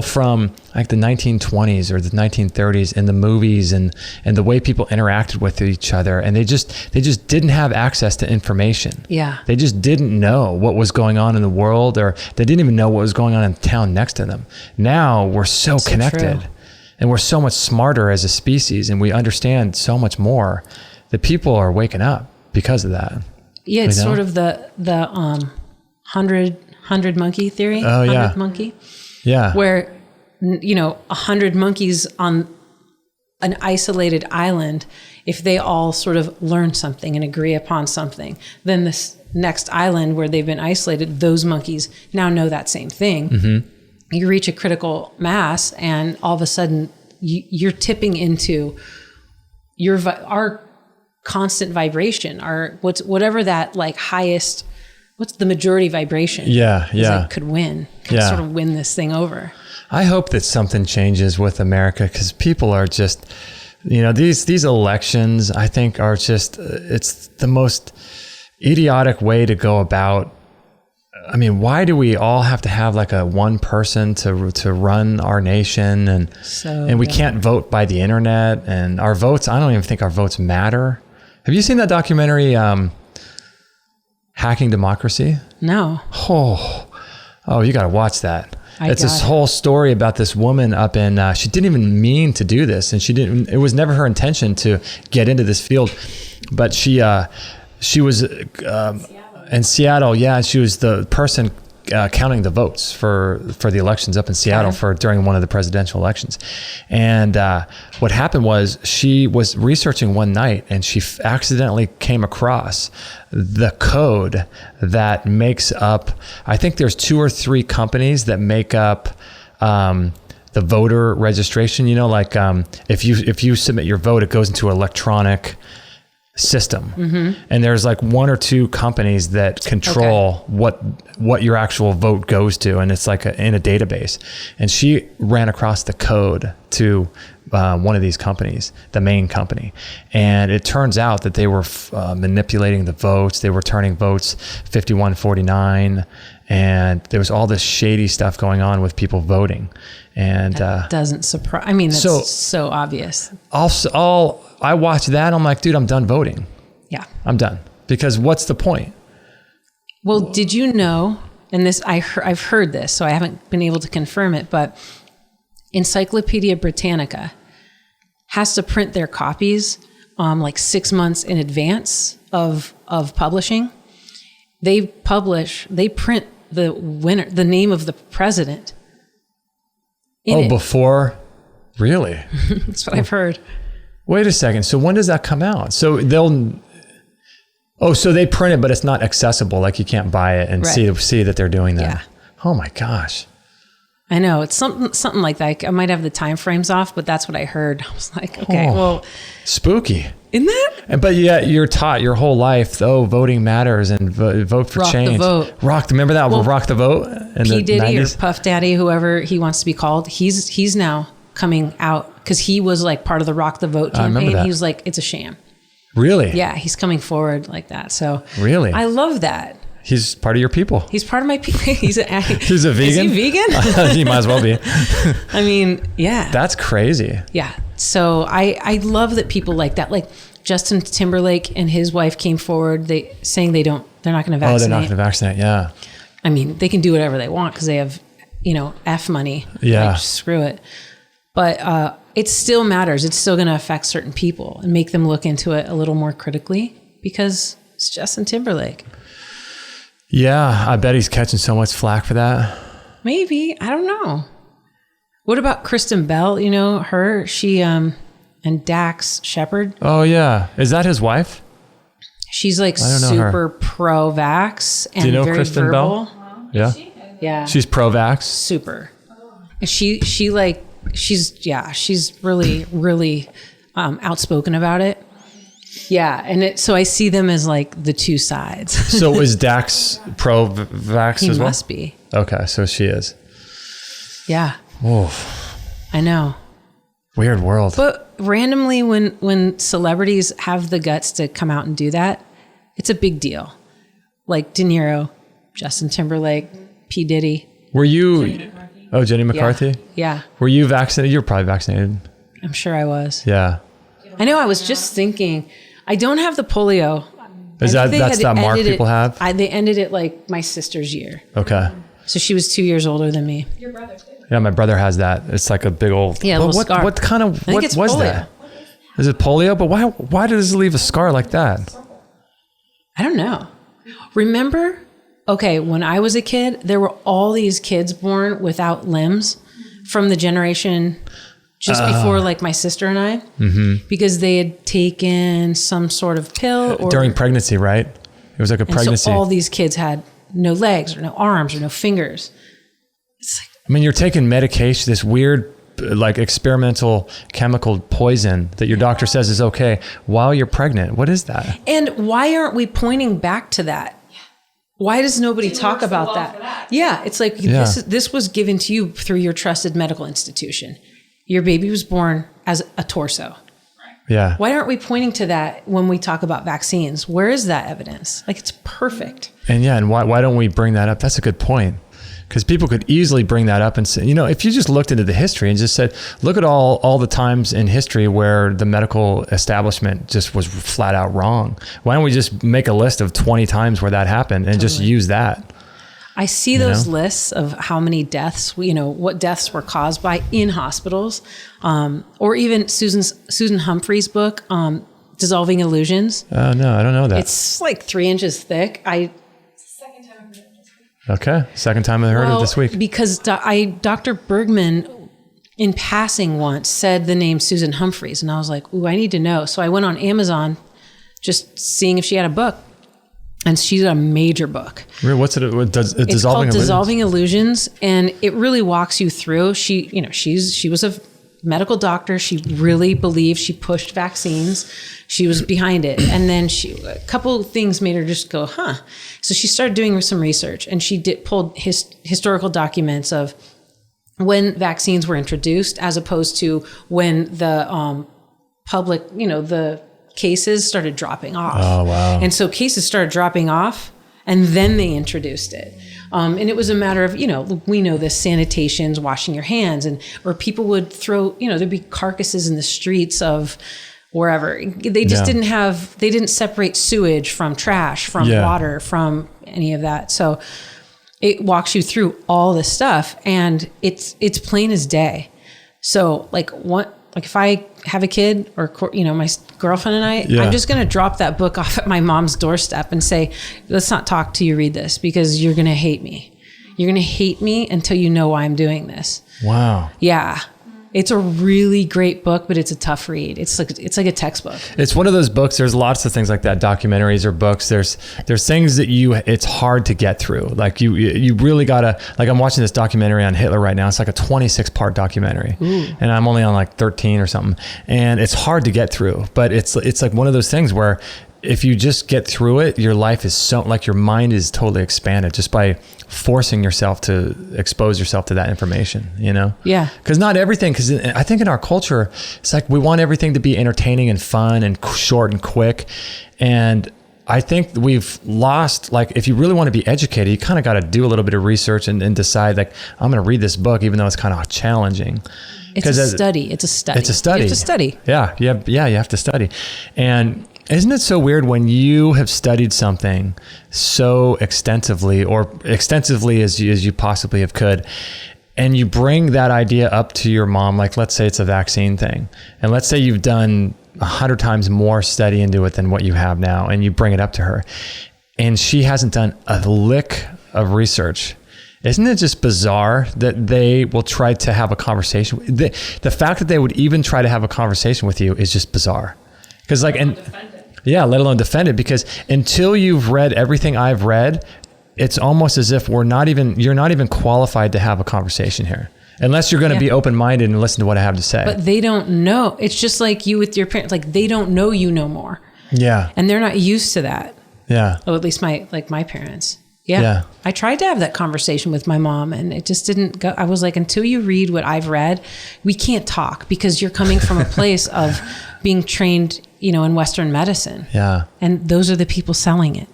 from like the 1920s or the 1930s in the movies and the way people interacted with each other, and they just didn't have access to information. Yeah. They just didn't know what was going on in the world, or they didn't even know what was going on in the town next to them. Now we're so connected, true. and we're so much smarter as a species, and we understand so much more that people are waking up because of that. Yeah, it's sort of the 100 monkey theory. Oh, yeah. 100 monkey. Yeah. Where, 100 monkeys on an isolated island, if they all sort of learn something and agree upon something, then this next island where they've been isolated, those monkeys now know that same thing. Mm-hmm. You reach a critical mass, and all of a sudden you're tipping into our constant vibration, our whatever that like highest. What's the majority vibration? Yeah. Like could win, sort of win this thing over. I hope that something changes with America, because people are just, these elections, I think, are just, it's the most idiotic way to go about. I mean, why do we all have to have like a one person to run our nation, and we can't vote by the internet, and our votes, I don't even think our votes matter. Have you seen that documentary, Hacking Democracy? No. Oh, you got to watch that. It's this whole story about this woman up in, she didn't even mean to do this, and it was never her intention to get into this field, but she was in Seattle. Yeah. She was the person counting the votes for the elections up in Seattle during one of the presidential elections. And what happened was she was researching one night, and she accidentally came across the code that makes up, I think there's 2 or 3 companies that make up the voter registration. If you submit your vote, it goes into an electronic system. Mm-hmm. And there's like 1 or 2 companies that control what your actual vote goes to, and it's like in a database. And she ran across the code to one of these companies, the main company, and it turns out that they were manipulating the votes. They were turning votes 51-49, and there was all this shady stuff going on with people voting. And that doesn't surprise. I mean, that's so obvious. I watched that. I'm like, dude, I'm done voting. Yeah, I'm done, because what's the point? Well, did you know? And this, I've heard this, so I haven't been able to confirm it, but Encyclopedia Britannica has to print their copies like 6 months in advance of publishing. They print the winner, the name of the president. Before? Really? That's what I've heard. Wait a second. So when does that come out? So so they print it, but it's not accessible. Like you can't buy it and see that they're doing that. Yeah. Oh my gosh. I know, it's something like that. I might have the time frames off, but that's what I heard. I was like, okay, well, spooky. Isn't that? But yet you're taught your whole life, voting matters and vote for change. Remember that? Well, rock the vote. P. Diddy 90s? Or Puff Daddy, whoever he wants to be called, he's now coming out, because he was like part of the Rock the Vote campaign. He was like, it's a sham. Really? Yeah, he's coming forward like that. So really, I love that. He's part of your people. He's part of my people. He's a vegan. Is he vegan? He might as well be. I mean, yeah. That's crazy. Yeah. So I love that people like that. Like Justin Timberlake and his wife came forward, saying they're not going to vaccinate. Oh, they're not going to vaccinate. Yeah. I mean, they can do whatever they want because they have, F money. Yeah. Like, screw it. But it still matters. It's still going to affect certain people and make them look into it a little more critically, because it's Justin Timberlake. Yeah, I bet he's catching so much flack for that. Maybe. I don't know. What about Kristen Bell? Her, she, and Dax Shepard. Oh, yeah. Is that his wife? She's like super pro-vax and do you know very Kristen verbal. Bell? Yeah. Yeah. She's pro-vax? Super. She's really, really outspoken about it. Yeah, and so I see them as like the two sides. So is Dax pro-vax as well? He must be. Okay, so she is. Yeah. Oof. I know. Weird world. But randomly, when celebrities have the guts to come out and do that, it's a big deal. Like De Niro, Justin Timberlake, P. Diddy. Were you? Jenny McCarthy. Oh, Jenny McCarthy. Yeah. Were you vaccinated? You were probably vaccinated. I'm sure I was. Yeah. I know. I was just thinking, I don't have the polio. That's that mark people have? They ended it like my sister's year. Okay. So she was 2 years older than me. Your brother too. Yeah, my brother has that. It's like a big old. Yeah, What scar. what kind of I think what it's was polio. that? Is it polio? But why does it leave a scar like that? I don't know. Remember? Okay, when I was a kid, there were all these kids born without limbs from the generation just before like my sister and I, because they had taken some sort of pill or During pregnancy, right? It was like a pregnancy. So all these kids had no legs or no arms or no fingers. I mean, you're taking medication, this weird, like experimental chemical poison that your doctor says is okay while you're pregnant. What is that? And why aren't we pointing back to that? Why does nobody talk about that? Yeah, it's like this was given to you through your trusted medical institution. Your baby was born as a torso. Yeah. Why aren't we pointing to that when we talk about vaccines? Where is that evidence? Like, it's perfect. And why don't we bring that up? That's a good point. Because people could easily bring that up and say, if you just looked into the history and just said, look at all the times in history where the medical establishment just was flat out wrong. Why don't we just make a list of 20 times where that happened and just use that? I see those lists of how many deaths, what deaths were caused by in hospitals, or even Susan Humphrey's book, Dissolving Illusions. Oh, no, I don't know that. It's like 3 inches thick. Second time I've heard it this week. Okay. Second time I heard it this week. Because Dr. Bergman, in passing once, said the name Susan Humphreys. And I was like, ooh, I need to know. So I went on Amazon just seeing if she had a book. And she's a major book. What's it? It's called Dissolving Illusions. And it really walks you through. She was a medical doctor. She really believed, she pushed vaccines. She was behind it. And then a couple things made her just go, huh. So she started doing some research, and she pulled historical documents of when vaccines were introduced as opposed to when the public, the cases started dropping off. Oh, wow. And so cases started dropping off, and then they introduced it. And it was a matter of, we know this, sanitations, washing your hands, or people would throw, there'd be carcasses in the streets of wherever. They just they didn't separate sewage from trash, from water, from any of that. So it walks you through all this stuff, and it's plain as day. So if I have a kid or, my girlfriend and I, I'm just going to drop that book off at my mom's doorstep and say, let's not talk till you read this, because you're going to hate me. You're going to hate me until you know why I'm doing this. Wow. Yeah. It's a really great book, but it's a tough read. It's like a textbook. It's one of those books. There's lots of things like that, documentaries or books. There's things that it's hard to get through. Like you really gotta, like I'm watching this documentary on Hitler right now. It's like a 26-part documentary. Ooh. And I'm only on like 13 or something. And it's hard to get through, but it's like one of those things where if you just get through it, your life is so, like your mind is totally expanded just by forcing yourself to expose yourself to that information, Yeah. Because not everything, because I think in our culture, it's like we want everything to be entertaining and fun and short and quick. And I think we've lost, like, if you really want to be educated, you kind of got to do a little bit of research and decide, like, I'm going to read this book, even though it's kind of challenging. It's a study. It's a study. It's a study. You have to study. Yeah. You have to study. And isn't it so weird when you have studied something so extensively, or extensively as you possibly have could, and you bring that idea up to your mom, like let's say it's a vaccine thing, and let's say you've done 100 times more study into it than what you have now, and you bring it up to her, and she hasn't done a lick of research. Isn't it just bizarre that they will try to have a conversation? The fact that they would even try to have a conversation with you is just bizarre. Because let alone defend it, because until you've read everything I've read, it's almost as if you're not even qualified to have a conversation here, unless you're going to be open-minded and listen to what I have to say. But they don't know. It's just like you with your parents, like they don't know you no more. Yeah. And they're not used to that. Yeah. Oh, at least my parents. Yeah. I tried to have that conversation with my mom, and it just didn't go. I was like, until you read what I've read, we can't talk, because you're coming from a place of being trained, in Western medicine. Yeah. And those are the people selling it.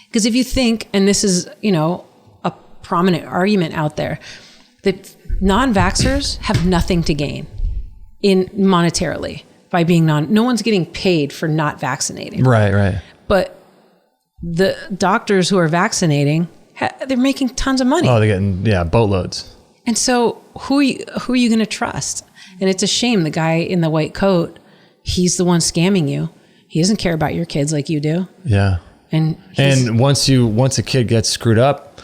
Because if you think, and this is, a prominent argument out there that non-vaxxers have nothing to gain in monetarily by being no one's getting paid for not vaccinating. Right. But the doctors who are vaccinating, they're making tons of money. Oh, they're getting, boatloads. And so who are you going to trust? And it's a shame the guy in the white coat, he's the one scamming you. He doesn't care about your kids like you do. Yeah. And once a kid gets screwed up,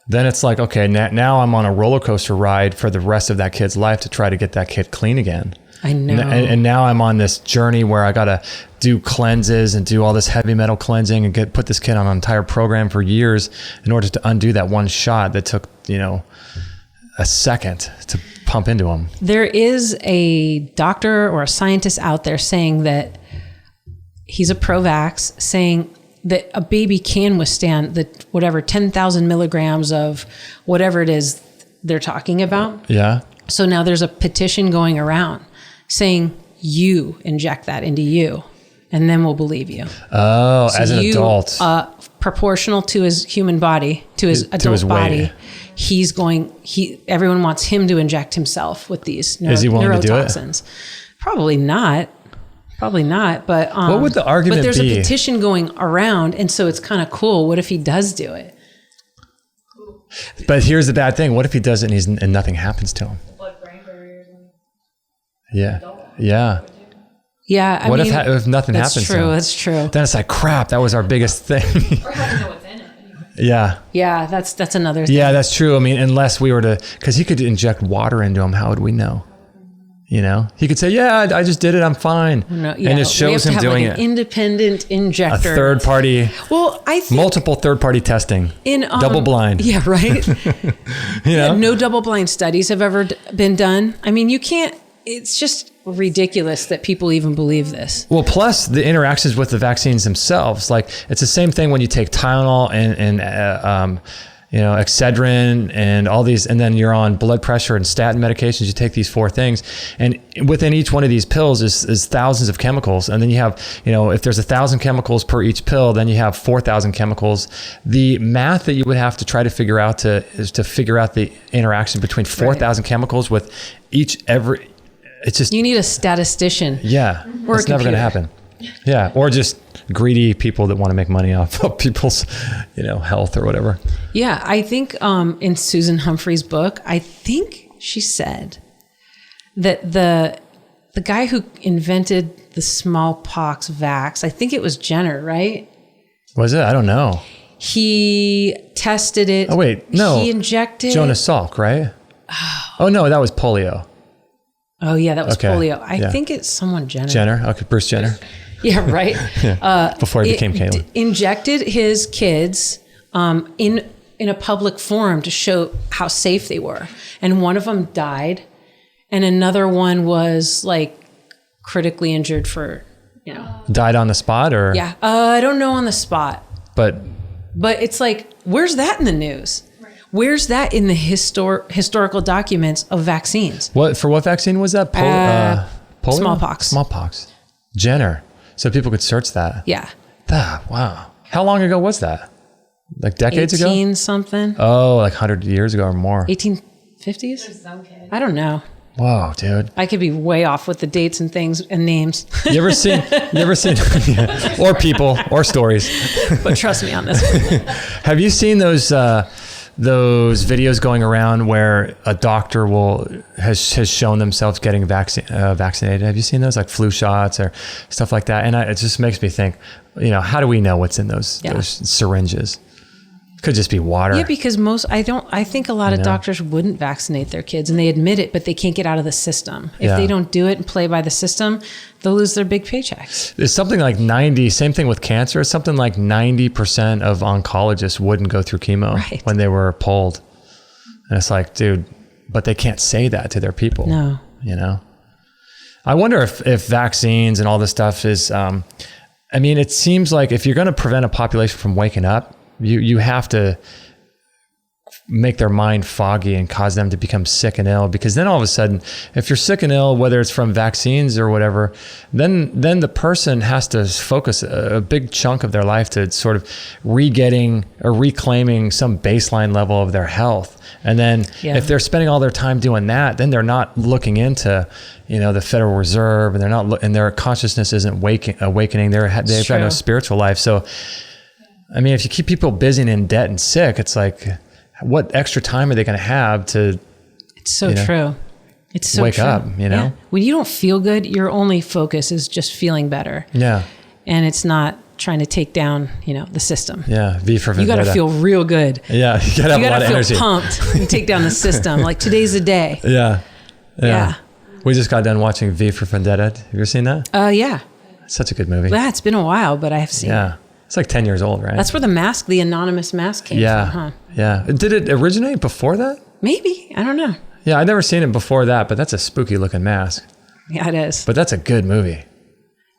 then it's like, okay, now I'm on a roller coaster ride for the rest of that kid's life to try to get that kid clean again. I know. And now I'm on this journey where I got to do cleanses and do all this heavy metal cleansing and put this kid on an entire program for years in order to undo that one shot that took, a second to pump into him. There is a doctor or a scientist out there saying that he's a pro-vax, saying that a baby can withstand the 10,000 milligrams of whatever it is they're talking about. Yeah. So now there's a petition going around saying you inject that into you and then we'll believe you. Oh, so as an adult. Proportional to his human body, to his adult body. Everyone wants him to inject himself with these Is he willing neurotoxins. To do it? Probably not. But what would the argument be? But there's a petition going around, and so it's kind of cool. What if he does do it? But here's the bad thing. What if he does it and nothing happens to him? Blood-brain barriers. Yeah. Yeah. Yeah. What if nothing happens to him? That's true. Then it's like, crap, that was our biggest thing. Or how to know what's in it. Anyway. Yeah. Yeah, that's another thing. Yeah, that's true. I mean, unless we were to, because he could inject water into him, how would we know? He could say, yeah, I just did it. I'm fine. No, yeah, and it shows him doing an independent injector. A third party. Well, I think multiple third party testing. Double blind. Yeah, right. No double blind studies have ever been done. I mean, you can't, it's just ridiculous that people even believe this. Well, plus the interactions with the vaccines themselves. Like it's the same thing when you take Tylenol and Excedrin and all these, and then you're on blood pressure and statin medications. You take these 4 things, and within each one of these pills is thousands of chemicals. And then you have, if there's 1,000 chemicals per each pill, then you have 4,000 chemicals. The math that you would have to try to figure out is to figure out the interaction between 4,000 chemicals with every. It's just you need a statistician. Yeah, it's never going to happen. Yeah, or just greedy people that want to make money off of people's, health or whatever. Yeah, I think in Susan Humphrey's book, I think she said that the guy who invented the smallpox vax, I think it was Jenner, right? Was it? I don't know. He tested it. Oh wait, no. He injected Jonas Salk, right? Oh no, that was polio. Oh yeah, that was polio. I think it's someone Jenner. Jenner, okay, Bruce Jenner. Yeah, right. Before he became Caitlyn. Injected his kids in a public forum to show how safe they were, and one of them died, and another one was like critically injured for Died on the spot, or I don't know on the spot, but it's like, where's that in the news? Where's that in the historical documents of vaccines? What vaccine was that? Polio? Smallpox. Jenner. So people could search that. Yeah. Wow. How long ago was that? Like decades ago? 18 something. Oh, like 100 years ago or more. 1850s? I don't know. Whoa, dude. I could be way off with the dates and things and names. You ever seen or people or stories. But trust me on this one. Have you seen those videos going around where a doctor has shown themselves getting vaccinated? Have you seen those, like flu shots or stuff like that? And it just makes me think, how do we know what's in those syringes? Could just be water. Yeah, because I think a lot of doctors wouldn't vaccinate their kids, and they admit it, but they can't get out of the system. If they don't do it and play by the system, they'll lose their big paychecks. There's something like same thing with cancer. It's something like 90% of oncologists wouldn't go through chemo when they were polled. And it's like, dude, but they can't say that to their people. No. I wonder if vaccines and all this stuff is, it seems like if you're going to prevent a population from waking up, you have to make their mind foggy and cause them to become sick and ill. Because then all of a sudden, if you're sick and ill, whether it's from vaccines or whatever, then the person has to focus a big chunk of their life to sort of re-getting or reclaiming some baseline level of their health. And then if they're spending all their time doing that, then they're not looking into, the Federal Reserve, and they're not, and their consciousness isn't awakening. They've got no spiritual life. So, I mean, if you keep people busy and in debt and sick, it's like, what extra time are they going to have to? It's so true. It's so wake true. up, Yeah. When you don't feel good, your only focus is just feeling better. Yeah. And it's not trying to take down, the system. Yeah. V for Vendetta. You got to feel real good. Yeah. You got to have a lot of energy. You got to feel pumped and take down the system. Like today's the day. Yeah. We just got done watching V for Vendetta. Have you ever seen that? Yeah. It's such a good movie. Yeah, it's been a while, but I have seen it. It's like 10 years old, right? That's where the anonymous mask came from, huh? Yeah. Did it originate before that? Maybe. I don't know. Yeah, I'd never seen it before that, but that's a spooky looking mask. Yeah, it is. But that's a good movie.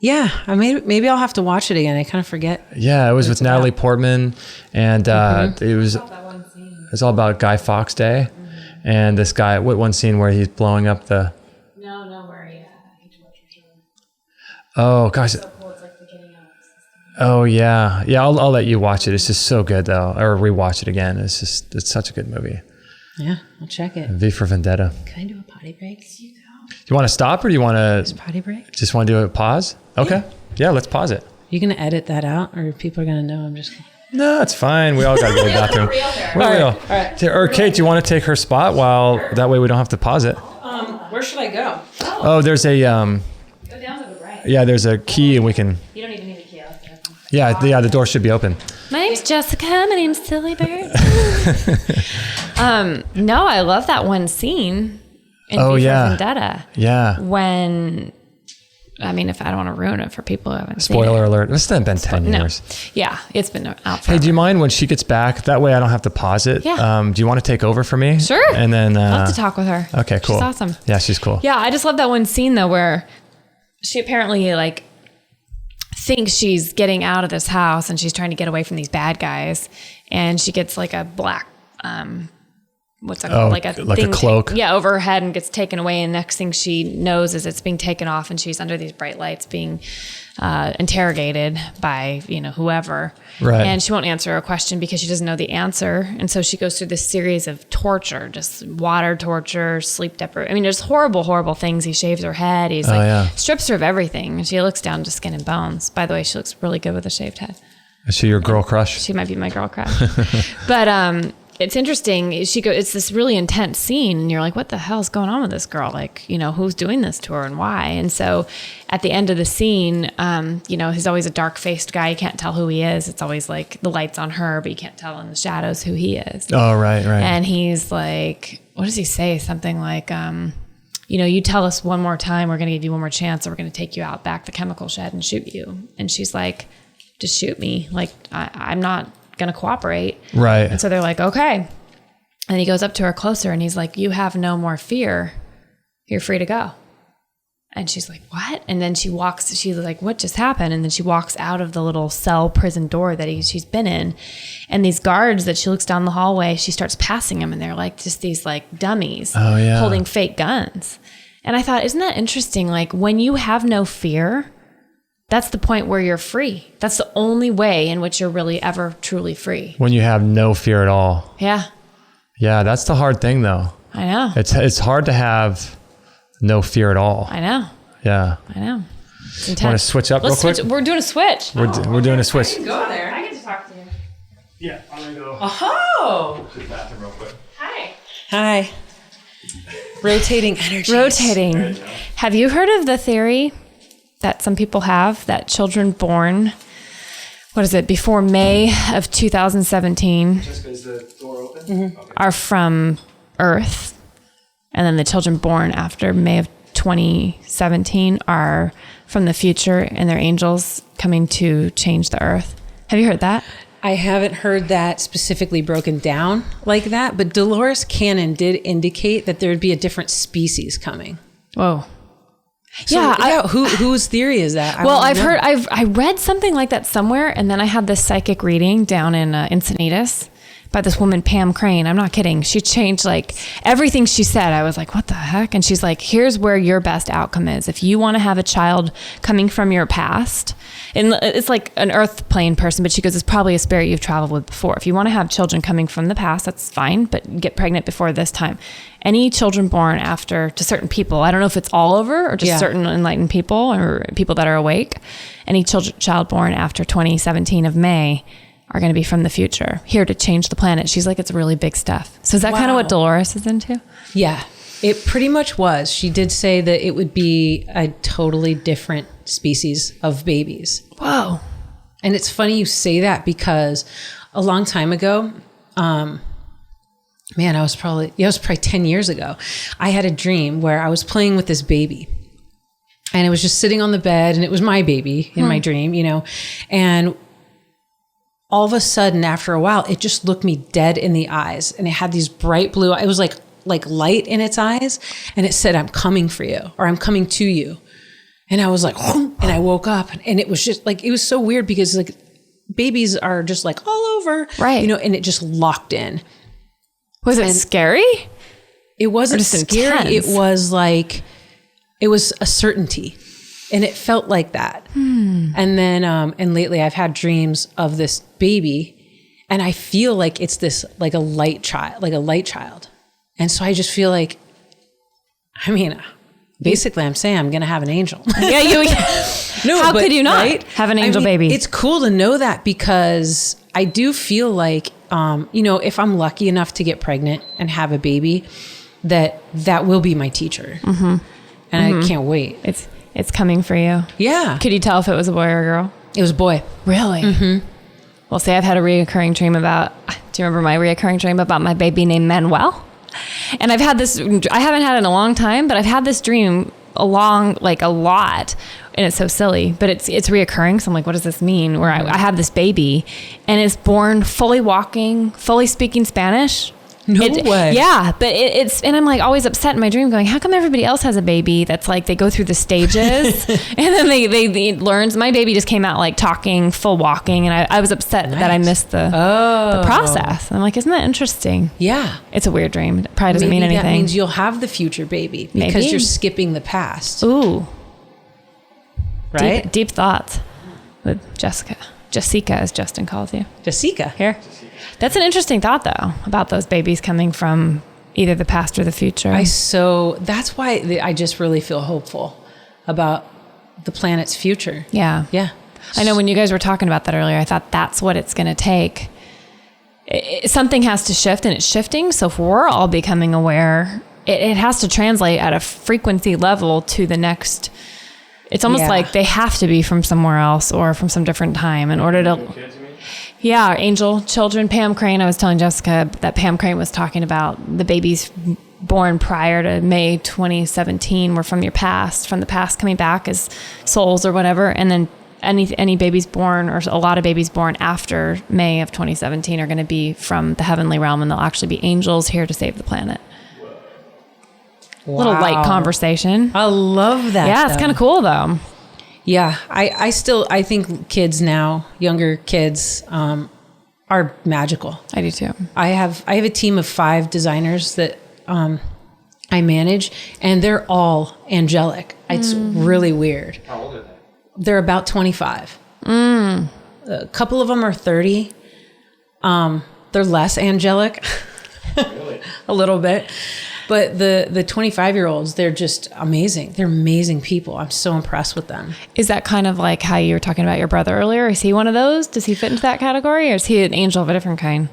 Yeah, maybe I'll have to watch it again. I kind of forget. Yeah, it was with Natalie Portman, and it was all about Guy Fawkes Day, and this guy. What one scene where he's blowing up the? No, where he tortures her. Oh gosh. So cool. It's like the getting out of the system. Oh yeah. I'll let you watch it. It's just so good though, or rewatch it again. It's such a good movie. Yeah, I'll check it. V for Vendetta. Can I do a potty break? Do you want to stop, or do you want to? Potty break. Just want to do a pause? Okay. Yeah, let's pause it. You gonna edit that out, or people are gonna know I'm just? No, it's fine. We all got to go to the bathroom. We're real. All right. Or Kate, do you want to take her spot while that way we don't have to pause it? Where should I go? Oh, there's a Go down to the right. yeah, there's a key and we can. You don't even need a key. Yeah, the door should be open. My name's Jessica. My name's Silly Bird. No, I love that one scene in V for Vendetta. Yeah. When, I mean, if I don't want to ruin it for people who haven't seen it. Spoiler alert. It's been 10 years. Yeah, it's been out for Hey, do you mind when she gets back? That way I don't have to pause it. Yeah. Do you want to take over for me? Sure. And then I'll have to talk with her. Okay, cool. She's awesome. Yeah, she's cool. Yeah, I just love that one scene though where she apparently thinks she's getting out of this house and she's trying to get away from these bad guys, and she gets like a black what's that called? Like a cloak. Over her head, and gets taken away, and next thing she knows is it's being taken off and she's under these bright lights being interrogated by whoever. Right. And she won't answer a question because she doesn't know the answer, and so she goes through this series of torture, just water torture, sleep deprivation. I mean, there's horrible things. He shaves her head. He's strips her of everything, and she looks down to skin and bones. By the way, she looks really good with a shaved head. Is she your girl crush? She might be my girl crush. But it's interesting. It's this really intense scene, and you're like, what the hell is going on with this girl? Like, who's doing this to her and why? And so at the end of the scene, he's always a dark-faced guy. You can't tell who he is. It's always like the light's on her, but you can't tell in the shadows who he is. Oh, right. And he's like, what does he say? Something like, you tell us one more time, we're going to give you one more chance, or we're going to take you out back the chemical shed and shoot you. And she's like, just shoot me. Like, I'm not going to cooperate. Right. And so they're like, okay. And he goes up to her closer and he's like, you have no more fear. You're free to go. And she's like, what? And then she's like, what just happened? And then she walks out of the little cell prison door that she's been in. And these guards that she looks down the hallway, she starts passing them, and they're like just these like dummies holding fake guns. And I thought, isn't that interesting? Like, when you have no fear, that's the point where you're free. That's the only way in which you're really ever truly free. When you have no fear at all. Yeah. Yeah, that's the hard thing though. I know. It's hard to have no fear at all. I know. Yeah. I know. It's intense. Want to switch up real quick? We're doing a switch. We're doing a switch. Go there. I get to talk to you. Yeah, I'm going to go Oh. to the bathroom real quick. Hi. Hi. Rotating energy. Rotating. Have you heard of the theory that some people have that children born, before May of 2017 Just is the door open? Okay. are from Earth, and then the children born after May of 2017 are from the future, and they're angels coming to change the Earth? Have you heard that? I haven't heard that specifically broken down like that, but Dolores Cannon did indicate that there would be a different species coming. Whoa. So, whose theory is that? I read something like that somewhere, and then I had this psychic reading down in Encinitas by this woman, Pam Crane. I'm not kidding. She changed like everything she said. I was like, what the heck? And she's like, here's where your best outcome is. If you want to have a child coming from your past, and it's like an earth plane person, but she goes, it's probably a spirit you've traveled with before. If you want to have children coming from the past, that's fine, but get pregnant before this time. Any children born after to certain people, I don't know if it's all over or just certain enlightened people or people that are awake. Any child born after 2017 of May are going to be from the future, here to change the planet. She's like, it's really big stuff. So is that kind of what Dolores is into? Yeah, it pretty much was. She did say that it would be a totally different species of babies. Whoa. And it's funny you say that because a long time ago, it was probably 10 years ago. I had a dream where I was playing with this baby and it was just sitting on the bed and it was my baby in my dream, and all of a sudden after a while, it just looked me dead in the eyes and it had these bright blue, it was like light in its eyes. And it said, I'm coming for you, or I'm coming to you. And I was like, and I woke up and it was just like, it was so weird because like babies are just like all over, right? And it just locked in. Was it scary? It wasn't scary. Intense? It was like, it was a certainty. And it felt like that. And then, and lately I've had dreams of this baby and I feel like it's this, like a light child. And so I just feel like, basically I'm saying I'm going to have an angel. How could you not have an angel baby? It's cool to know that because I do feel like, if I'm lucky enough to get pregnant and have a baby, that will be my teacher. And I can't wait. It's coming for you. Yeah. Could you tell if it was a boy or a girl? It was a boy. Really? Mm-hmm. Well, say I've had a reoccurring dream about, do you remember my reoccurring dream about my baby named Manuel? And I've had this, I haven't had it in a long time, but I've had this dream a lot. And it's so silly, but it's reoccurring. So I'm like, what does this mean? Where I have this baby and it's born fully walking, fully speaking Spanish. No way. Yeah, but it's, and I'm like always upset in my dream going, how come everybody else has a baby that's like, they go through the stages and then they learns. My baby just came out like talking, full walking. And I was upset that I missed the process. I'm like, isn't that interesting? Yeah. It's a weird dream. It probably doesn't mean anything. That means you'll have the future baby because you're skipping the past. Ooh. Right? Deep thoughts with Jessica. Jessica, as Justin calls you. Jessica. Here. That's an interesting thought, though, about those babies coming from either the past or the future. That's why I just really feel hopeful about the planet's future. Yeah. Yeah. I know when you guys were talking about that earlier, I thought that's what it's going to take. Something has to shift, and it's shifting. So if we're all becoming aware, it has to translate at a frequency level to the next. It's almost like they have to be from somewhere else or from some different time in order to. Yeah, angel children. Pam Crane. I was telling Jessica that Pam Crane was talking about the babies born prior to May 2017 were from the past coming back as souls or whatever, and then any babies born or a lot of babies born after May of 2017 are going to be from the heavenly realm, and they'll actually be angels here to save the planet. Wow. Little light conversation. I love that. Yeah, it's kind of cool though. Yeah, I think kids now, younger kids, are magical. I do too. I have a team of 5 designers that I manage, and they're all angelic. It's really weird. How old are they? They're about 25. A couple of them are 30. They're less angelic, Really? a little bit. But the 25-year-olds, they're just amazing. They're amazing people. I'm so impressed with them. Is that kind of like how you were talking about your brother earlier? Is he one of those? Does he fit into that category, or is he an angel of a different kind?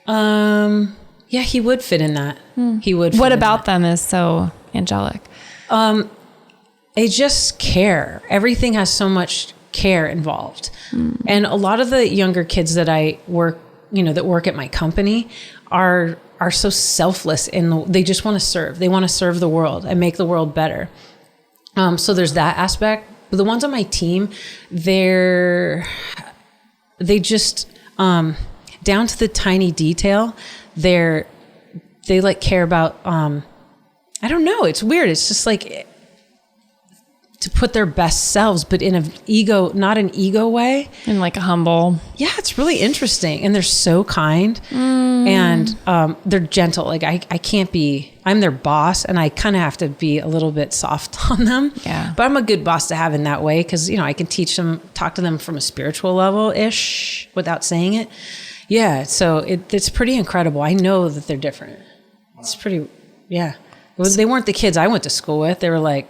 Yeah, he would fit in that. He would. What about them is so angelic? They just care. Everything has so much care involved. And a lot of the younger kids that I work, that work at my company are so selfless, and they just want to serve. They want to serve the world and make the world better. So there's that aspect. But the ones on my team, they just down to the tiny detail. They like care about. I don't know. It's weird. It's just like to put their best selves, but in not an ego way. In like a humble. Yeah, it's really interesting. And they're so kind and they're gentle. Like I can't be, I'm their boss and I kind of have to be a little bit soft on them. Yeah. But I'm a good boss to have in that way because, I can teach them, talk to them from a spiritual level-ish without saying it. Yeah, so it's pretty incredible. I know that they're different. It's pretty, yeah. They weren't the kids I went to school with. They were like,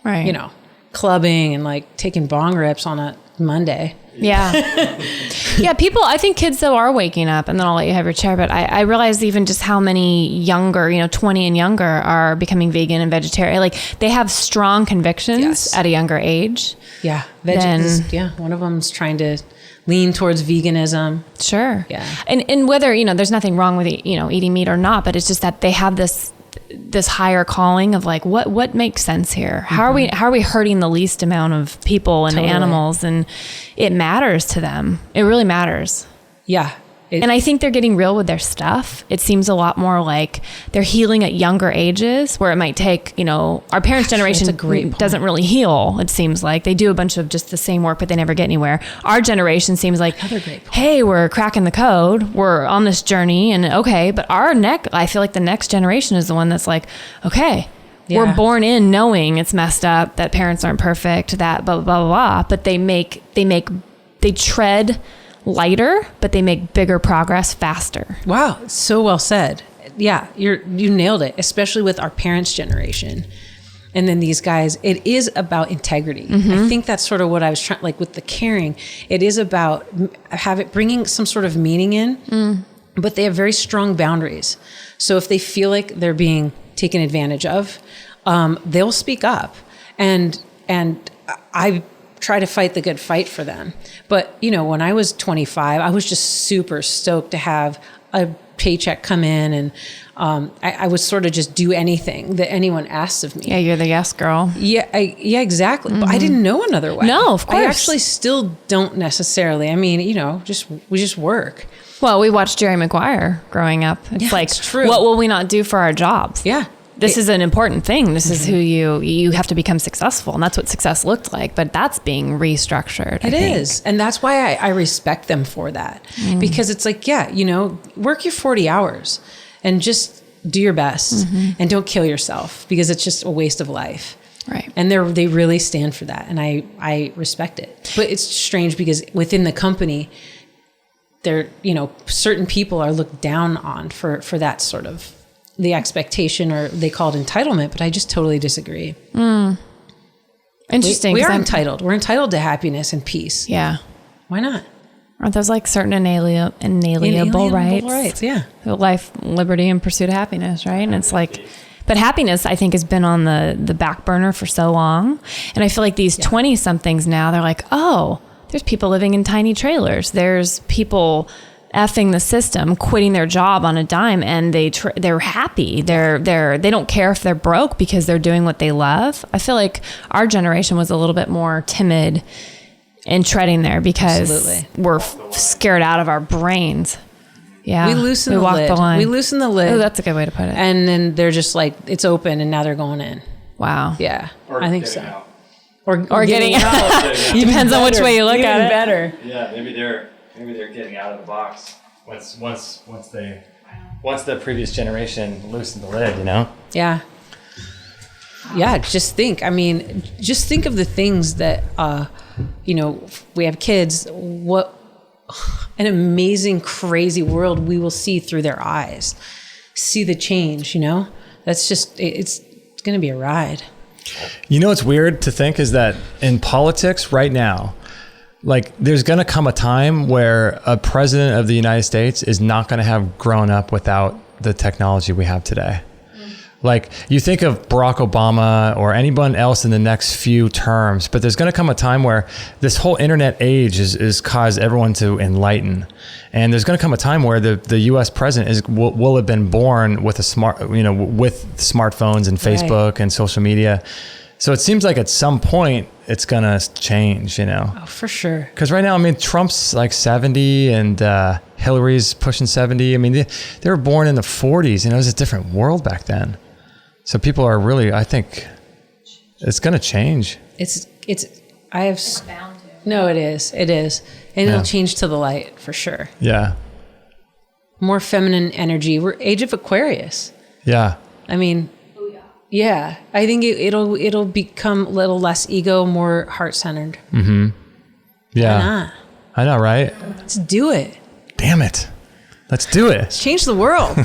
right. Clubbing and like taking bong rips on a Monday. Yeah. Yeah. People, I think kids though are waking up, and then I'll let you have your chair. But I realize even just how many younger, 20 and younger are becoming vegan and vegetarian. Like they have strong convictions at a younger age. Yeah. One of them's trying to lean towards veganism. Sure. Yeah. And whether, there's nothing wrong with, eating meat or not, but it's just that they have this higher calling of like, what makes sense here? How are we hurting the least amount of people and animals? And it matters to them. It really matters. Yeah. And I think they're getting real with their stuff. It seems a lot more like they're healing at younger ages, where it might take, our parents' generation doesn't really heal. It seems like they do a bunch of just the same work, but they never get anywhere. Our generation seems like, hey, we're cracking the code. We're on this journey and okay. But I feel like the next generation is the one that's like, okay, we're born in knowing it's messed up, that parents aren't perfect, that blah, blah, blah, blah. But they tread lighter, but they make bigger progress faster. Wow, so well said. Yeah, you nailed it, especially with our parents' generation. And then these guys, it is about integrity. I think that's sort of what I was trying, like with the caring, it is about bringing some sort of meaning in, but they have very strong boundaries. So if they feel like they're being taken advantage of, they'll speak up. And I try to fight the good fight for them. But, when I was 25, I was just super stoked to have a paycheck come in and I would sort of just do anything that anyone asks of me. Yeah, you're the yes girl. Yeah, exactly. But I didn't know another way. No, of course. I actually still don't necessarily. I mean, we just work. Well, we watched Jerry Maguire growing up. It's like, it's true. What will we not do for our jobs? Yeah. This is an important thing. This is who you have to become successful. And that's what success looked like. But that's being restructured. It is. And that's why I respect them for that. Because it's like, work your 40 hours and just do your best and don't kill yourself because it's just a waste of life. Right. And they really stand for that. And I respect it. But it's strange because within the company, certain people are looked down on for that sort of the expectation, or they call it entitlement, but I just totally disagree. Interesting. We are entitled. We're entitled to happiness and peace. Yeah. Why not? Aren't those like certain inalienable rights? Yeah. Life, liberty, and pursuit of happiness, right? And it's like, but happiness, I think, has been on the back burner for so long. And I feel like these 20-somethings now, they're like, oh, there's people living in tiny trailers. There's people effing the system, quitting their job on a dime, and they're happy. They don't care if they're broke because they're doing what they love. I feel like our generation was a little bit more timid in treading there because we're scared out of our brains. Yeah, we loosen the lid. We loosen the lid. Oh, that's a good way to put it. And then they're just like, it's open, and now they're going in. Wow. Yeah, I think so. Out. Or getting out. Depends on which way you look at it. Better. Yeah, maybe they're getting out of the box once the previous generation loosened the lid, Yeah. Yeah, just think of the things that we have kids, what an amazing, crazy world we will see through their eyes. See the change, That's just, it's going to be a ride. What's weird to think is that in politics right now, like there's going to come a time where a president of the United States is not going to have grown up without the technology we have today. Like you think of Barack Obama or anyone else in the next few terms, but there's going to come a time where this whole internet age is caused everyone to enlighten. And there's going to come a time where the U.S. president will have been born with with smartphones and Facebook and social media. So it seems like at some point it's going to change, Oh, for sure. Because right now, Trump's like 70 and Hillary's pushing 70. They were born in the 40s, it was a different world back then. So people are really, I think, It's going to change. Bound to. No, it is. And it'll change to the light for sure. Yeah. More feminine energy. We're age of Aquarius. Yeah. I mean, yeah. I think it'll become a little less ego, more heart-centered. Mm-hmm. Yeah. Why not? I know, right? Let's do it. Damn it. Let's do it. Let's change the world.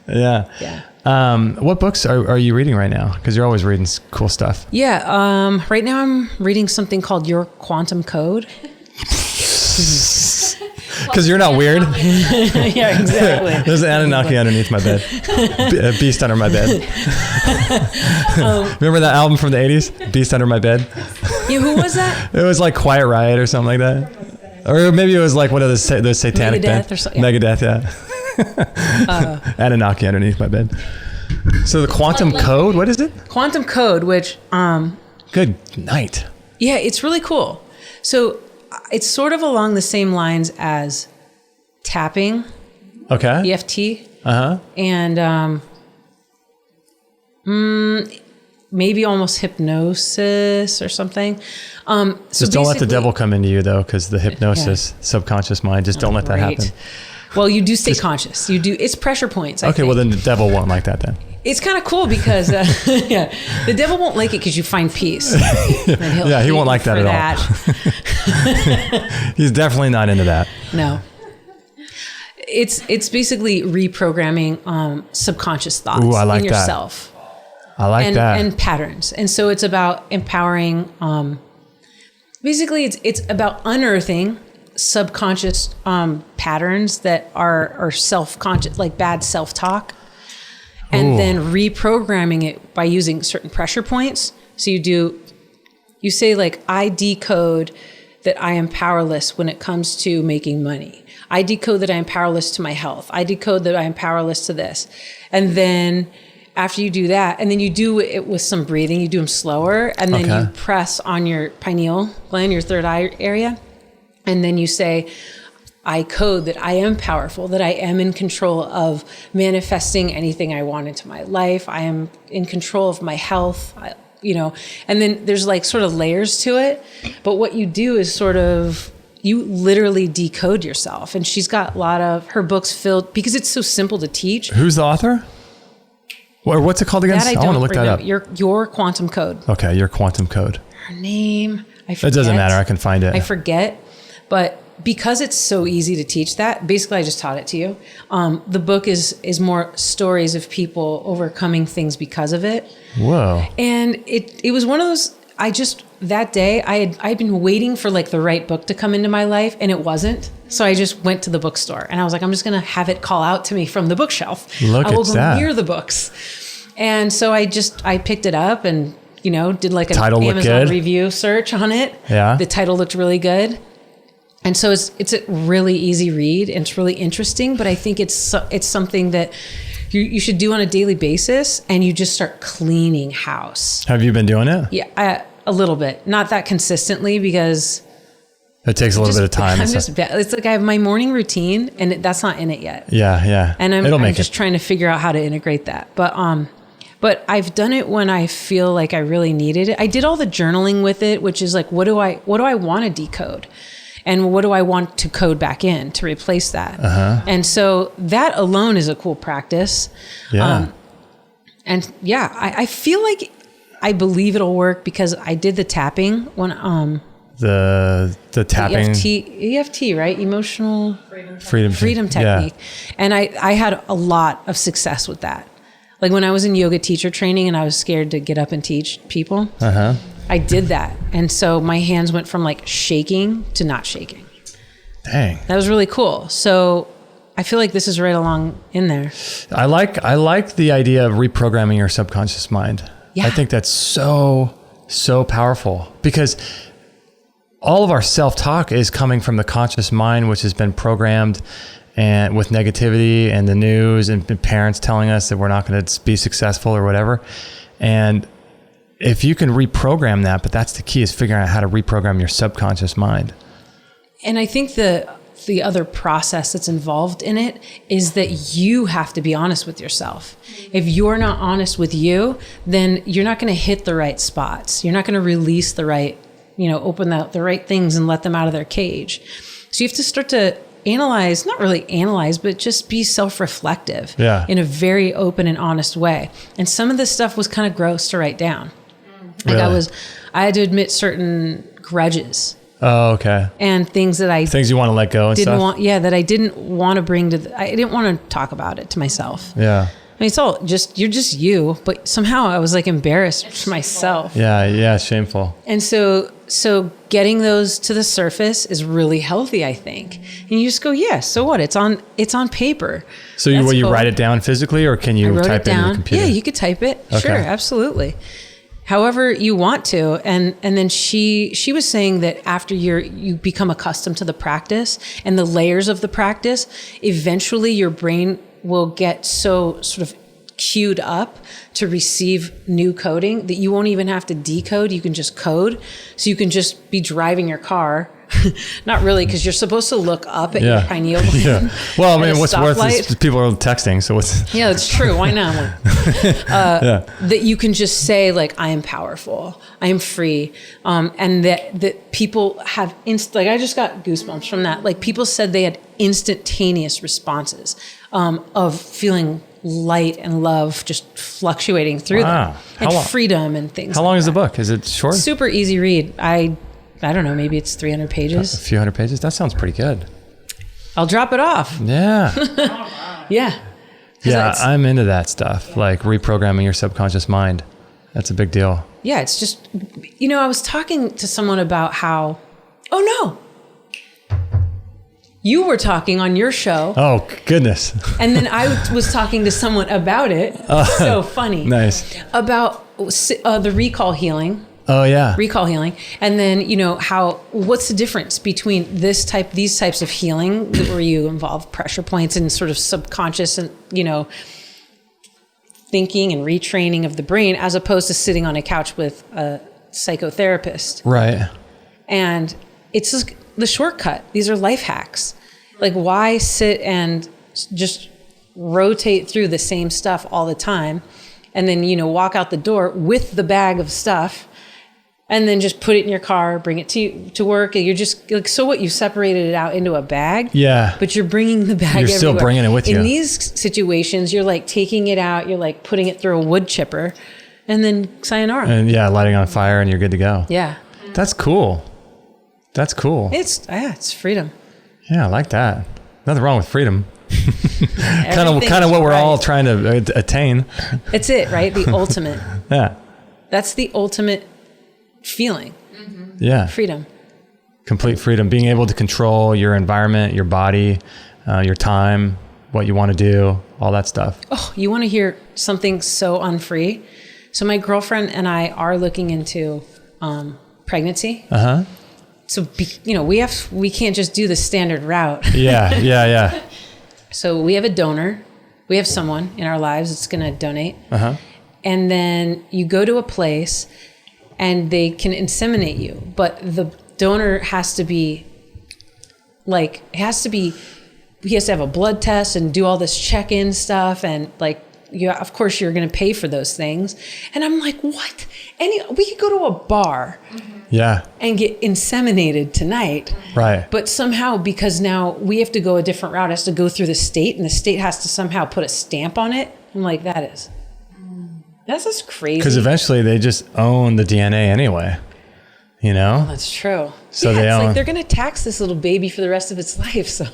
Yeah. Yeah. What books are you reading right now? Because you're always reading cool stuff. Yeah. Right now I'm reading something called Your Quantum Code. Because you're not weird. Yeah, exactly. There's an Anunnaki underneath my bed. A beast under my bed. Remember that album from the 80s? Beast Under My Bed? Yeah, who was that? It was like Quiet Riot or something like that. Or maybe it was like one of those satanic Megadeth bands. or something. Yeah. Megadeth, yeah. Anunnaki underneath my bed. So the quantum code, what is it? Quantum Code, which... Good night. Yeah, it's really cool. So it's sort of along the same lines as tapping, Okay. EFT, Uh-huh. and maybe almost hypnosis or something. So Just don't let the basically- devil come into you, though, because the hypnosis, subconscious mind, just don't let that Right. happen. Well, you do stay conscious. You do. It's pressure points. I Okay, think. well, then the devil won't like that then. It's kind of cool because yeah, the devil won't like it because you find peace. Yeah, he won't like that at all. He's definitely not into that. No. It's basically reprogramming subconscious thoughts Ooh, I like in that. yourself. I like that. And patterns. And so it's about empowering. Basically, it's about unearthing subconscious patterns that are self-conscious, like bad self-talk, and then reprogramming it by using certain pressure points. So you say like, I decode that I am powerless when it comes to making money. I decode that I am powerless to my health. I decode that I am powerless to this. And then after you do that, and then you do it with some breathing, you do them slower, and then you press on your pineal gland, your third eye area. And then you say, I code that I am powerful, that I am in control of manifesting anything I want into my life. I am in control of my health, and then there's like sort of layers to it. But what you do is sort of, you literally decode yourself. And she's got a lot of her books filled, because it's so simple to teach. Who's the author? Or what's it called again? That I want to don't look that up. Your Quantum Code. Okay, Your Quantum Code. Her name, I forget. It doesn't matter. I can find it. I forget. But because it's so easy to teach that, basically I just taught it to you. The book is more stories of people overcoming things because of it. Whoa. And it was one of those, that day I'd been waiting for like the right book to come into my life, and it wasn't. So I just went to the bookstore and I was like, I'm just going to have it call out to me from the bookshelf. Look I will at go that. near the books. And so I picked it up and, did like an Title looked Amazon good. review search on it. Yeah. The title looked really good. And so it's a really easy read and it's really interesting, but I think it's something that you should do on a daily basis, and you just start cleaning house. Have you been doing it? Yeah, a little bit, not that consistently, because It takes a little bit of time. It's like I have my morning routine, and that's not in it yet. Yeah. And It'll I'm make just trying to figure out how to integrate that. But I've done it when I feel like I really needed it. I did all the journaling with it, which is like, what do I want to decode? And what do I want to code back in to replace that? And so that alone is a cool practice. Yeah. I feel like I believe it'll work because I did the tapping when the tapping. EFT, right? Emotional freedom technique. Yeah. And I had a lot of success with that. Like when I was in yoga teacher training and I was scared to get up and teach people. I did that. And so my hands went from like shaking to not shaking. Dang. That was really cool. So I feel like this is right along in there. I like the idea of reprogramming your subconscious mind. Yeah. I think that's so powerful, because all of our self-talk is coming from the conscious mind, which has been programmed and with negativity and the news and parents telling us that we're not going to be successful or whatever. And if you can reprogram that, but that's the key, is figuring out how to reprogram your subconscious mind. And I think the other process that's involved in it is that you have to be honest with yourself. If you're not honest with you, then you're not going to hit the right spots. You're not going to release the right, open the right things and let them out of their cage. So you have to start to analyze, not really analyze, but just be self-reflective in a very open and honest way. And some of this stuff was kind of gross to write down. Like Really? I had to admit certain grudges. Oh, okay. And things that things you want to let go and didn't stuff. want, that I didn't want to bring to. I didn't want to talk about it to myself. Yeah. I mean, it's all you're just you, but somehow I was like embarrassed for myself. Yeah. Shameful. And so getting those to the surface is really healthy, I think. And you just go, yeah, so what? It's on paper. So That's you cool. write it down physically, or can I you wrote type it it into down. the computer? Yeah, you could type it. Okay. Sure, absolutely. However you want to. And then she was saying that after you become accustomed to the practice and the layers of the practice, eventually your brain will get so sort of queued up to receive new coding that you won't even have to decode. You can just code. So you can just be driving your car. Not really, because you're supposed to look up at your pineal gland. Yeah. Well, I at mean, a what's worth stoplight. is people are texting. So what's... Yeah, that's true. Why not? That you can just say, like, I am powerful, I am free, and that people have like I just got goosebumps from that. Like, people said they had instantaneous responses of feeling light and love just fluctuating through them, and freedom and things. How like long is that. the book? Is it short? Super easy read. I don't know, maybe it's 300 pages. A few hundred pages? That sounds pretty good. I'll drop it off. Yeah. Yeah. Yeah, I'm into that stuff, like reprogramming your subconscious mind. That's a big deal. Yeah, it's just, I was talking to someone about how, oh no, you were talking on your show. Oh, goodness. And then I was talking to someone about it. So funny. Nice. About the recall healing. Oh, yeah. Recall healing. And then, what's the difference between these types of healing where you involve pressure points and sort of subconscious and, thinking and retraining of the brain, as opposed to sitting on a couch with a psychotherapist. Right. And it's just the shortcut. These are life hacks. Like, why sit and just rotate through the same stuff all the time and then, walk out the door with the bag of stuff and then just put it in your car, bring it to work. And you're just like, so what? You separated it out into a bag. Yeah. But you're bringing the bag. You're still everywhere. bringing it with you. In these situations, you're like taking it out. You're like putting it through a wood chipper, and then sayonara. And lighting on fire, and you're good to go. Yeah. That's cool. That's cool. It's freedom. Yeah, I like that. Nothing wrong with freedom. kind of Everything's what we're right. all trying to attain. It's it, right? The ultimate. Yeah. That's the ultimate feeling. Yeah. Freedom. Complete freedom. Being able to control your environment, your body, your time, what you want to do, all that stuff. Oh, you want to hear something so unfree? So my girlfriend and I are looking into pregnancy. Uh-huh. So, we can't just do the standard route. Yeah. So we have a donor. We have someone in our lives that's going to donate. Uh-huh. And then you go to a place and they can inseminate you. But the donor has to be he has to have a blood test and do all this check-in stuff. And of course you're going to pay for those things. And I'm like, what? We could go to a bar. Yeah. And get inseminated tonight. Right. But somehow, because now we have to go a different route, it has to go through the state, and the state has to somehow put a stamp on it. I'm like, that's just crazy. Because eventually they just own the DNA anyway. That's true. So yeah, they it's own. like they're going to tax this little baby for the rest of its life. So,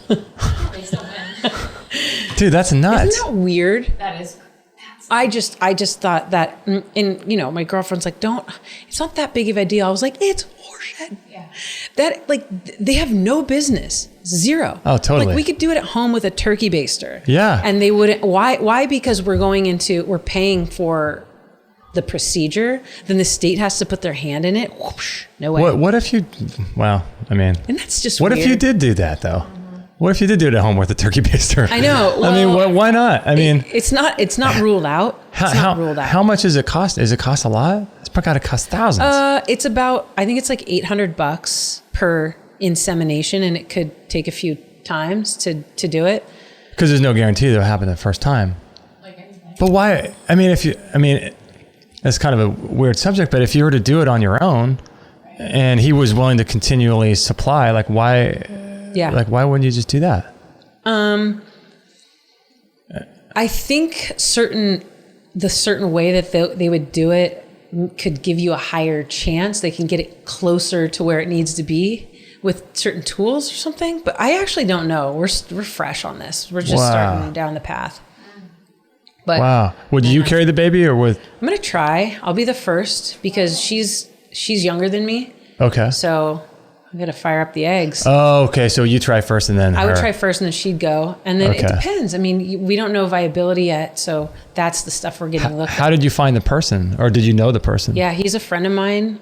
Dude, that's nuts. isn't that weird? That is. I just thought that, and my girlfriend's like, it's not that big of a deal. I was like, it's horseshit. Yeah. That they have no business, zero. Oh, totally. Like, we could do it at home with a turkey baster. Yeah. And they wouldn't. Why? Because we're paying for the procedure. Then the state has to put their hand in it. Whoosh, no way. What if you? Well, I mean, And that's just what weird. if you did do that though? What if you did do it at home with a turkey baster? I know. I mean, Well, why not? I mean, it's not ruled out. It's not ruled out. How much does it cost? Does it cost a lot? It's probably got to cost thousands. It's about, I think it's like $800 per insemination, and it could take a few times to do it. Because there's no guarantee that'll happen the first time. But why? I mean, it's kind of a weird subject, but if you were to do it on your own and he was willing to continually supply, like why wouldn't you just do that? I think the certain way that they would do it could give you a higher chance. They can get it closer to where it needs to be with certain tools or something. But I actually don't know. We're fresh on this. We're just starting down the path. But wow. Would you carry the baby or with? I'm going to try. I'll be the first because she's younger than me. Okay. So I'm going to fire up the eggs. Oh, okay. So you try first and then I would try first and then she'd go. And then Okay. it depends. I mean, we don't know viability yet. So that's the stuff we're getting looked at. How did you find the person, or did you know the person? Yeah, he's a friend of mine.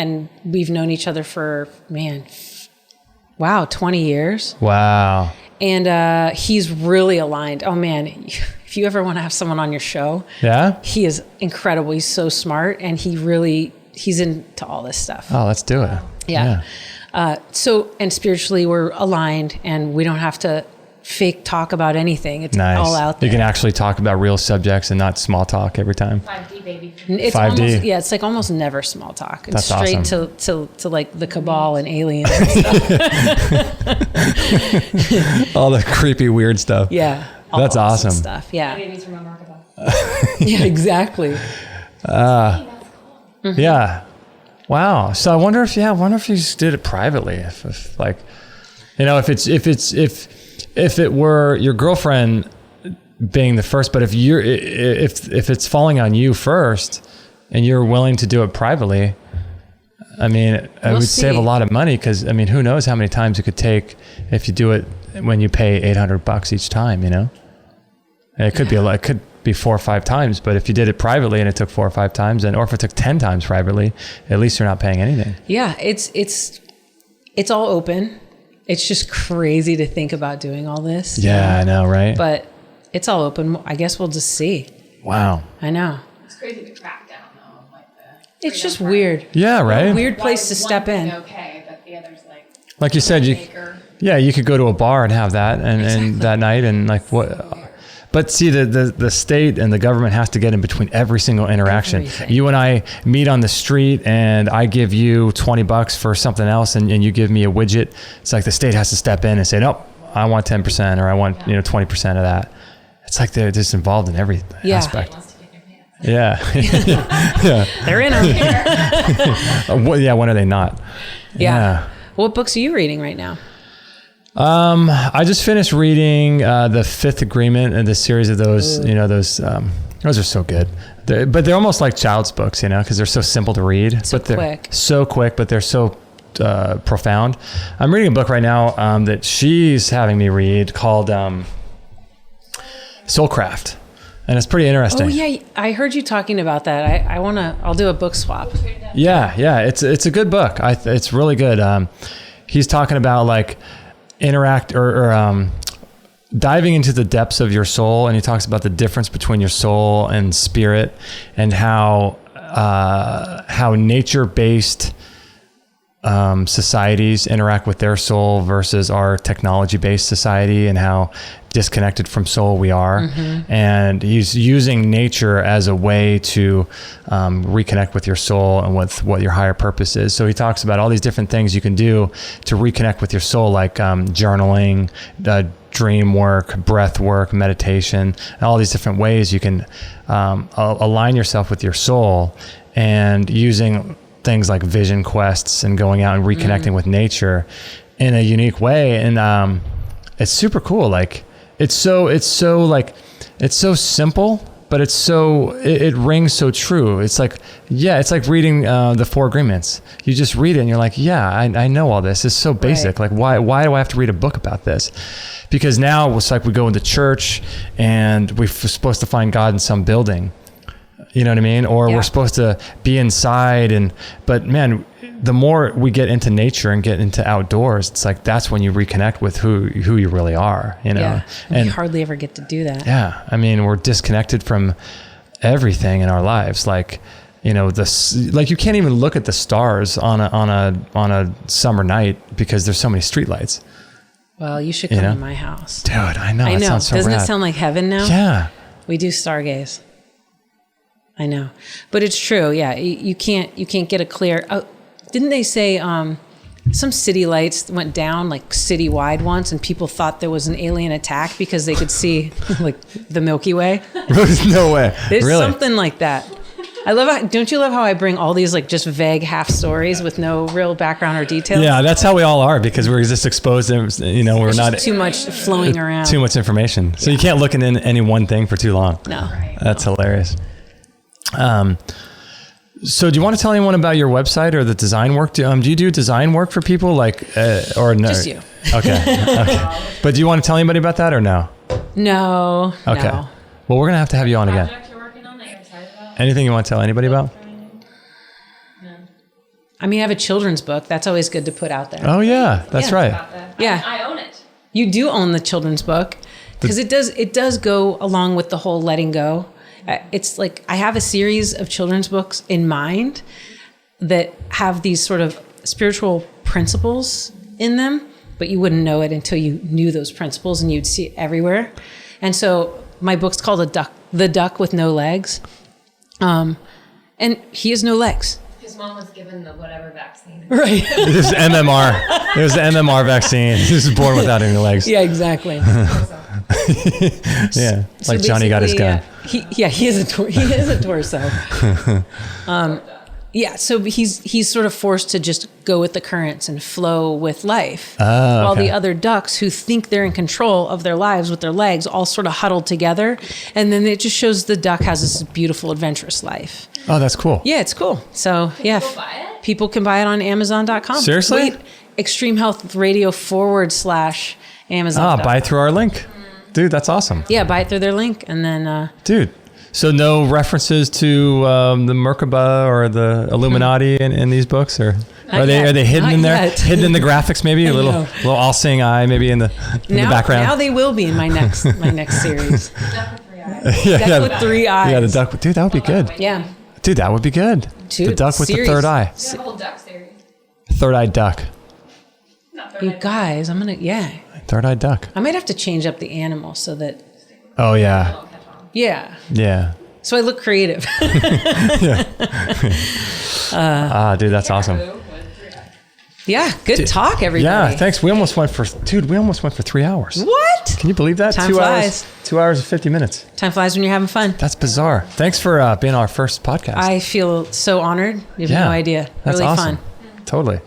And we've known each other for, 20 years. Wow. And he's really aligned. Oh man, if you ever want to have someone on your show, Yeah? he is incredible. He's so smart and he's into all this stuff. Oh, let's do it. Yeah. So, and spiritually we're aligned and we don't have to fake talk about anything. It's Nice. all out there. You can actually talk about real subjects and not small talk every time. 5D baby. It's 5D. almost, it's like almost never small talk. It's That's straight awesome. to like the cabal and aliens and stuff. All the creepy, weird stuff. Yeah. That's all awesome. Stuff. Yeah. Babies from America. Yeah, exactly. Yeah. Wow. So I wonder if you just did it privately. If like, if it were your girlfriend being the first, but if it's falling on you first and you're willing to do it privately, I mean, it would save a lot of money because, I mean, who knows how many times it could take if you do it when you pay $800 each time, And it could be a lot. It could be 4 or 5 times, but if you did it privately and it took 4 or 5 times, or if it took 10 times privately, at least you're not paying anything. Yeah, it's all open. It's just crazy to think about doing all this. Yeah, I know, right? But it's all open. I guess we'll just see. Wow. I know. It's crazy to crack down though, like the. It's just weird. Yeah, right? Weird place to step in. Okay, but the other's Like you said, you could go to a bar and have that and that night and like what. But see, the state and the government has to get in between every single interaction. Everything. You and I meet on the street and I give you $20 for something else and you give me a widget. It's like the state has to step in and say, nope, I want 10% or I want 20% of that. It's like they're just involved in every aspect. Yeah. Yeah. They're in them. When are they not? Yeah. What books are you reading right now? I just finished reading the Fifth Agreement and the series of those. Those are so good. But they're almost like child's books, because they're so simple to read. So but they're quick. So quick, but they're so profound. I'm reading a book right now that she's having me read called Soulcraft, and it's pretty interesting. Oh yeah, I heard you talking about that. I'll do a book swap. Yeah, it's a good book. It's really good. He's talking about like diving into the depths of your soul, and he talks about the difference between your soul and spirit, and how nature-based societies interact with their soul versus our technology-based society, and how disconnected from soul we are. Mm-hmm. And he's using nature as a way to reconnect with your soul and with what your higher purpose is. So he talks about all these different things you can do to reconnect with your soul, like journaling, dream work, breath work, meditation, and all these different ways you can align yourself with your soul, and using things like vision quests and going out and reconnecting with nature in a unique way. And it's super cool. Like it's so simple, but it rings so true. It's like reading the Four Agreements. You just read it and you're like, yeah, I know all this. It's so basic. Right. Like why do I have to read a book about this? Because now it's like we go into church and we're supposed to find God in some building. You know what I mean? Or we're supposed to be inside, but man, the more we get into nature and get into outdoors, it's like that's when you reconnect with who you really are. Yeah. And we hardly ever get to do that. Yeah, I mean, we're disconnected from everything in our lives. Like, you can't even look at the stars on a summer night because there's so many streetlights. Well, you should come to my house. Dude, I know. I That know. sounds so Doesn't rad. it sound like heaven now? Yeah. We do stargaze. I know, but it's true. Yeah, you can't get a clear. Didn't they say some city lights went down like citywide once, and people thought there was an alien attack because they could see like the Milky Way? No way. There's Really? something like that. I love how, don't you love how I bring all these like just vague half stories with no real background or details? Yeah, that's how we all are because we're just exposed to, we're It's not just too much flowing around. too much information. So you can't look in any one thing for too long. No. That's hilarious. So do you want to tell anyone about your website or the design work? Do you do design work for people or no? Just you. Okay. But do you want to tell anybody about that or no? No. Okay. No. Well, we're going to have you on again. Project you're working on that you're excited about? Anything you want to tell anybody about? I mean, I have a children's book. That's always good to put out there. Oh yeah, that's Yeah. right. About that. Yeah. I own it. You do own the children's book because it does go along with the whole letting go. It's like I have a series of children's books in mind that have these sort of spiritual principles in them, but you wouldn't know it until you knew those principles, and you'd see it everywhere. And so my book's called The Duck with No Legs. And he has no legs. His mom was given the whatever vaccine. Right. This is MMR. It was the MMR vaccine. He was born without any legs. Yeah, exactly. Yeah, So like Johnny got his gun. He is a torso. Yeah, so he's sort of forced to just go with the currents and flow with life. While okay. the other ducks who think they're in control of their lives with their legs all sort of huddle together. And then it just shows the duck has this beautiful, adventurous life. Oh, that's cool. Yeah, it's cool. So, yeah. People buy it? People can buy it on Amazon.com. Seriously? Wait, Extreme Health Radio /Amazon. Buy it through our link. Dude, that's awesome. Yeah, buy it through their link. And then... Dude, so no references to the Merkaba or the Illuminati in these books, or are they hidden Not in there? yet. Hidden in the graphics, maybe a little all-seeing eye, maybe in the background. Now they will be in my next series. Duck with 3 eyes. yeah, Duck with 3 eyes. Yeah, the duck. Dude, that would be good. Yeah. Dude, that would be good. Dude, the duck with series. the third eye. We have a whole duck series. Third-eyed duck. Not third You eye. guys, Third-eyed duck. I might have to change up the animal so that, Oh yeah, Don't catch on. yeah. yeah. So I look creative. Dude, that's awesome. Blue with 3 eyes. Yeah, good talk, everybody. Yeah, thanks. We almost went for 3 hours. What? Can you believe that? Time 2 flies. hours. 2 hours and 50 minutes. Time flies when you're having fun. That's bizarre. Thanks for being our first podcast. I feel so honored. You have no idea. That's Really awesome. fun. Totally.